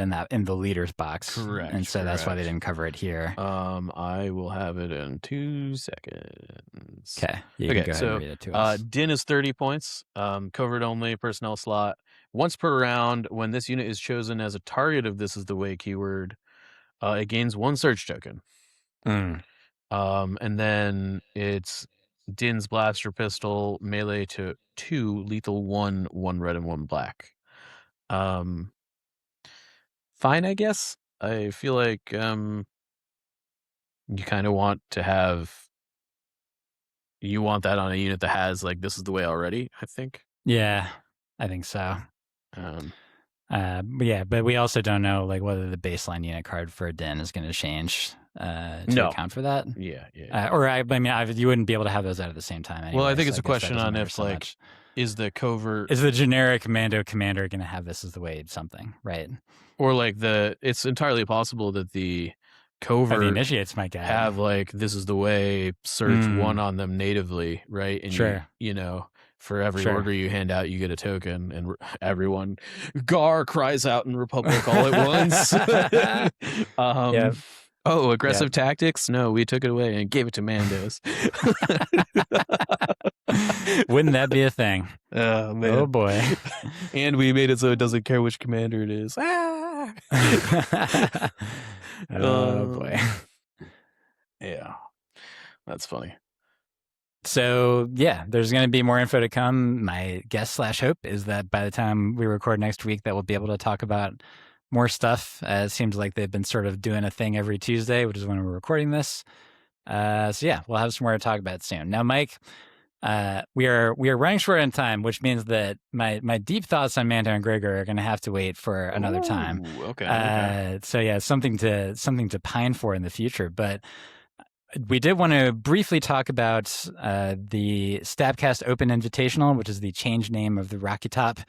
in the leaders box. Correct. And so that's why they didn't cover it here. I will have it in 2 seconds. Okay. You can go ahead and read it to us. Din is 30 points. Covert only personnel slot. Once per round, when this unit is chosen as a target of this is the way keyword, it gains 1 search token. And then it's Din's blaster pistol, melee to 2, lethal 1, 1 red and 1 black. Fine, I guess. I feel like you kind of want to have, you want that on a unit that has like this is the way already, I think. Yeah, I think so. But we also don't know like whether the baseline unit card for Din is going to change to account for that. Yeah. Or you wouldn't be able to have those out at the same time. Anyway, well, I think it's a question on if so like much. Is the generic Mando commander going to have this as the way something, right? Or like it's entirely possible that the covert the initiates might have like this is the way search 1 on them natively, right? And sure, you know. For every order you hand out, you get a token, and everyone Gar cries out in Republic all at once. Oh, aggressive tactics? No, we took it away and gave it to Mandos. Wouldn't that be a thing? Oh, man. Oh, boy. And we made it so it doesn't care which commander it is. Ah! Oh, boy. Yeah. That's funny. So, yeah, there's going to be more info to come. My guess/hope is that by the time we record next week, that we'll be able to talk about more stuff. It seems like they've been sort of doing a thing every Tuesday, which is when we're recording this. So, yeah, we'll have some more to talk about soon. Now, Mike, we are running short on time, which means that my deep thoughts on Mando and Grogu are going to have to wait for another time. Okay. So, yeah, something to pine for in the future. But we did want to briefly talk about the StabCast Open Invitational, which is the change name of the Rocky Top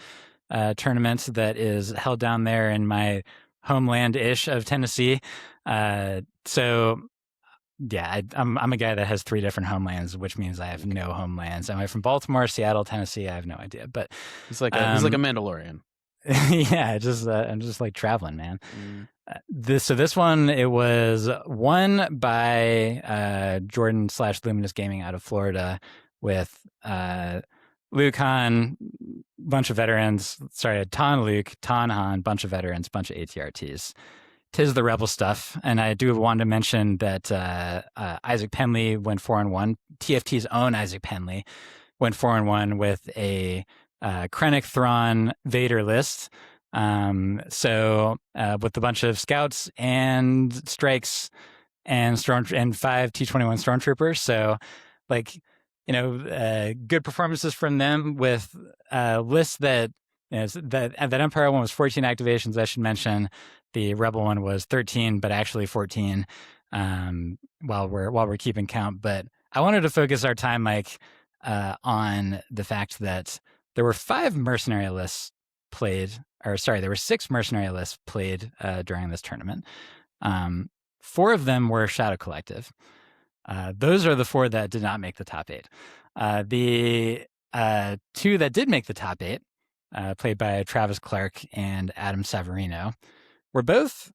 tournament that is held down there in my homeland-ish of Tennessee. So, yeah, I'm a guy that has 3 different homelands, which means I have no homelands. Am I from Baltimore, Seattle, Tennessee? I have no idea. But it's like a Mandalorian. Yeah, I'm just like traveling, man. This one, it was won by Jordan/Luminous Gaming out of Florida with Luke Han, bunch of veterans. Sorry, Tan Luke, Tan Han, bunch of veterans, bunch of ATRTs. Tis the rebel stuff. And I do want to mention that Isaac Penley went 4-1. TFT's own Isaac Penley went 4-1 with a Krennic Thrawn Vader list. So with a bunch of scouts and strikes and 5 T-21 stormtroopers. So like, good performances from them with lists that, that Empire one was 14 activations. I should mention the Rebel one was 13, but actually 14. While we're keeping count, but I wanted to focus our time, Mike, on the fact that there were 5 mercenary lists played, or sorry, there were 6 mercenary lists played during this tournament. 4 of them were Shadow Collective. Those are the 4 that did not make the top 8. The 2 that did make the top 8, played by Travis Clark and Adam Savarino, were both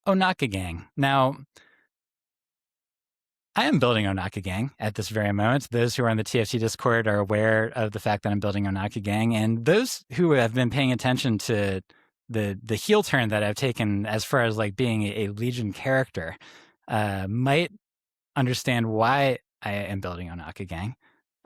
Ohnaka Gang. Now, I am building Ohnaka Gang at this very moment. Those who are on the TFT Discord are aware of the fact that I'm building Ohnaka Gang, and those who have been paying attention to the heel turn that I've taken as far as like being a Legion character might understand why I am building Ohnaka Gang.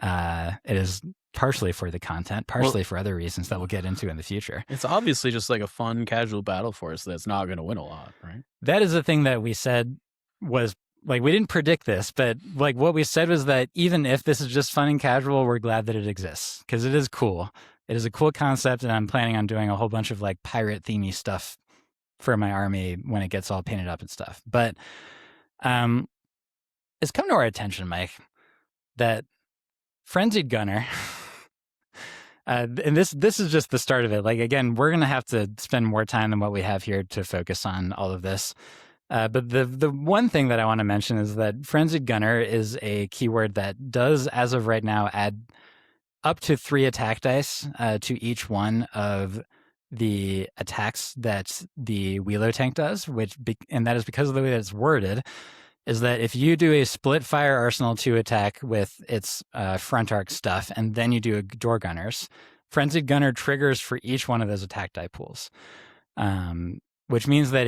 It is partially for the content, partially for other reasons that we'll get into in the future. It's obviously just like a fun, casual battle force that's not going to win a lot, right? That is the thing that we said was, like, we didn't predict this, but like what we said was that even if this is just fun and casual, we're glad that it exists because it is cool. It is a cool concept, and I'm planning on doing a whole bunch of like pirate themey stuff for my army when it gets all painted up and stuff. But it's come to our attention, Mike, that Frenzied Gunner, and this is just the start of it. Like, again, we're gonna have to spend more time than what we have here to focus on all of this. But the one thing that I want to mention is that Frenzied Gunner is a keyword that does, as of right now, add up to 3 attack dice to each one of the attacks that the Wheelo tank does, and that is because of the way that it's worded, is that if you do a split fire Arsenal 2 attack with its front arc stuff, and then you do a Door Gunners, Frenzied Gunner triggers for each one of those attack die pools. Which means that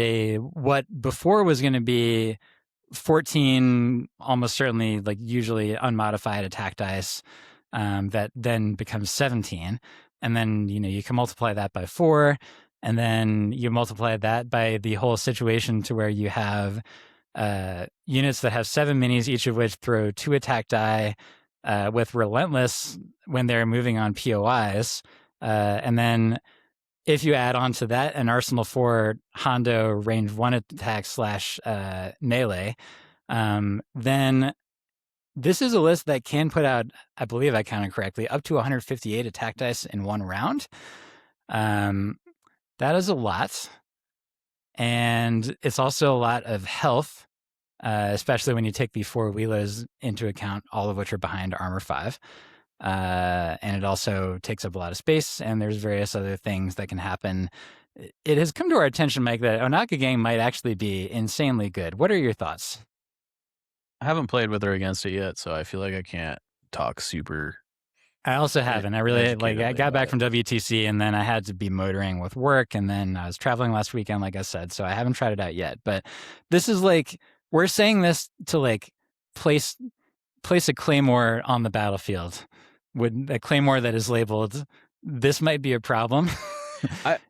what before was going to be 14, almost certainly, like usually unmodified attack dice, that then becomes 17. And then, you can multiply that by 4, and then you multiply that by the whole situation to where you have units that have 7 minis, each of which throw 2 attack die with Relentless when they're moving on POIs. And then if you add on to that an Arsenal 4 Hondo range 1 attack / melee, then this is a list that can put out, I believe I counted correctly, up to 158 attack dice in one round. That is a lot. And it's also a lot of health, especially when you take the 4 Wheelos into account, all of which are behind Armor 5. And it also takes up a lot of space, and there's various other things that can happen. It has come to our attention, Mike, that Ohnaka Gang might actually be insanely good. What are your thoughts? I haven't played with or against it yet, so I feel like I can't talk super. I also haven't. I really, I got back from WTC, and then I had to be motoring with work, and then I was traveling last weekend, like I said, so I haven't tried it out yet. But this is like, we're saying this to like place a claymore on the battlefield. With a claymore that is labeled, this might be a problem,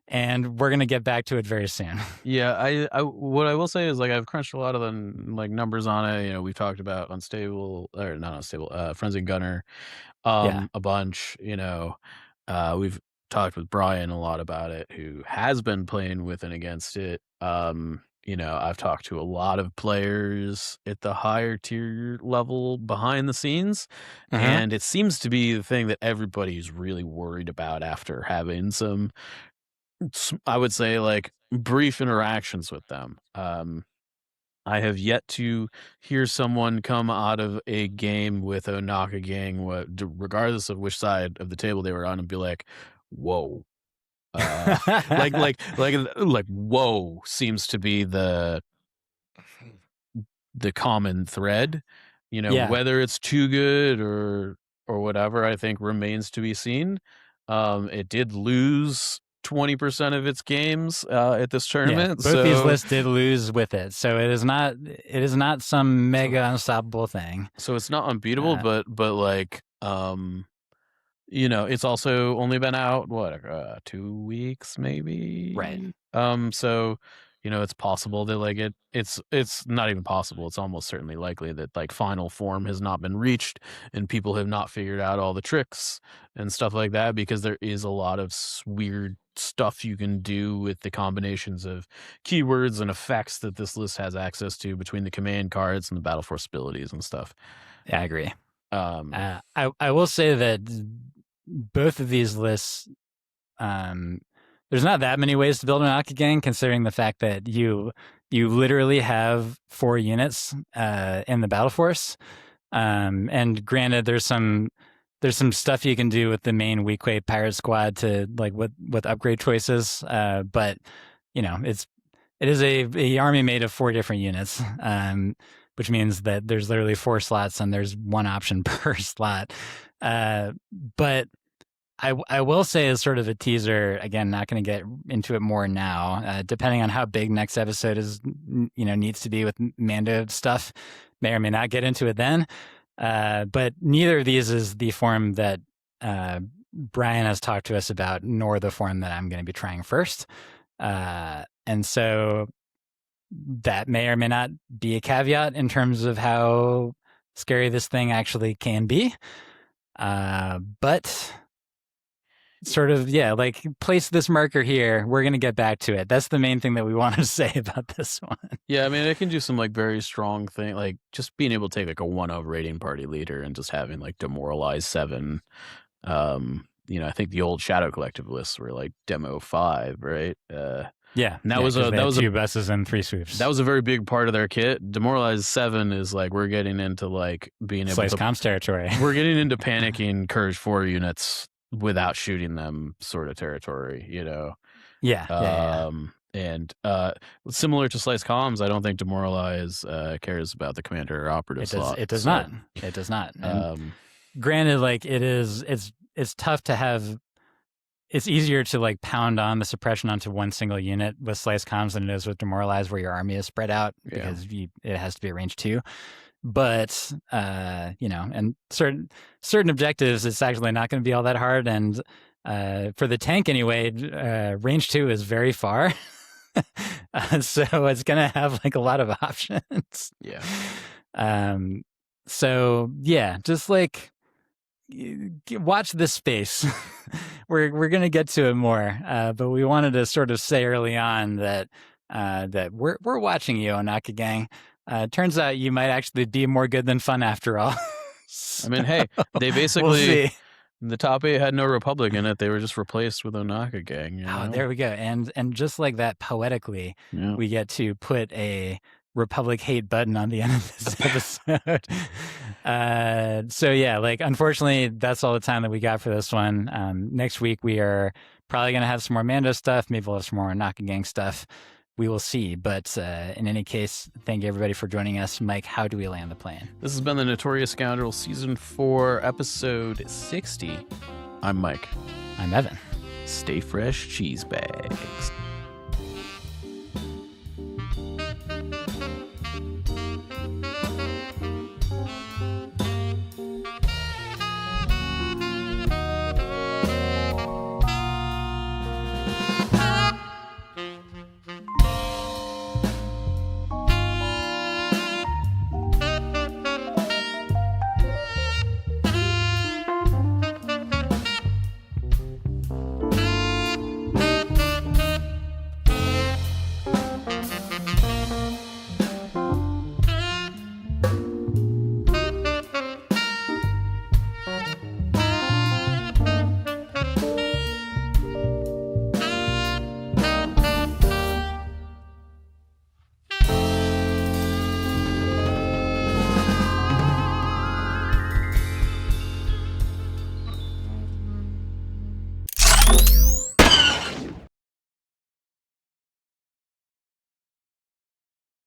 and we're going to get back to it very soon. Yeah, I what I will say is, like, I've crunched a lot of the like numbers on it. We've talked about Frenzied Gunner a bunch. We've talked with Brian a lot about it, who has been playing with and against it. I've talked to a lot of players at the higher tier level behind the scenes, and it seems to be the thing that everybody's really worried about after having some, I would say, like, brief interactions with them. I have yet to hear someone come out of a game with Ohnaka Gang, regardless of which side of the table they were on, and be like, whoa. Like whoa seems to be the common thread. Whether it's too good or whatever, I think remains to be seen. It did lose 20% of its games at this tournament. Both these lists did lose with it, so it is not some mega unstoppable thing. So it's not unbeatable, but like it's also only been out, 2 weeks maybe? Right. So, it's possible that like it's not even possible. It's almost certainly likely that like final form has not been reached and people have not figured out all the tricks and stuff like that, because there is a lot of weird stuff you can do with the combinations of keywords and effects that this list has access to between the command cards and the Battle Force abilities and stuff. Yeah, I agree. I will say that both of these lists, there's not that many ways to build an Ohnaka Gang, considering the fact that you literally have 4 units in the Battle Force. And granted, there's some stuff you can do with the main Weequay Pirate Squad to like with upgrade choices, but it is a army made of 4 different units, which means that there's literally 4 slots and there's 1 option per slot. But I will say, as sort of a teaser, again, not going to get into it more now, depending on how big next episode needs to be with Mando stuff, may or may not get into it then. But neither of these is the form that Brian has talked to us about, nor the form that I'm going to be trying first. And so that may or may not be a caveat in terms of how scary this thing actually can be. But sort of, like, place this marker here. We're going to get back to it. That's the main thing that we wanted to say about this one. Yeah, I mean, it can do some like very strong thing, like just being able to take like a 1-0 rating party leader and just having like demoralize 7. I think the old Shadow Collective lists were like demo 5, right? Yeah, and that was 2 buses and 3 sweeps. That was a very big part of their kit. Demoralize 7 is like we're getting into like being able Slice to comms territory. We're getting into panicking Courage 4 units without shooting them sort of territory, Yeah. And similar to Slice Comms, I don't think Demoralize cares about the commander or operative slot. It does not. It does not. And granted, like it's tough to have. It's easier to like pound on the suppression onto one single unit with Slice Comms than it is with Demoralize, where your army is spread out because it has to be a range 2. But and certain objectives, it's actually not going to be all that hard. And for the tank anyway, range 2 is very far, so it's going to have like a lot of options. Yeah. So yeah, just like watch this space. We're going to get to it more, but we wanted to sort of say early on that we're watching you, Ohnaka Gang. Turns out you might actually be more good than fun after all. I mean, hey, they basically, the top 8 had no Republic in it. They were just replaced with Ohnaka Gang. Oh, there we go. And just like that, poetically, we get to put a Republic hate button on the end of this episode. So yeah, like, unfortunately, that's all the time that we got for this one. Next week, we are probably going to have some more Mando stuff. Maybe we'll have some more Ohnaka Gang stuff. We will see. But in any case, thank you everybody for joining us. Mike, how do we land the plane? This has been the Notorious Scoundrels Season 4, Episode 60. I'm Mike. I'm Evan. Stay fresh, cheese bags.